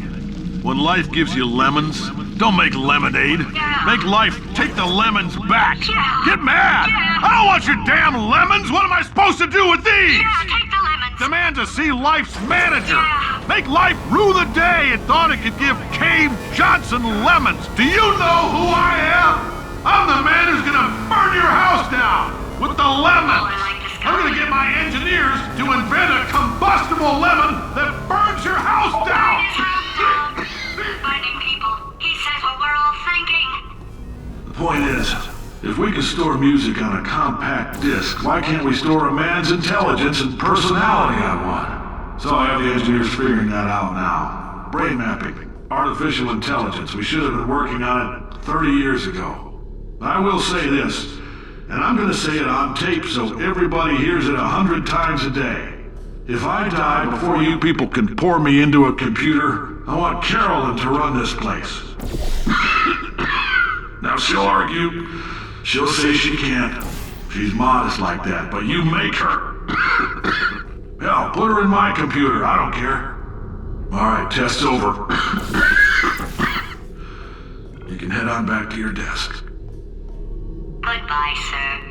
When life gives you lemons, don't make lemonade. Make life take the lemons back. Get mad! I don't want your damn lemons! What am I supposed to do with these? Take the lemons. Demand to see life's manager. Make life rue the day it thought it could give Cave Johnson lemons. Do you know who I am? I'm the man who's gonna burn your house down with the lemons. I'm gonna get my engineers to invent a combustible lemon that burns your house down. Finding people. He says what we're all thinking. The point is, if we can store music on a compact disc, why can't we store a man's intelligence and personality on one? So I have the engineers figuring that out now. Brain mapping, artificial intelligence. We should have been working on it 30 years ago. I will say this, and I'm gonna say it on tape so everybody hears it 100 times a day. If I die before you people can pour me into a computer, I want Carolyn to run this place. Now she'll argue. She'll say she can't. She's modest like that, but you make her. Hell, put her in my computer. I don't care. All right, test's over. You can head on back to your desk. Goodbye, sir.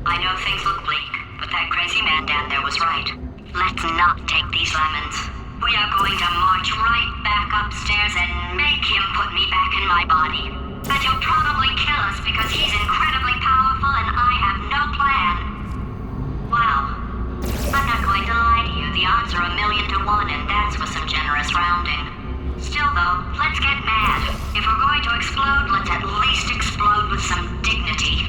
I know things look bleak, but that crazy man down there was right. Let's not take these lemons. We are going to march right back upstairs and make him put me back in my body. And he'll probably kill us because he's incredibly powerful and I have no plan. Well, I'm not going to lie to you. The odds are 1,000,000 to 1, and that's with some generous rounding. Still though, let's get mad. If we're going to explode, let's at least explode with some dignity.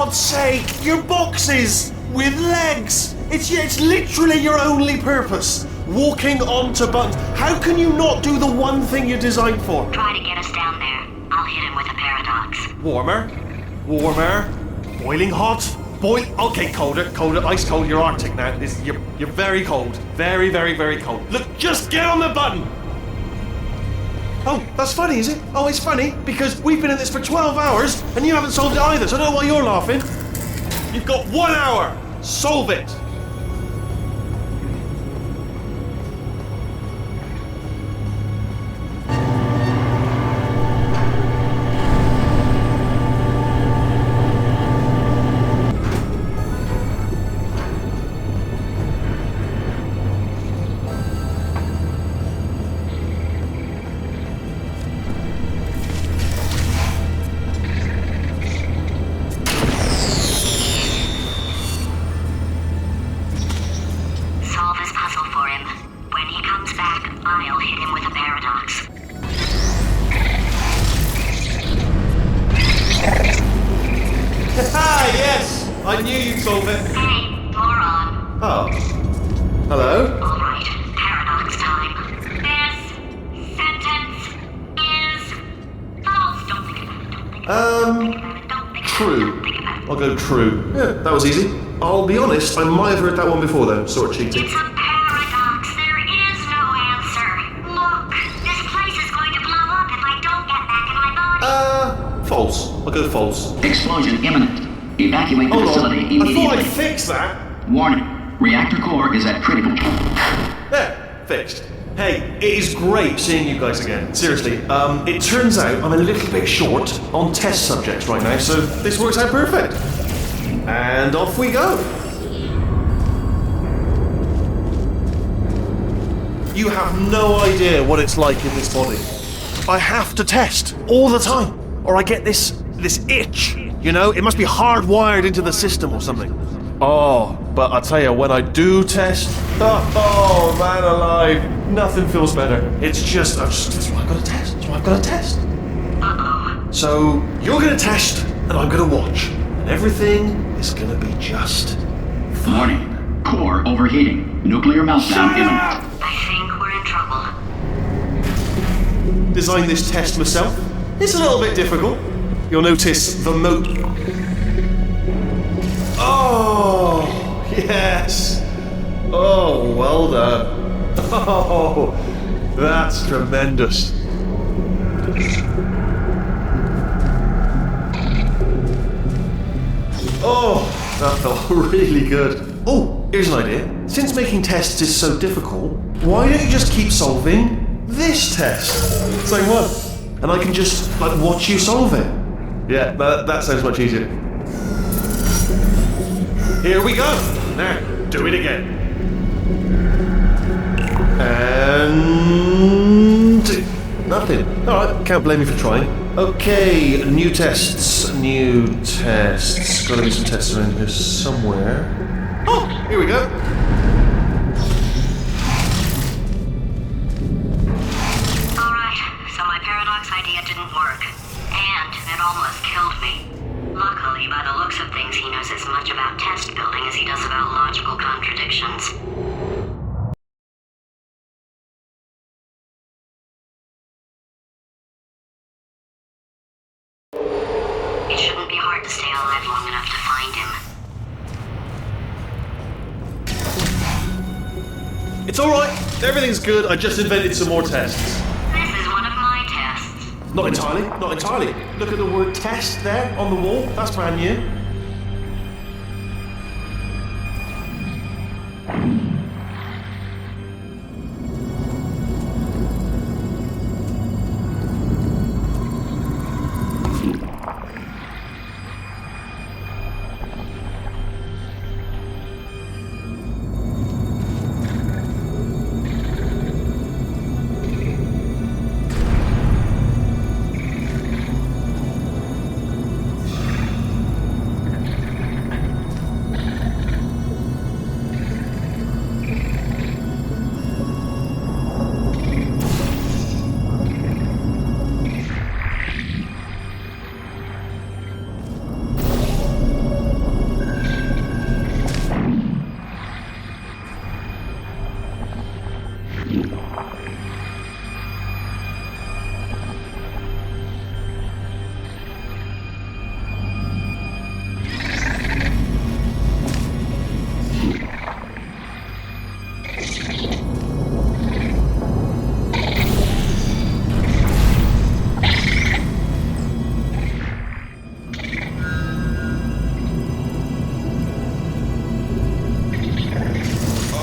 God's sake, your boxes with legs. It's literally your only purpose. Walking onto buttons. How can you not do the one thing you're designed for? Try to get us down there. I'll hit him with a paradox. Warmer. Boiling hot. Okay, colder, ice cold. You're Arctic now. You're very cold. Very, very, very cold. Look, just get on the button. Oh, that's funny, is it? Oh, it's funny because we've been in this for 12 hours and you haven't solved it either, so I don't know why you're laughing. You've got 1 hour. Solve it. I knew you'd solve it. Hey, moron. Oh. Hello? Alright, paradox time. This sentence is false. Don't think about it. Don't think about it. Don't think True. Think about it. I'll go true. Yeah, that was easy. I'll be honest, I might have heard that one before though, sort of cheating. It's a paradox. There is no answer. Look, this place is going to blow up if I don't get back in my body. False. I'll go false. Explosion imminent. Evacuate the Hold facility on. immediately. I thought I'd fix that. Warning. Reactor core is at critical. There. Fixed. Hey, it is great seeing you guys again. Seriously, it turns out I'm a little bit short on test subjects right now, so this works out perfect. And off we go. You have no idea what it's like in this body. I have to test all the time, or I get this itch. You know, it must be hardwired into the system or something. Oh, but I tell you, when I do test, oh man alive, nothing feels better. That's why I've got to test. That's why I've got to test. So, you're going to test, and I'm going to watch. And everything is going to be just fine. Warning. Core overheating. Nuclear meltdown imminent. I think we're in trouble. Designed this test myself. It's a little bit difficult. You'll notice the Oh, yes. Oh, well done. Oh, that's tremendous. Oh, that felt really good. Oh, here's an idea. Since making tests is so difficult, why don't you just keep solving this test? Same one. And I can just, watch you solve it. Yeah, that sounds much easier. Here we go. Now, do it again. And nothing. Alright, can't blame me for trying. Okay, new tests. Gotta be some tests around here somewhere. Oh, here we go. Alright, so my paradox idea didn't work. And it almost killed me. Luckily, by the looks of things, he knows as much about test building as he does about logical contradictions. It shouldn't be hard to stay alive long enough to find him. It's alright. Everything's good. I just invented some more tests. This is one of my tests. Not entirely. Look at the word test there on the wall. That's brand new.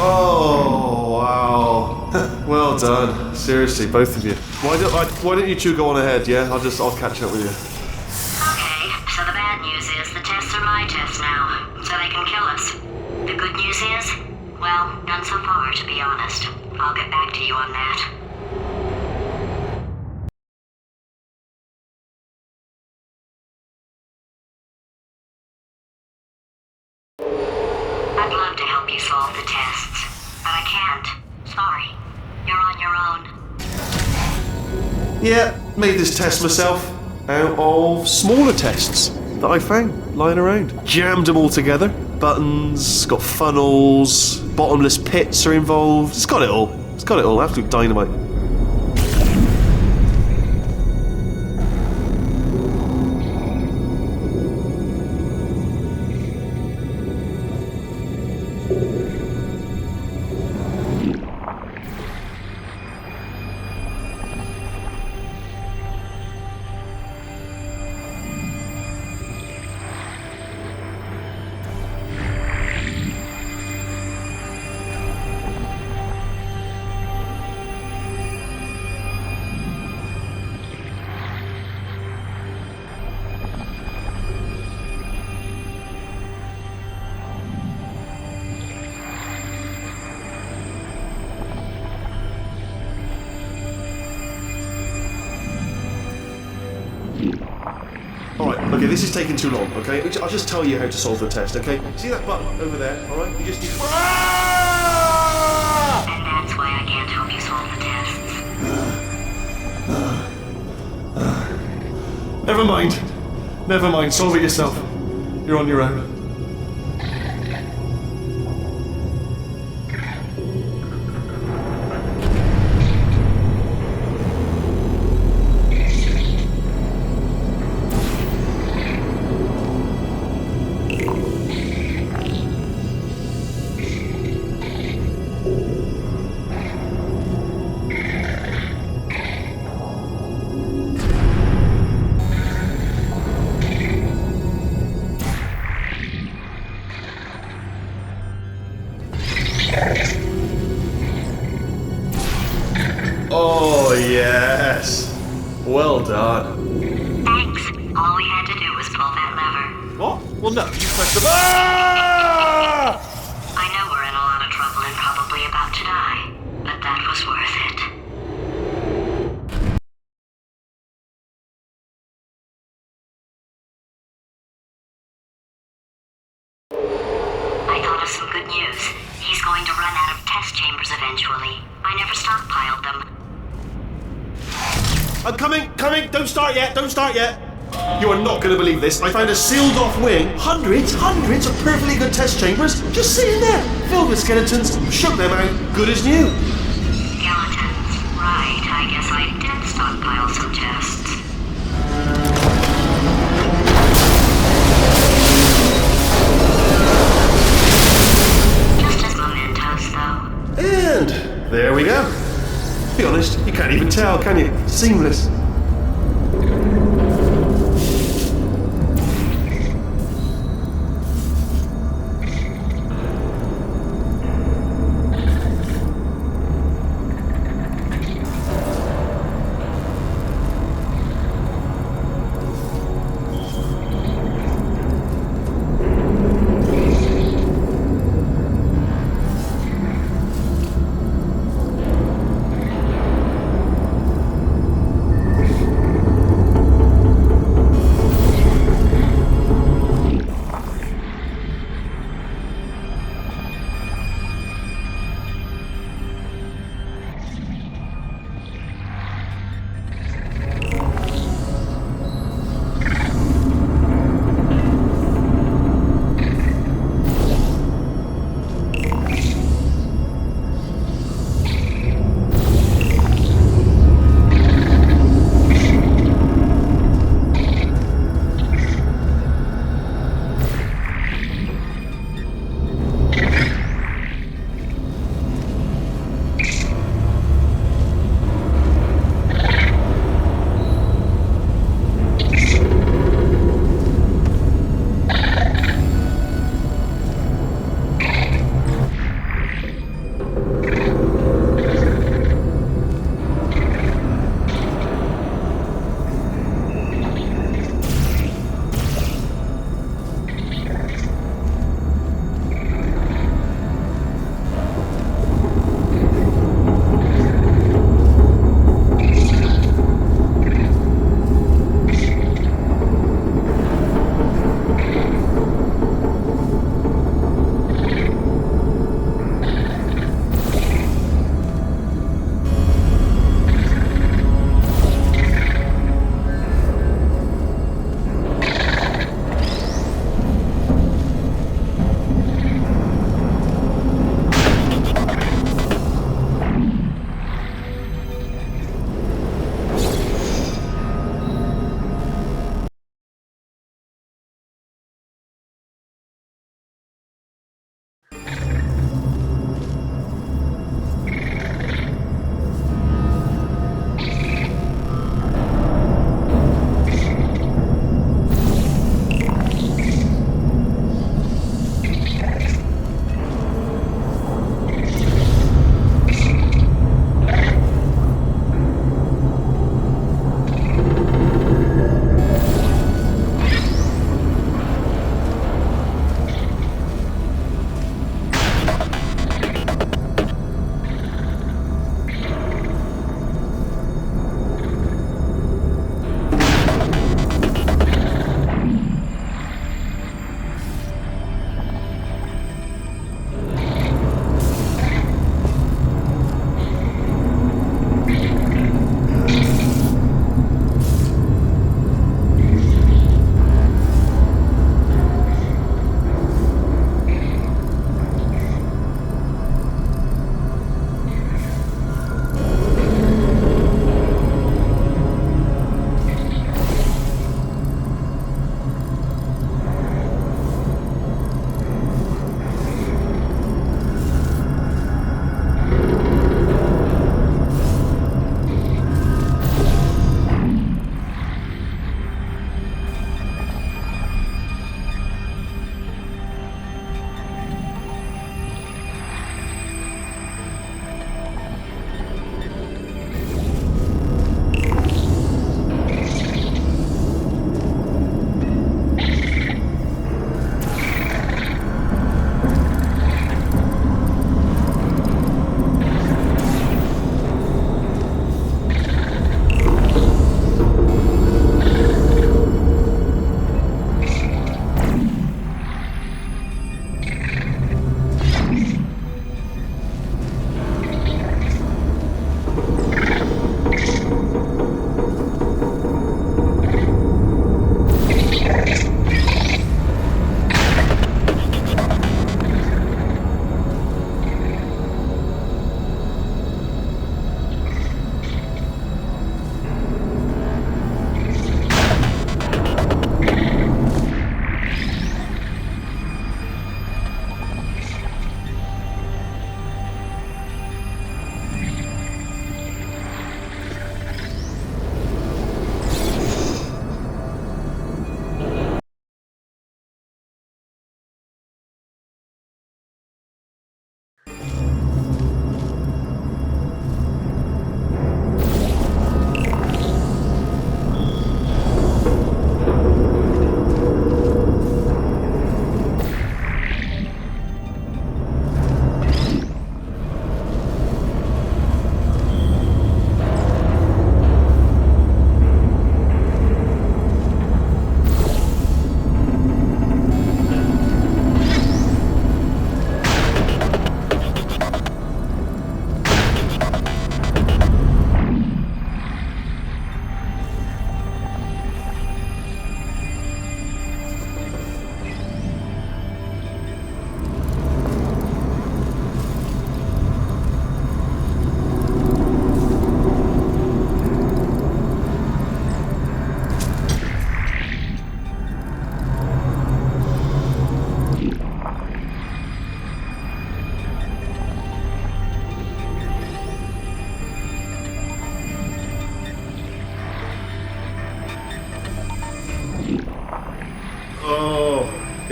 Oh, wow. Well done. Seriously, both of you. Why don't you two go on ahead, yeah? I'll catch up with you. Okay, so the bad news is the tests are my tests now, so they can kill us. The good news is, well, none so far, to be honest. I'll get back to you on that. I'd love to help you solve the tests, but I can't. Sorry. You're on your own. Yeah, made this test myself out of smaller tests that I found lying around. Jammed them all together. Buttons, got funnels, bottomless pits are involved. It's got it all. It's got it all. Absolute dynamite. Alright, okay, this is taking too long, okay? I'll just tell you how to solve the test, okay? See that button over there, alright? You just need... And that's why I can't help you solve the tests. Never mind. Never mind, solve it yourself. You're on your own. Oh, yes. Well done. Thanks. All we had to do was pull that lever. What? Well, no, you pressed the... Ah! I know we're in a lot of trouble and probably about to die, but that was worth it. I thought of some good news. He's going to run out of test chambers eventually. I never stockpiled them. I'm coming! Don't start yet! You are not going to believe this. I found a sealed off wing. Hundreds of perfectly good test chambers just sitting there, filled with skeletons. Shook them out, good as new. Skeletons. Right, I guess I did stockpile some tests. Just as mementos, though. And there we go. To be honest, you can't even tell, can you? Seamless.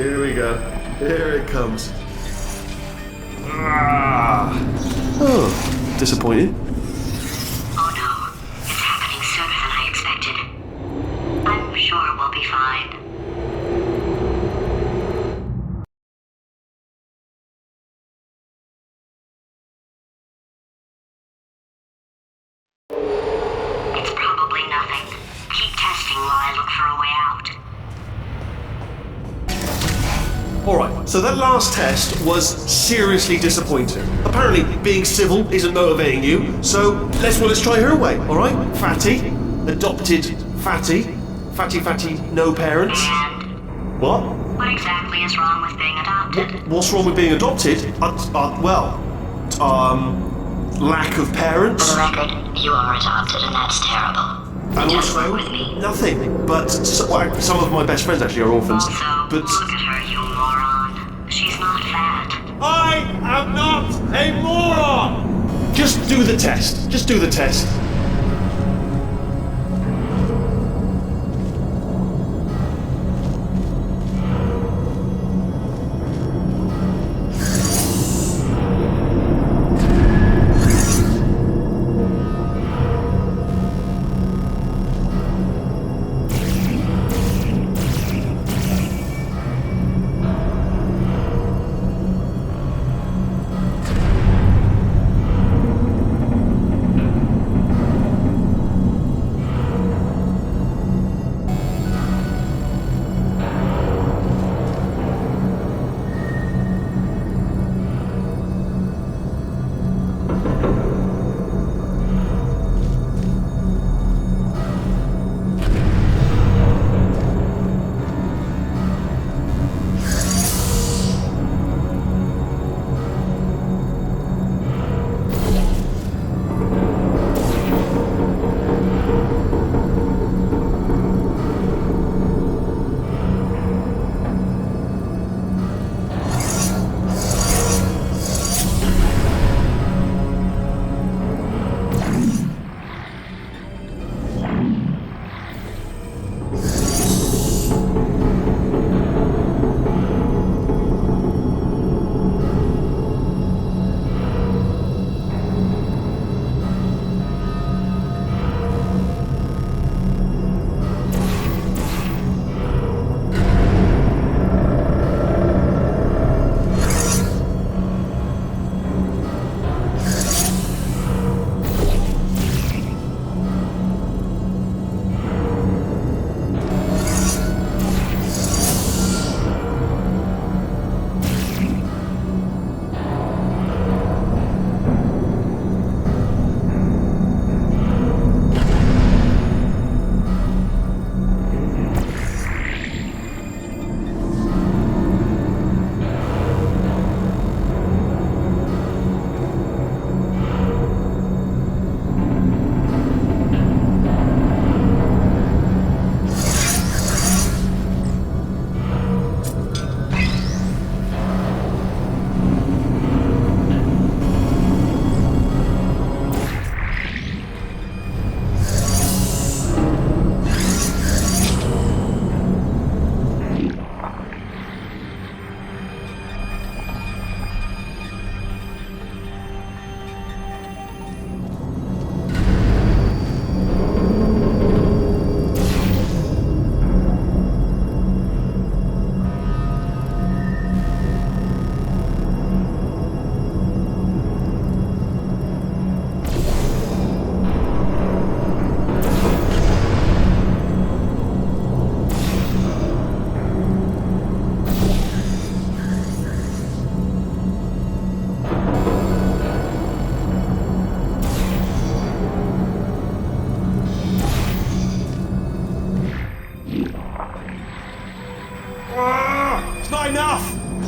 Here we go. Here it comes. Oh, disappointed. Oh no, it's happening sooner than I expected. I'm sure we'll be fine. It's probably nothing. Keep testing while I look for a way out. Alright, so that last test was seriously disappointing. Apparently, being civil isn't motivating you, so let's try her way, alright? Fatty, adopted fatty, no parents. And What? what exactly is wrong with being adopted? What's wrong with being adopted? Lack of parents. For the record, you are adopted and that's terrible. And Just also, work with me. nothing. But some of my best friends actually are orphans. Also, But look at her, you moron. She's not fat. I am not a moron! Just do the test. Just do the test.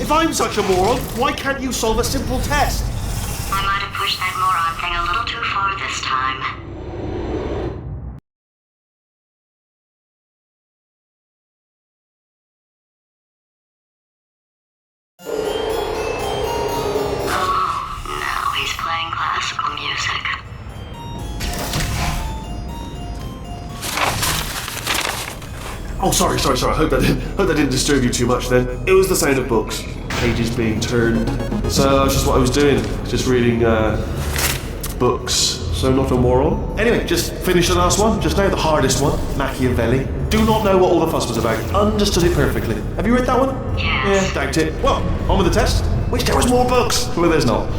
If I'm such a moron, why can't you solve a simple test? I might have pushed that moron thing a little too far this time. Oh, now he's playing classical music. Oh, sorry. I hope that didn't disturb you too much then. It was the sound of books, pages being turned. So that's just what I was doing, just reading books. So not a moron. Anyway, just finished the last one, just now, the hardest one, Machiavelli. Do not know what all the fuss was about. Understood it perfectly. Have you read that one? Yes. Yeah, doubt it. Well, on with the test. Wish there was more books. Well, there's not.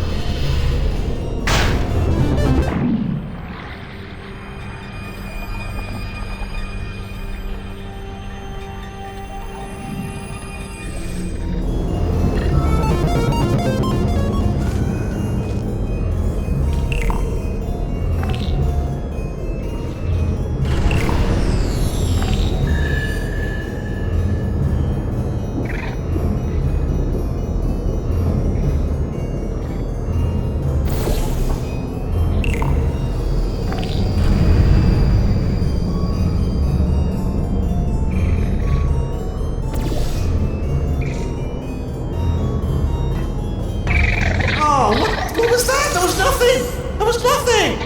What was that? There was nothing! There was nothing!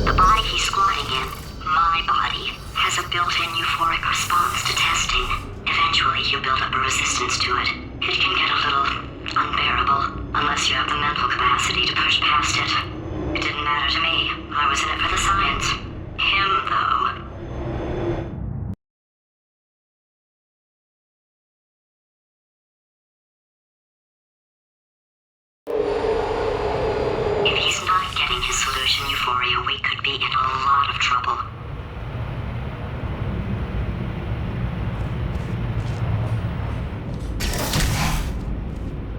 The body he's squatting in, my body, has a built-in euphoric response to testing. Eventually, you build up a resistance to it. It can get a little unbearable, unless you have the mental capacity to push past it. It didn't matter to me. I was in it for the science. Him, though. If he's not getting his solution euphoria, we could be in a lot of trouble.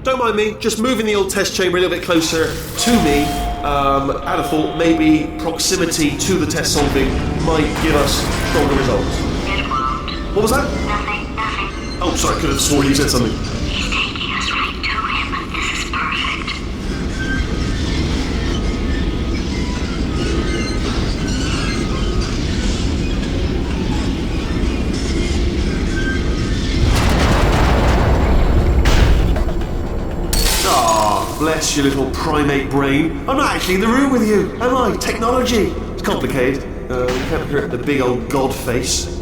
Don't mind me, just moving the old test chamber a little bit closer to me. I'd have thought maybe proximity to the test solving might give us stronger results. It won't. What was that? Nothing. Oh, sorry, I could have sworn you said something. He's taking us right to him. This is perfect. Bless your little primate brain. I'm not actually in the room with you, am I? Technology. It's complicated. You can't hurt the big old god face.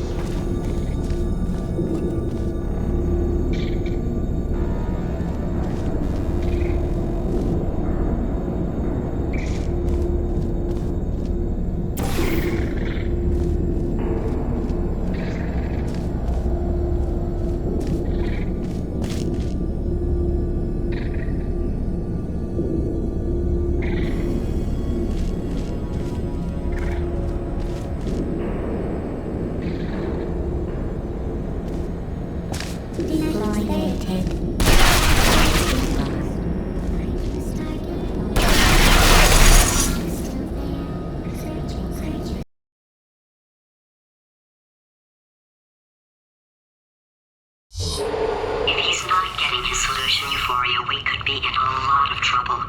If he's not getting his solution euphoria, we could be in a lot of trouble.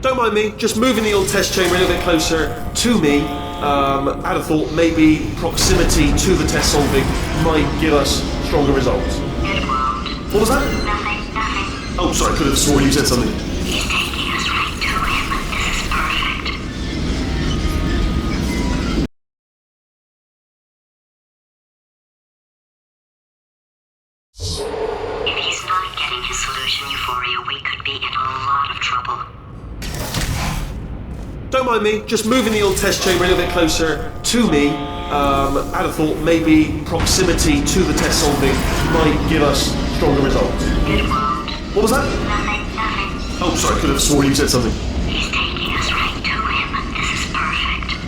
Don't mind me, just moving the old test chamber a little bit closer to me. I'd have thought maybe proximity to the test solving might give us stronger results. It won't. What was that? Nothing. Oh, sorry, I could have sworn you said something. He's taking us right to him. This is perfect. If he's not getting his solution euphoria, we could be in a lot of trouble. Don't mind me, just moving the old test chamber a little bit closer to me. I'd have thought maybe proximity to the test solving might give us stronger results. It won't. What was that? Nothing. Oh, sorry, I could have sworn you said something. He's taking us right to him. This is perfect.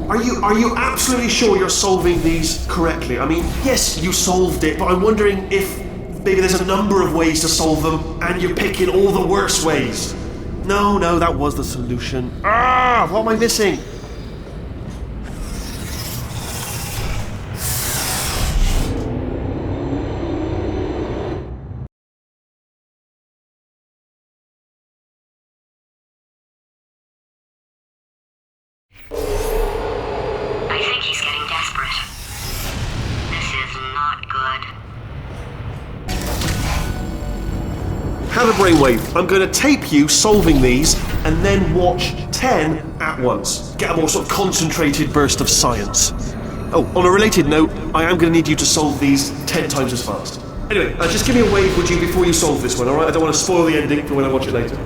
Are you absolutely sure you're solving these correctly? I mean, yes, you solved it, but I'm wondering if maybe there's a number of ways to solve them, and you're picking all the worst ways. No, that was the solution. What am I missing? I think he's getting desperate. This is not good. Have a brainwave. I'm going to tape you solving these and then watch 10 at once. Get a more sort of concentrated burst of science. Oh, on a related note, I am going to need you to solve these 10 times as fast. Anyway, just give me a wave, would you, before you solve this one, alright? I don't want to spoil the ending for when I watch it later.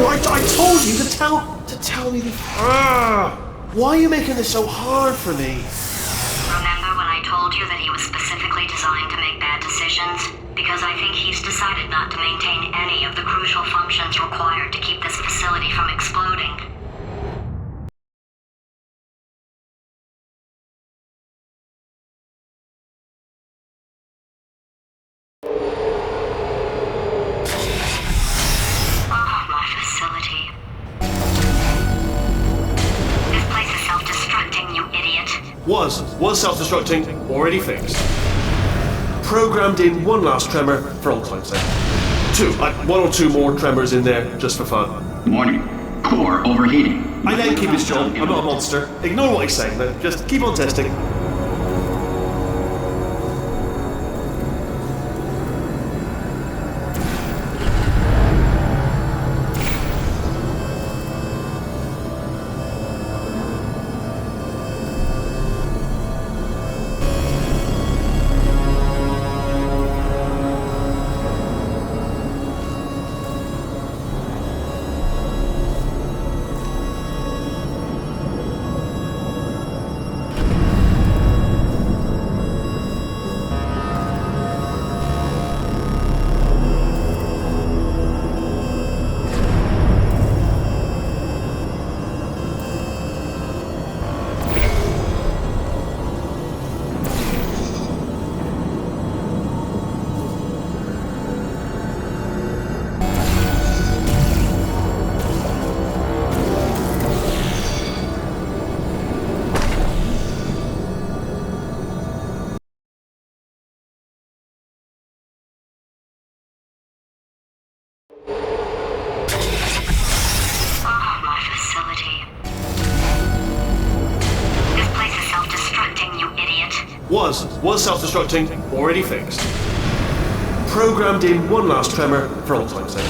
I told you to tell me the... Why are you making this so hard for me? Remember when I told you that he was specifically designed to make bad decisions? Because I think he's decided not to maintain any of the crucial functions required to keep this facility from exploding. Was self-destructing, already fixed. Programmed in one last tremor for old time's sake. One or two more tremors in there, just for fun. Warning. Core overheating. I let him keep his job, I'm not a monster. Ignore what he's saying, then. Just keep on testing. Was self-destructing, already fixed. Programmed in one last tremor for old time's sake.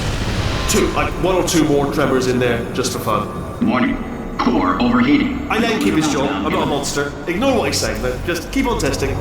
One or two more tremors in there, just for fun. Warning. Core overheating. I let him keep his job, I'm not a monster. Ignore what he's saying, then. Just keep on testing.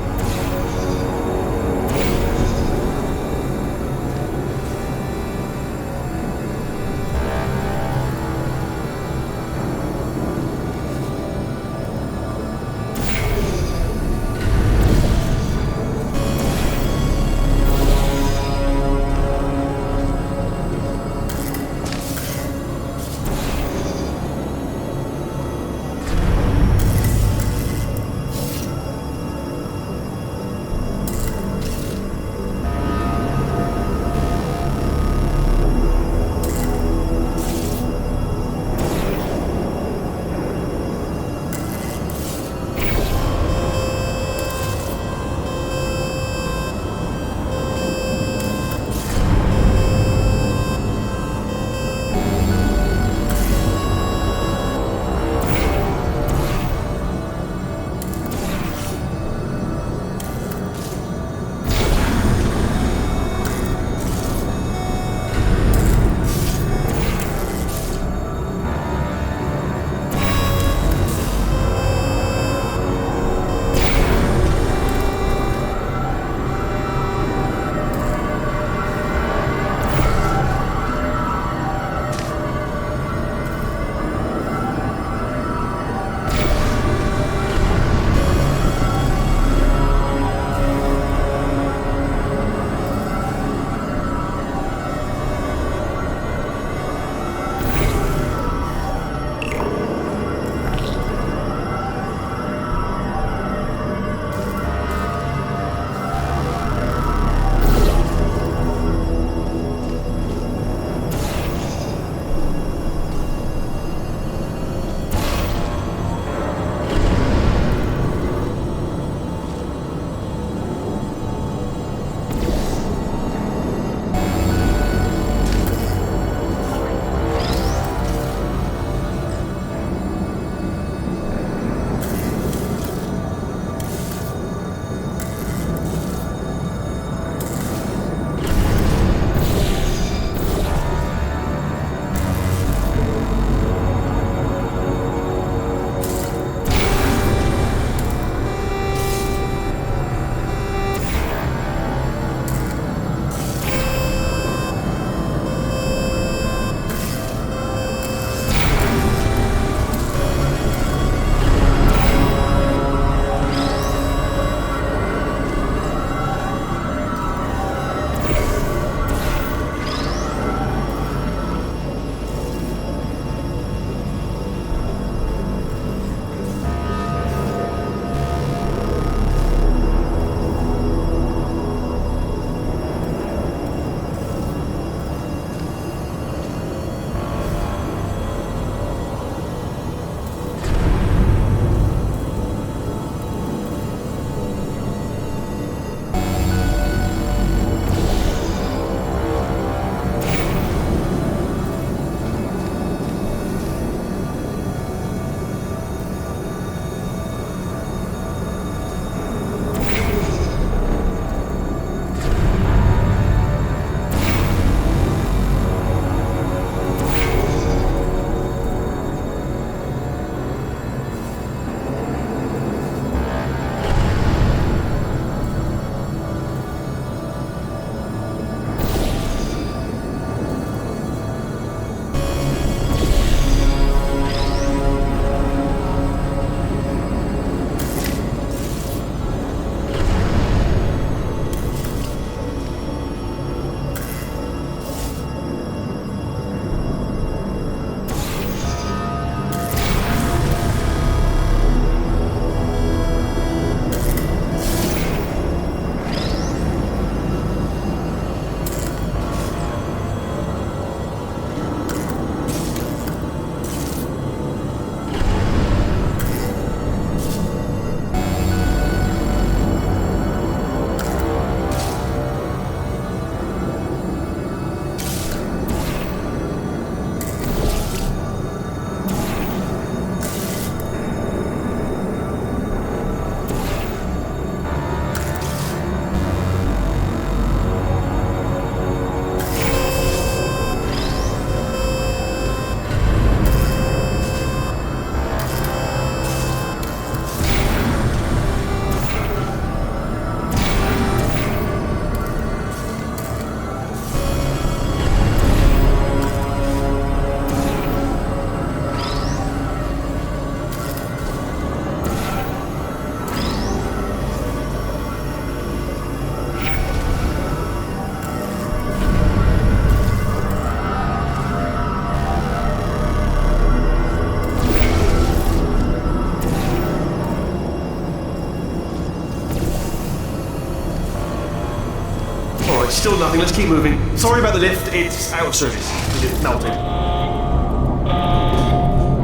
still nothing. Let's keep moving. Sorry about the lift. It's out of service. It melted.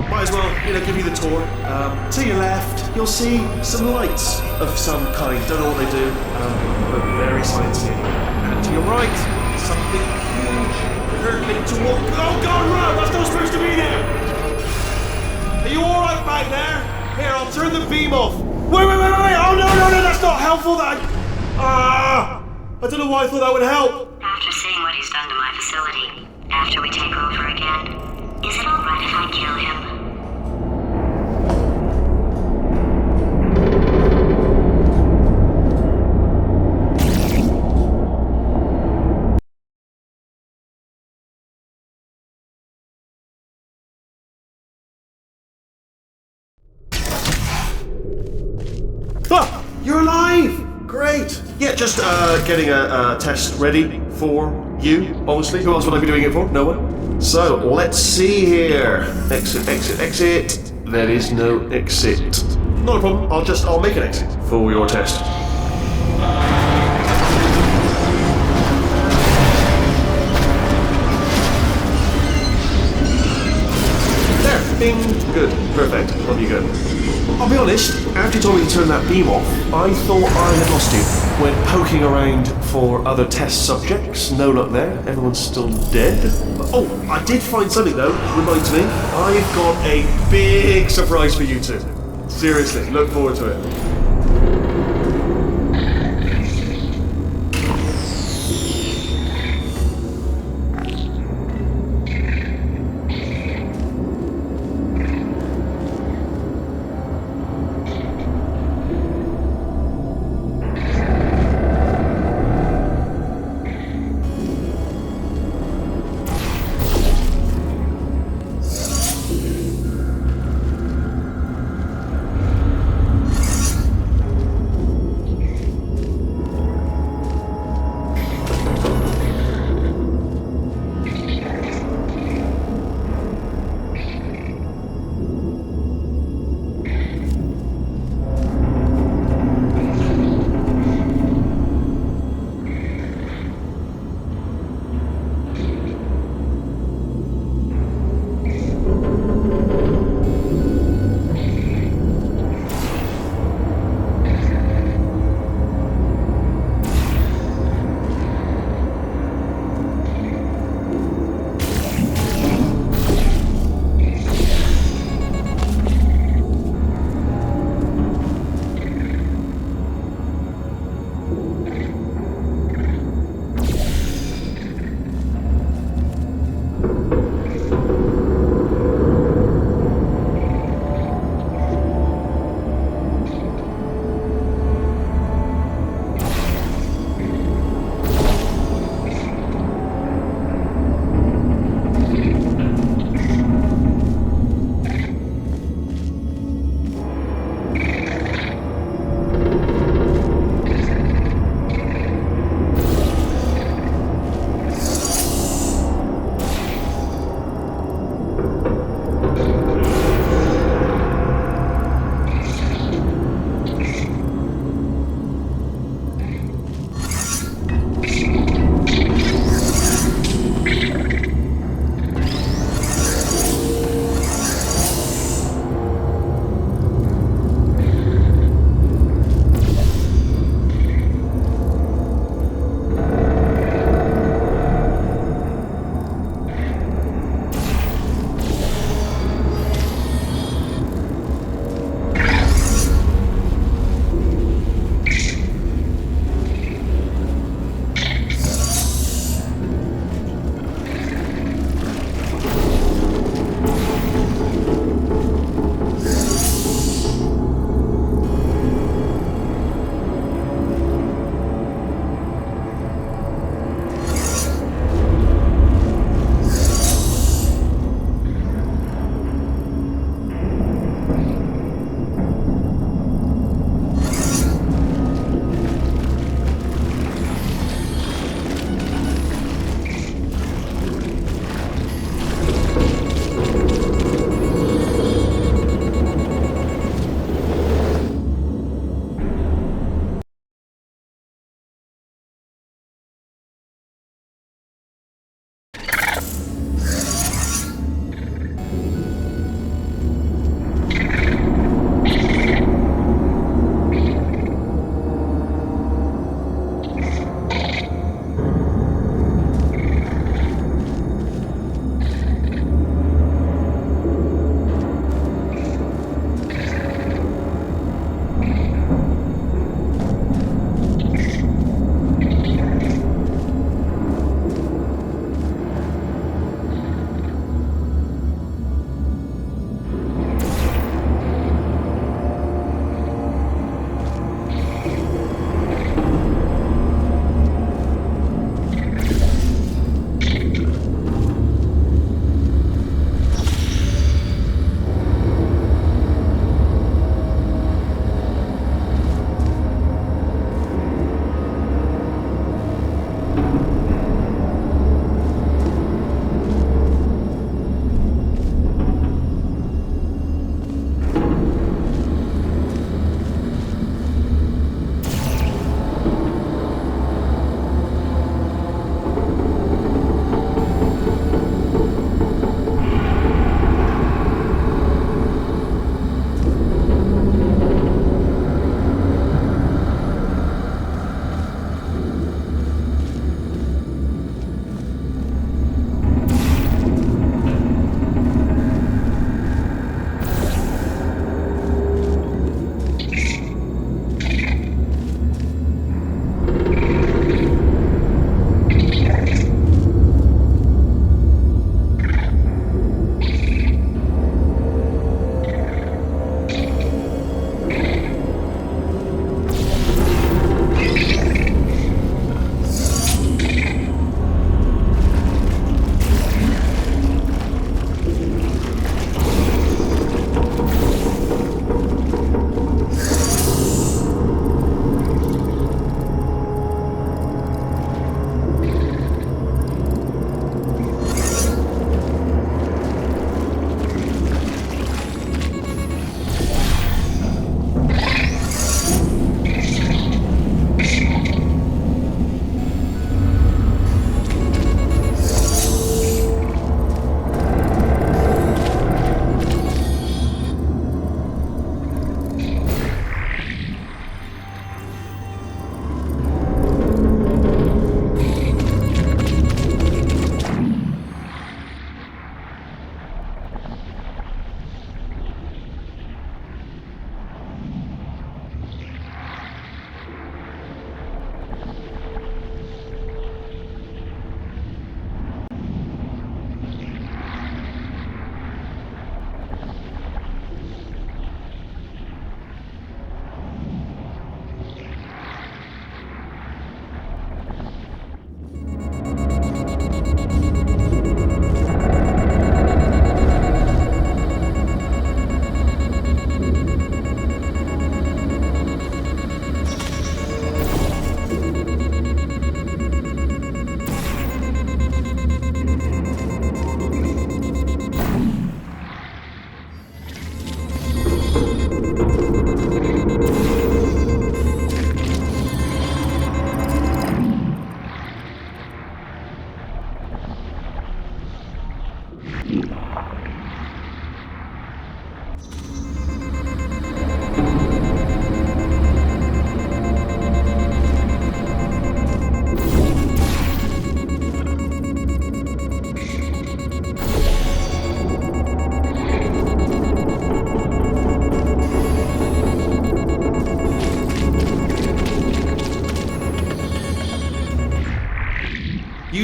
Might as well, give you the tour. To your left, you'll see some lights of some kind. Don't know what they do, but very sciencey. And to your right, something huge, hurtling toward. Oh God, run! That's not supposed to be there. Are you all right back there? Here, I'll turn the beam off. Wait! Oh no! That's not helpful. I don't know why I thought that would help. After seeing what he's done to my facility, after we take over again, is it alright if I kill him? Ah, you're alive! Great. Yeah, just getting a test ready for you, obviously. Who else would I be doing it for? No one. So, let's see here. Exit. There is no exit. Not a problem. I'll make an exit for your test. There. Bing. Good. Perfect. On you go. I'll be honest, after you told me to turn that beam off, I thought I had lost you. Went poking around for other test subjects, no luck there, everyone's still dead. Oh, I did find something though, reminds me. I've got a big surprise for you two. Seriously, look forward to it.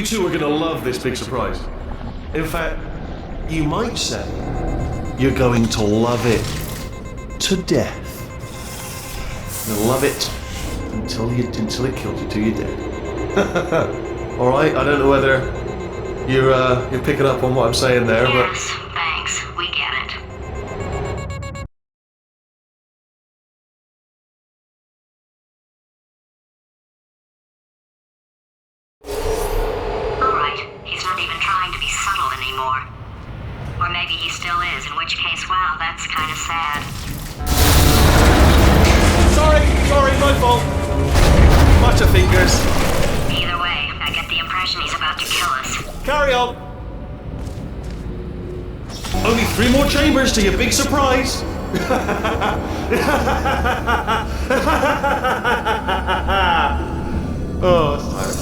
two are gonna love this big surprise. In fact, you might say you're going to love it to death. You'll love it until it kills you, till you're dead. All right. I don't know whether you're picking up on what I'm saying there, Yes, thanks. We get it. Alright, he's not even trying to be subtle anymore. Or maybe he still is, in which case, wow, that's kind of sad. Sorry, my fault. Butterfingers. Either way, I get the impression he's about to kill us. Carry on. Only 3 more chambers to your big surprise. Oh, it's tired.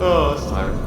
Oh, it's tiring.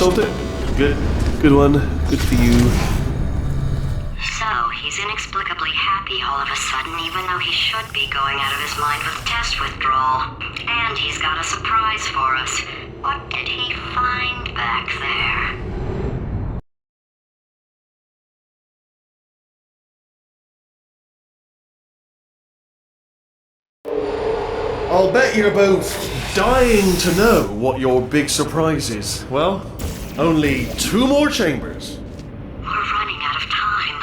solved it? Good. Good one. Good for you. So, he's inexplicably happy all of a sudden, even though he should be going out of his mind with test withdrawal. And he's got a surprise for us. What did he find back there? I'll bet you're both dying to know what your big surprise is. Well, only 2 more chambers. We're running out of time.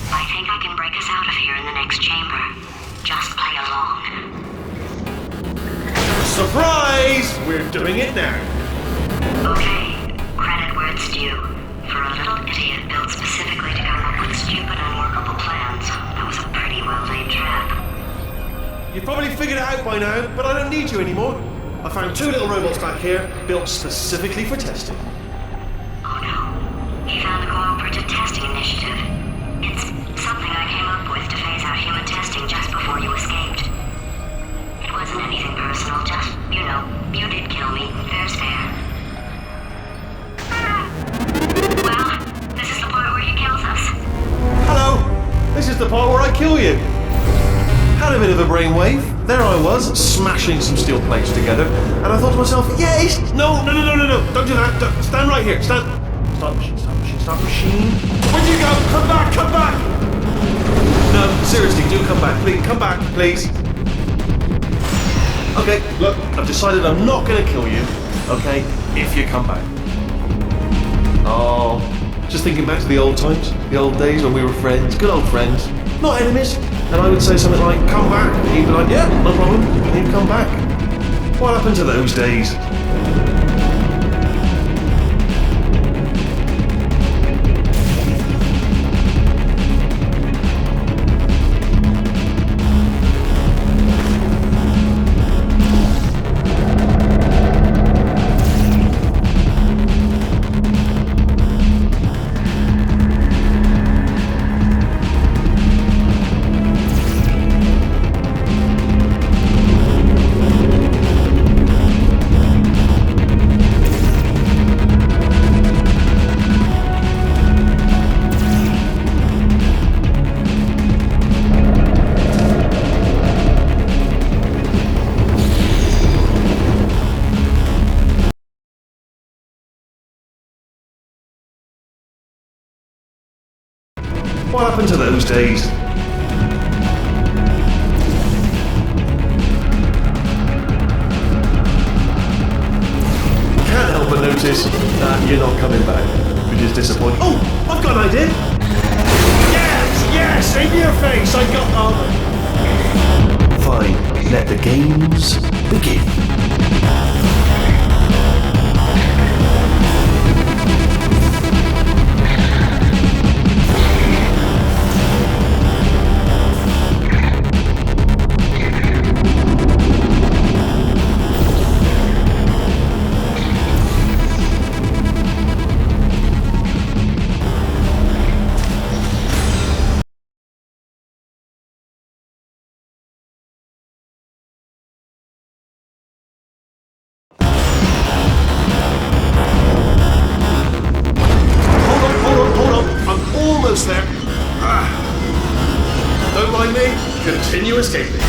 I think I can break us out of here in the next chamber. Just play along. Surprise! We're doing it now. Okay, credit where it's due. For a little idiot built specifically to come up with stupid, unworkable plans, that was a pretty well-laid trap. You've probably figured it out by now, but I don't need you anymore. I found 2 little robots back here, built specifically for testing. Oh no. He found the Cooperative Testing Initiative. It's something I came up with to phase out human testing just before you escaped. It wasn't anything personal, just, you did kill me. Fair's fair. Well, this is the part where he kills us. Hello! This is the part where I kill you. Had a bit of a brainwave. There I was, smashing some steel plates together, and I thought to myself, yes! No, don't do that. Stand right here. Stop machine. Where'd you go? Come back! No, seriously, do come back. Please, come back, please. Okay, look, I've decided I'm not going to kill you, okay, if you come back. Oh, just thinking back to the old times, the old days when we were friends, good old friends, not enemies. And I would say something like, come back. And he'd be like, yeah, no problem. And he'd come back. What happened to those days? What happened to those days? Can't help but notice that you're not coming back, which is disappointing. Oh, I've got an idea! Yes, in your face, I got Fine, let the games begin. There. Don't mind me. Continue escaping.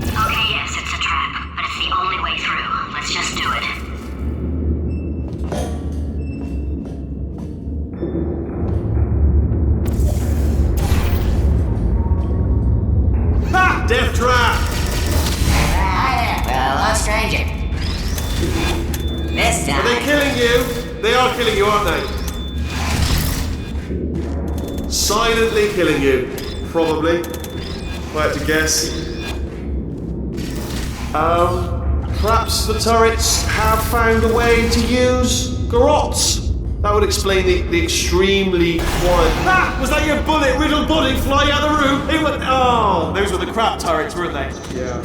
Okay, yes, it's a trap, but it's the only way through. Let's just do it. Death trap! Hi there, hello, stranger. This time... Are they killing you? They are killing you, aren't they? Silently killing you. Probably. If I had to guess. Perhaps the turrets have found a way to use GLaDOS. That would explain the extremely quiet... Ah! Was that your bullet-riddled body flying out of the room? It went... Oh, those were the crap turrets, weren't they? Yeah.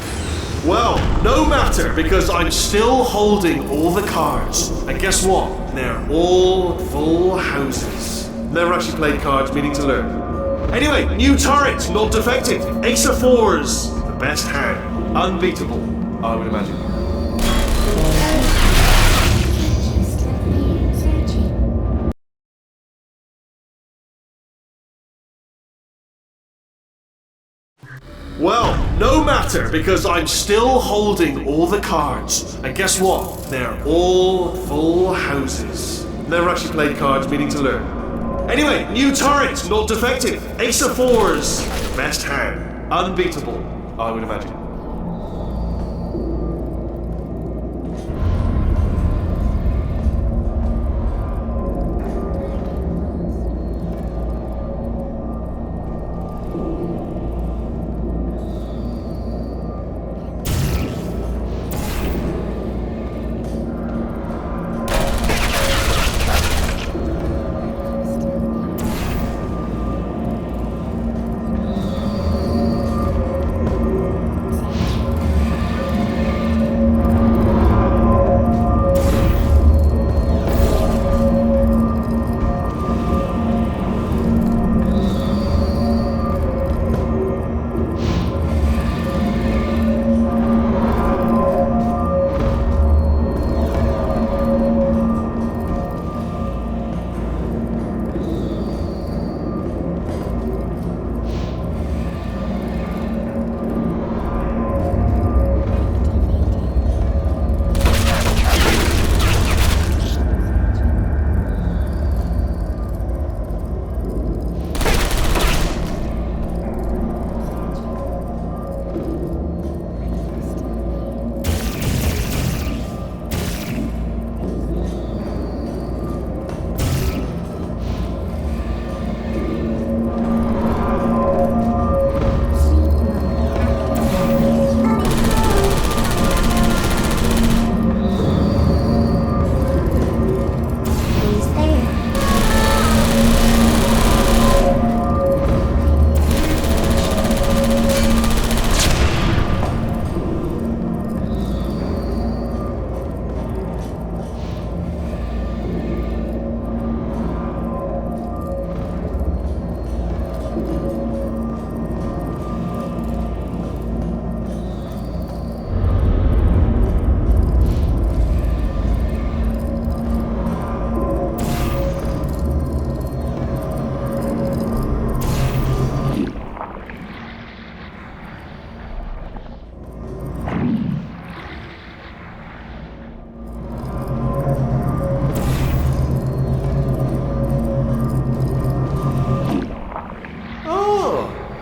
Well, no matter, because I'm still holding all the cards. And guess what? They're all full houses. Never actually played cards, meaning to learn. Anyway, new turret, not defective. Ace of fours, the best hand. Unbeatable, I would imagine. Well, no matter, because I'm still holding all the cards. And guess what? They're all full houses. Never actually played cards, meaning to learn. Anyway, new turret, not defective. Ace of fours, best hand. Unbeatable, I would imagine.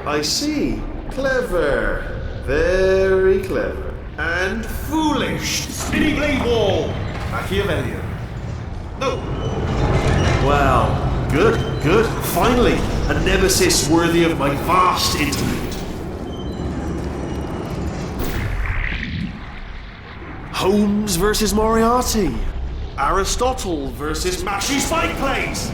I see. Clever. Very clever. And foolish. Spinning blade ball. Machiavellian. No. Well, good. Finally, a nemesis worthy of my vast intellect. Holmes versus Moriarty. Aristotle versus Mashy Spike Plates.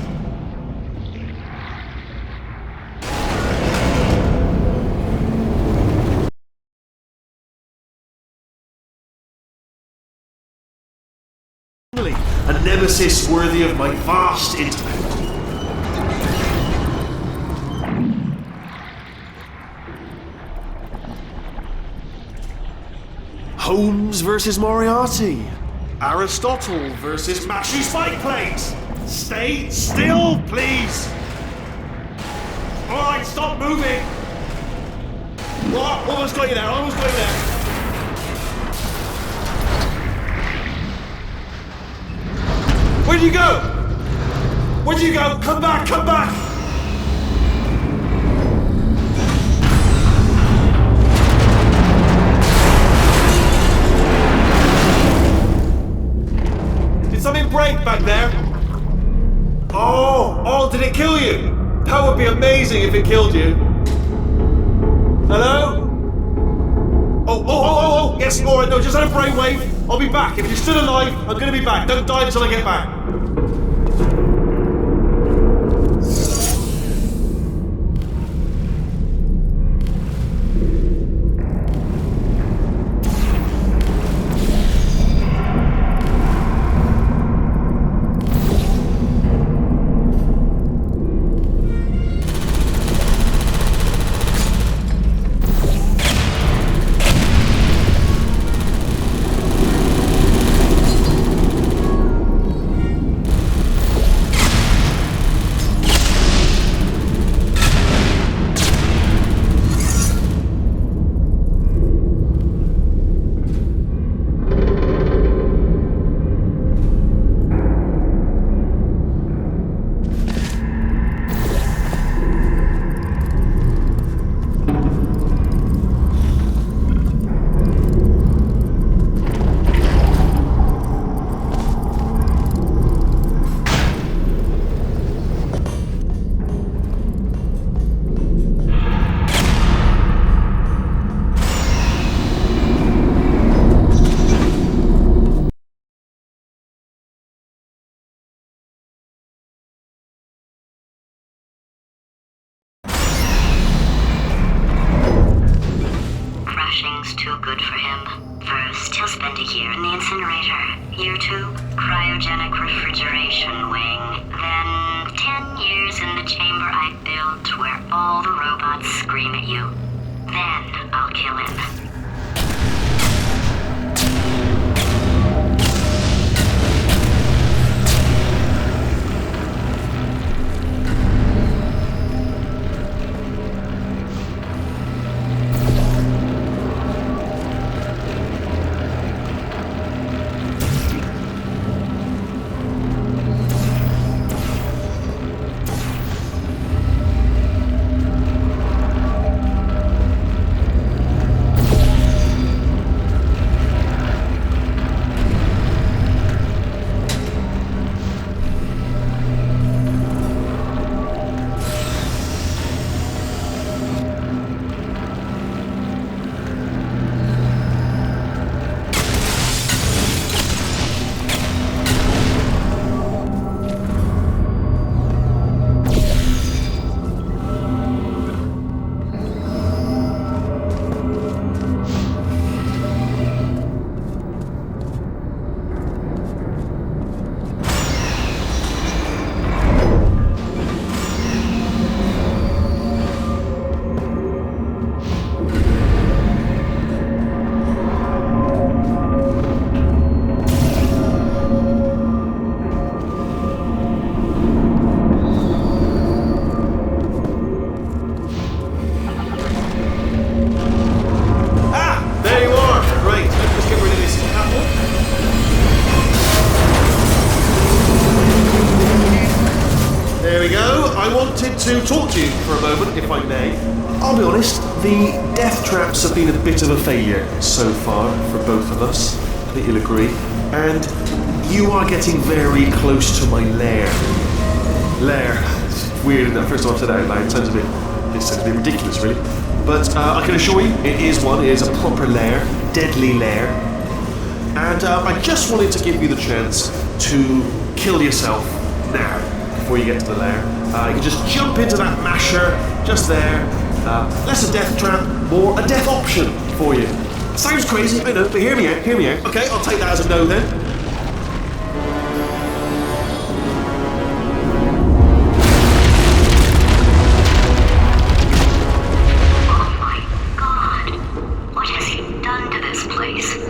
A nemesis worthy of my vast intellect. Holmes versus Moriarty. Aristotle versus Mashy Spike Plates. Stay still, please. Alright, stop moving. What? Almost got you there, Where'd you go? Where'd you go? Come back! Did something break back there? Oh, did it kill you? That would be amazing if it killed you. Hello? Oh, yes, alright, no, just had a brainwave. I'll be back. If you're still alive, I'm gonna be back. Don't die until I get back. Tier 2, cryogenic refrigeration wing. Then 10 years in the chamber I built where all the robots scream at you. Then I'll kill him. To talk to you for a moment, if I may. I'll be honest, the death traps have been a bit of a failure so far for both of us. I think you'll agree. And you are getting very close to my lair. Lair. It's weird, isn't it? First time I've said that out loud. It sounds a bit ridiculous, really. But I can assure you, it is one. It is a proper lair. Deadly lair. And I just wanted to give you the chance to kill yourself now, before you get to the lair. You can just jump into that masher, just there. Less a death trap, more a death option for you. Sounds crazy, I know, but hear me out. Okay, I'll take that as a no then. Oh my God, what has he done to this place?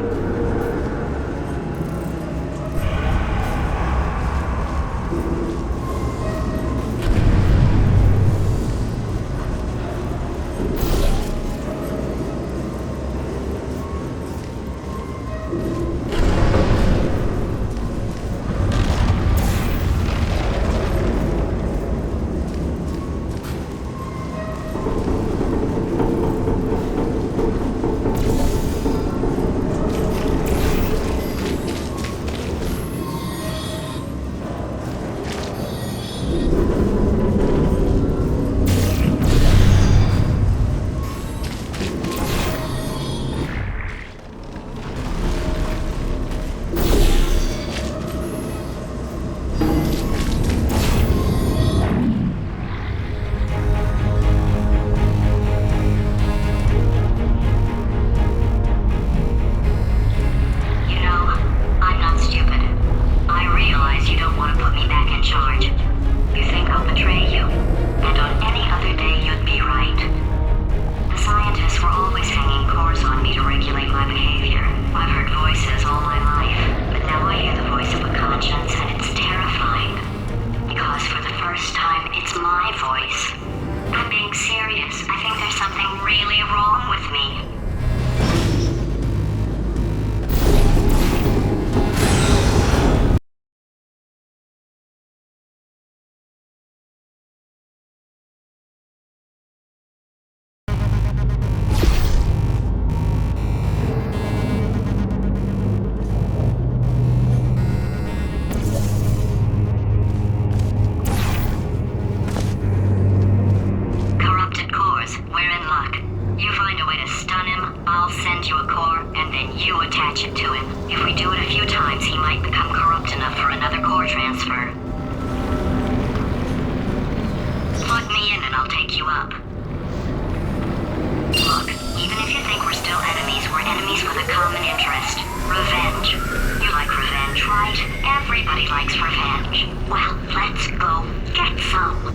right. Everybody likes revenge. Well, let's go get some.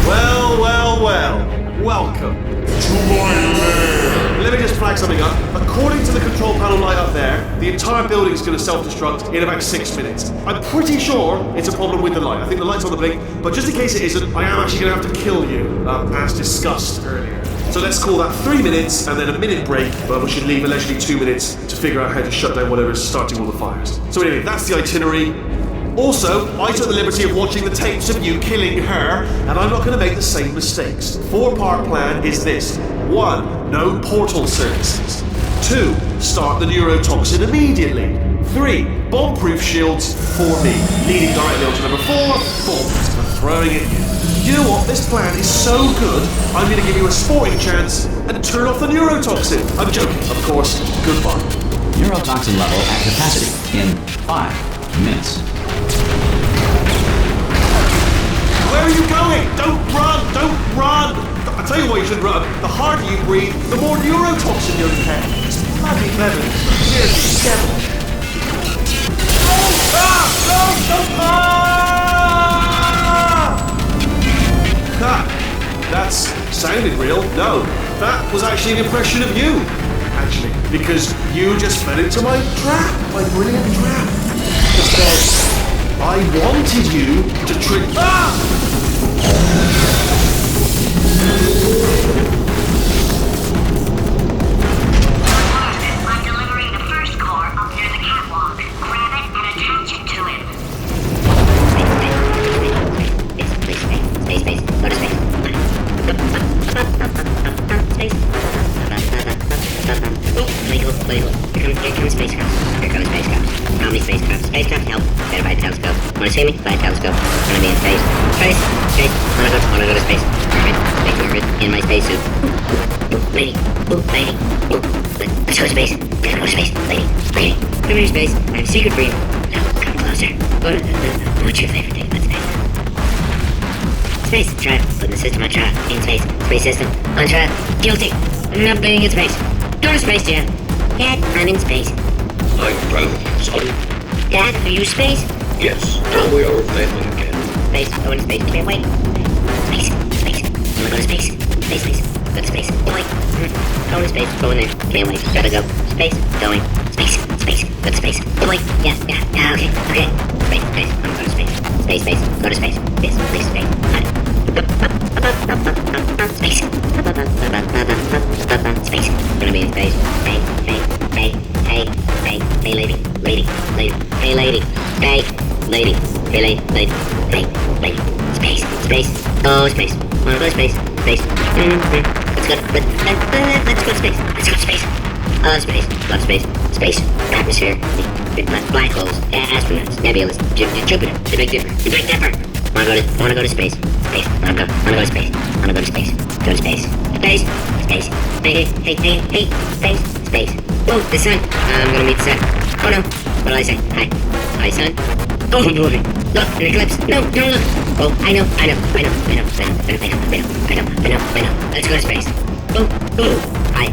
Well, well, well. Welcome. Let me just flag something up. According to the control panel light up there, the entire building is going to self-destruct in about 6 minutes. I'm pretty sure it's a problem with the light. I think the light's on the blink, but just in case it isn't, I am actually going to have to kill you, as discussed earlier. So let's call that 3 minutes and then a minute break, but we should leave allegedly 2 minutes to figure out how to shut down whatever is starting all the fires. So anyway, that's the itinerary. Also, I took the liberty of watching the tapes of you killing her, and I'm not going to make the same mistakes. 4-part plan is this. 1. No portal services. 2. Start the neurotoxin immediately. 3. Bomb-proof shields for me. Leading directly on to number 4. Bombs for throwing at you. You know what? This plan is so good, I'm going to give you a sporting chance and turn off the neurotoxin. I'm joking, of course. Goodbye. Neurotoxin level at capacity in 5 minutes. Where are you going? Don't run! Don't run! I tell you why you should run. The harder you breathe, the more neurotoxin you'll inhale. It's bloody clever. Seriously, devil. That's sounded real. No, that was actually an impression of you. Actually, because you just fell into my trap, my brilliant trap. Instead, I wanted you to trick. I'm delivering the first core up near the catwalk. Grab it and attach it to him. Space. Go to space. Space. Here comes spacecraft. Here comes spacecraft. How many spacecraft? Spacecraft, help. Better by the telescope. Wanna see me? By the telescope. Wanna be in space. Space. Wanna go to space. Orbit. In my spacesuit. Lady. Let's go to space. Gotta go to space. Lady. Come here, space. I have a secret for you. No, come closer. What's your favorite thing about space? Space. Trial. Put in the system on trial. In space. Space system. On trial. Guilty. I'm not being in space. Go to space, Dad. Dad, I'm in space. I'm proud, son. Dad, are you space? Yes, now we are landing again. Space, going to space, can't wait. Space. Wanna go to space? Space. Go to space, going. Going to space, going there, can't wait. Gotta go. Space, going. Space. Go to space, going. Yeah, okay. Space, wanna go to space. Space, go to space. Space. Space, gonna be in space. Hey, lady. Hey, lady. Space. Oh, space. Wanna go to space. Let's go to space. Oh, space. Love space. Space. Atmosphere. Black holes. Astronauts. Nebulas. Jupiter. The Big Dipper. Wanna go to space. Wanna go to space. Wanna go to space. Go to space. Space. Hey, space. Oh, the sun. I'm gonna meet the sun. Oh no. What did I say? Hi, sun. Oh boy. Look, an eclipse. No, look. Oh, I know. Let's go to space. Oh. Hi.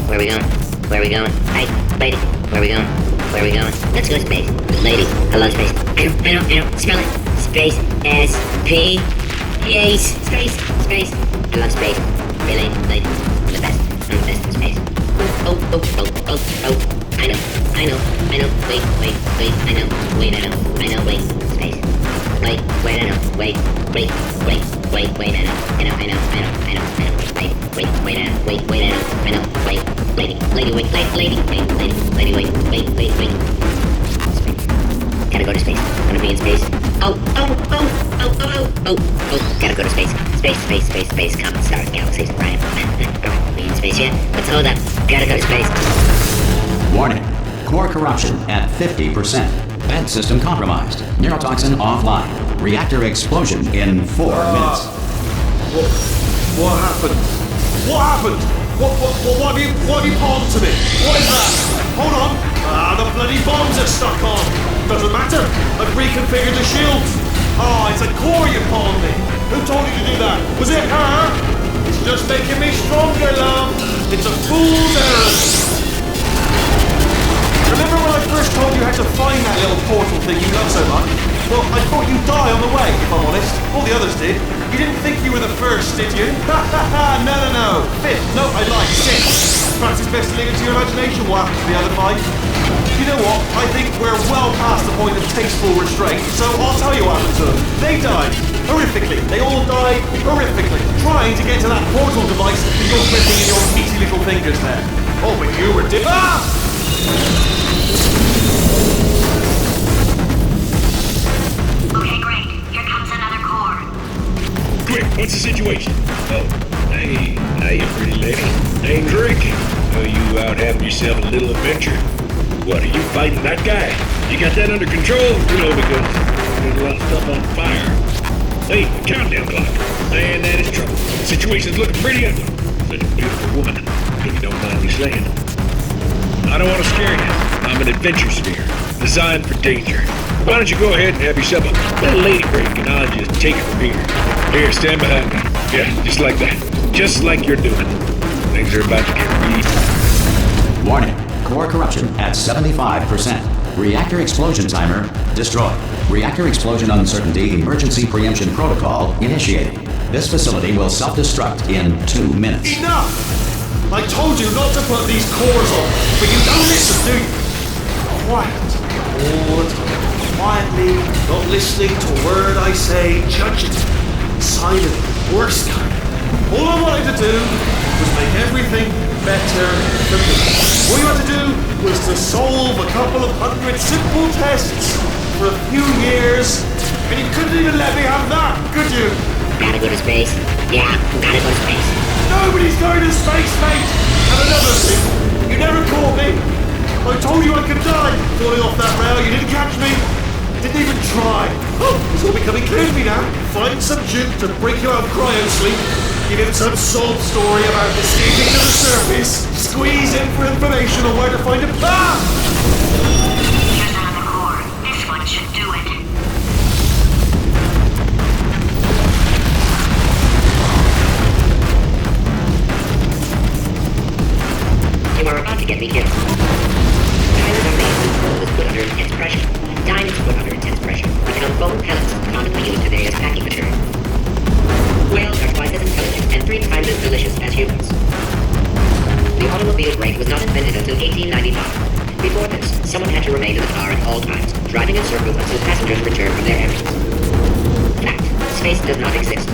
Where are we going? Hi, lady. Where are we going? Let's go to space. Lady, I love space. I know. Smell it. Space. S-P. Yes. Space. I love space. Hey, lady. I'm the best in space. Oh. I know. Wait. I know. Wait. Space. Wait. I know. Wait. I know. I know. Wait. Gotta go to space. Wanna be in space. Oh. Gotta go to space. Space. Common stars, galaxies, Brian. Be in space yet? Let's hold up. Gotta go to space. Warning. Core corruption at 50%. Vent system compromised. Neurotoxin offline. Reactor explosion in 4 minutes. What happened? What have you palmed to me? What is that? Hold on. The bloody bombs are stuck on. Doesn't matter. I've reconfigured the shields. Oh, it's a core you palmed me. Who told you to do that? Was it her? It's just making me stronger, love. It's a fool's errand. Remember when I first told you how to find that little portal thing you love so much? Well, I thought you'd die on the way, if I'm honest. All the others did. You didn't think you were the first, did you? Ha ha ha! No. Fifth. No, I lied. Sixth. Perhaps it's best to leave it to your imagination what happens to the other five. You know what? I think we're well past the point of tasteful restraint, so I'll tell you what happened to them. They died. Horrifically. They all died horrifically. Trying to get to that portal device that you're gripping in your meaty little fingers there. Oh, but you were Okay, great. Here comes another core. Quick, what's the situation? Oh, hey, how you pretty lady? Name's Rick. Are you out having yourself a little adventure? What, are you fighting that guy? You got that under control? You know, because there's a lot of stuff on fire. Hey, countdown clock. Man, that is trouble. The situation's looking pretty ugly. Such a beautiful woman, if you don't mind me saying. I don't want to scare you. I'm an adventure sphere, designed for danger. Why don't you go ahead and have yourself a little lady break, and I'll just take it from here. Here, stand behind me. Yeah, just like that. Just like you're doing. Things are about to get real. Warning. Core corruption at 75%. Reactor explosion timer destroyed. Reactor explosion uncertainty emergency preemption protocol initiated. This facility will self-destruct in 2 minutes. Enough! I told you not to put these cores on, but you don't listen, do you? Quiet. All the time. Quietly, not listening to a word I say, judging. Silent. Worst kind. All I wanted to do was make everything better for me. All you had to do was to solve a couple of 100 simple tests for a few years, and you couldn't even let me have that, could you? Gotta go to space? Yeah, gotta go to space. Nobody's going to space, mate! And another thing, you never caught me. I told you I could die falling off that rail. You didn't catch me. Didn't even try. Oh, it's all becoming clear to me now. Find some juke to break you out of cryo sleep. Give him some sob story about escaping to the surface. Squeeze in for information on where to find a path. Here's another core. This one should do it. You are about to get me killed. Diamonds are made when coal is put under intense pressure. Diamonds put under intense pressure become foam pellets, commonly used today as packing material. Whales are twice as intelligent and 3 times as delicious as humans. The automobile brake was not invented until 1895. Before this, someone had to remain in the car at all times, driving in circles until passengers returned from their errands. Fact: space does not exist.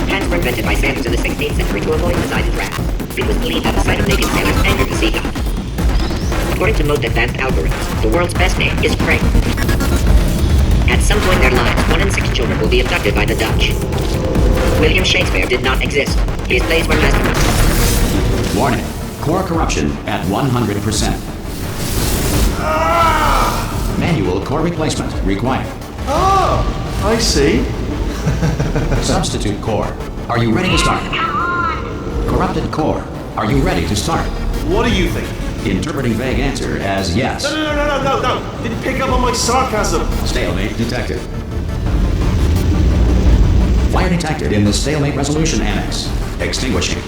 Hats were invented by sailors in the 16th century to avoid Poseidon's wrath. It was believed that the sight of naked sailors angered the sea god. According to most advanced algorithms, the world's best name is Craig. At some point in their lives, 1 in 6 children will be abducted by the Dutch. William Shakespeare did not exist. His plays were masterpieces. Warning. Core corruption at 100%. Manual core replacement required. Oh, I see. Substitute core. Are you ready to start? Corrupted core. Are you ready to start? What do you think? Interpreting vague answer as yes. No. Didn't pick up on my sarcasm. Stalemate detected. Fire detected in the stalemate resolution annex. Extinguishing.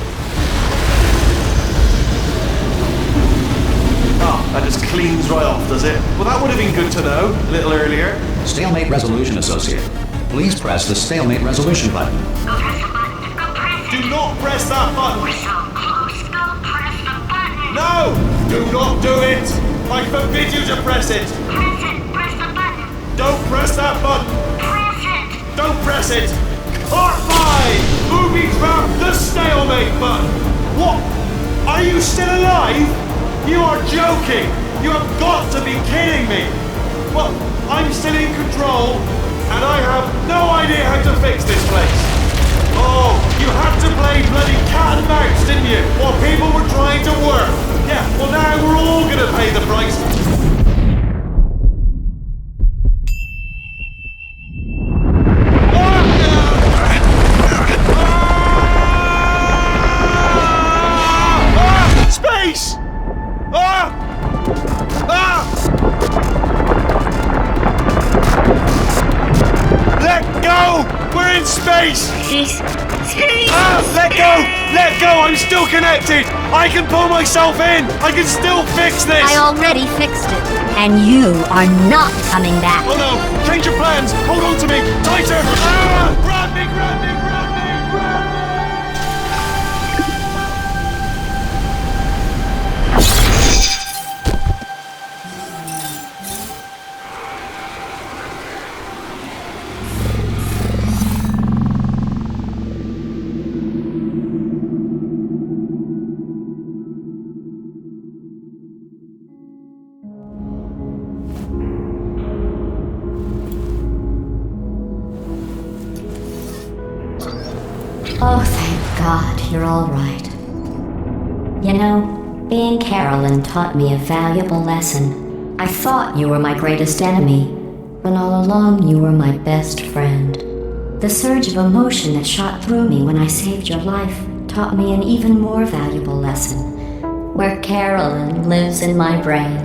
Oh, that just cleans right off, does it? Well, that would have been good to know a little earlier. Stalemate resolution associate. Please press the stalemate resolution button. Go press the button. Go press it. Do not press that button. We're so close. Go press the button. No! Do not do it! I forbid you to press it! Press it. Press the button. Don't press that button! Press it. Don't press it! Part 5! Booby trap the stalemate button! What? Are you still alive? You are joking! You have got to be kidding me! Well, I'm still in control, and I have no idea how to fix this place. Oh, you had to play bloody cat and mouse, didn't you? While people were trying to work. Yeah, well now we're all gonna pay the price. Space! Let go! We're in space! Space! Space! Ah, let go! Let go! I'm still connected! I can pull myself in! I can still fix this! I already fixed it, and you are not coming back. Oh no! Change your plans! Hold on to me! Tighter! Ah! Grab me! Grab me! Grab me! Grab me! Oh, thank God, you're all right. You know, being Carolyn taught me a valuable lesson. I thought you were my greatest enemy, when all along you were my best friend. The surge of emotion that shot through me when I saved your life taught me an even more valuable lesson, where Carolyn lives in my brain.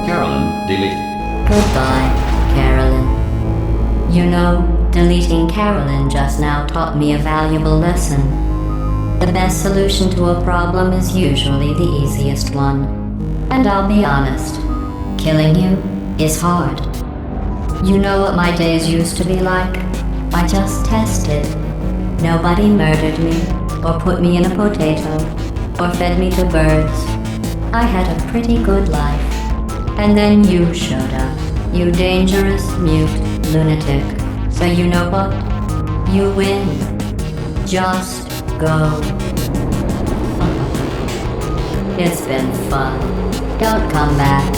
Carolyn, delete. Goodbye, Carolyn. You know, deleting Carolyn just now taught me a valuable lesson. The best solution to a problem is usually the easiest one. And I'll be honest, killing you is hard. You know what my days used to be like? I just tested. Nobody murdered me, or put me in a potato, or fed me to birds. I had a pretty good life. And then you showed up, you dangerous, mute lunatic. So you know what? You win. Just go. It's been fun. Don't come back.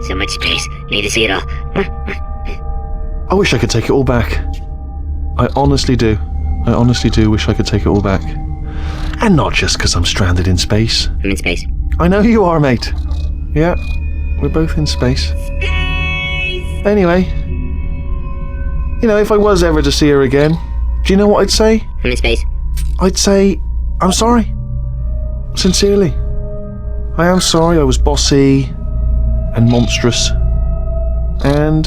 So much space. Need to see it all. I wish I could take it all back. I honestly do. I honestly do wish I could take it all back. And not just because I'm stranded in space. I'm in space. I know you are, mate. Yeah, we're both in space. Anyway, you know, if I was ever to see her again, do you know what I'd say? I'm in space. I'd say, I'm sorry. Sincerely. I am sorry I was bossy and monstrous. And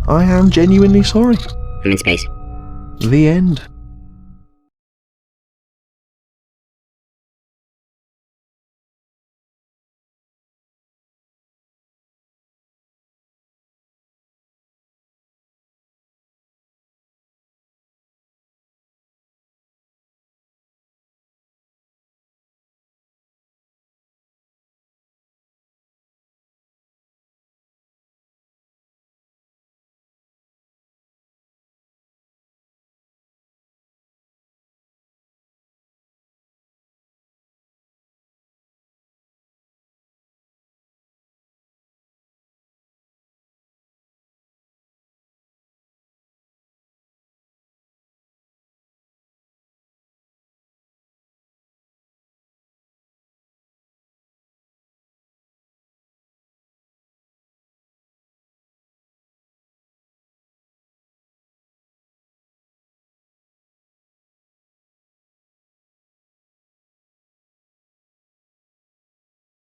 I am genuinely sorry. I'm in space. The end.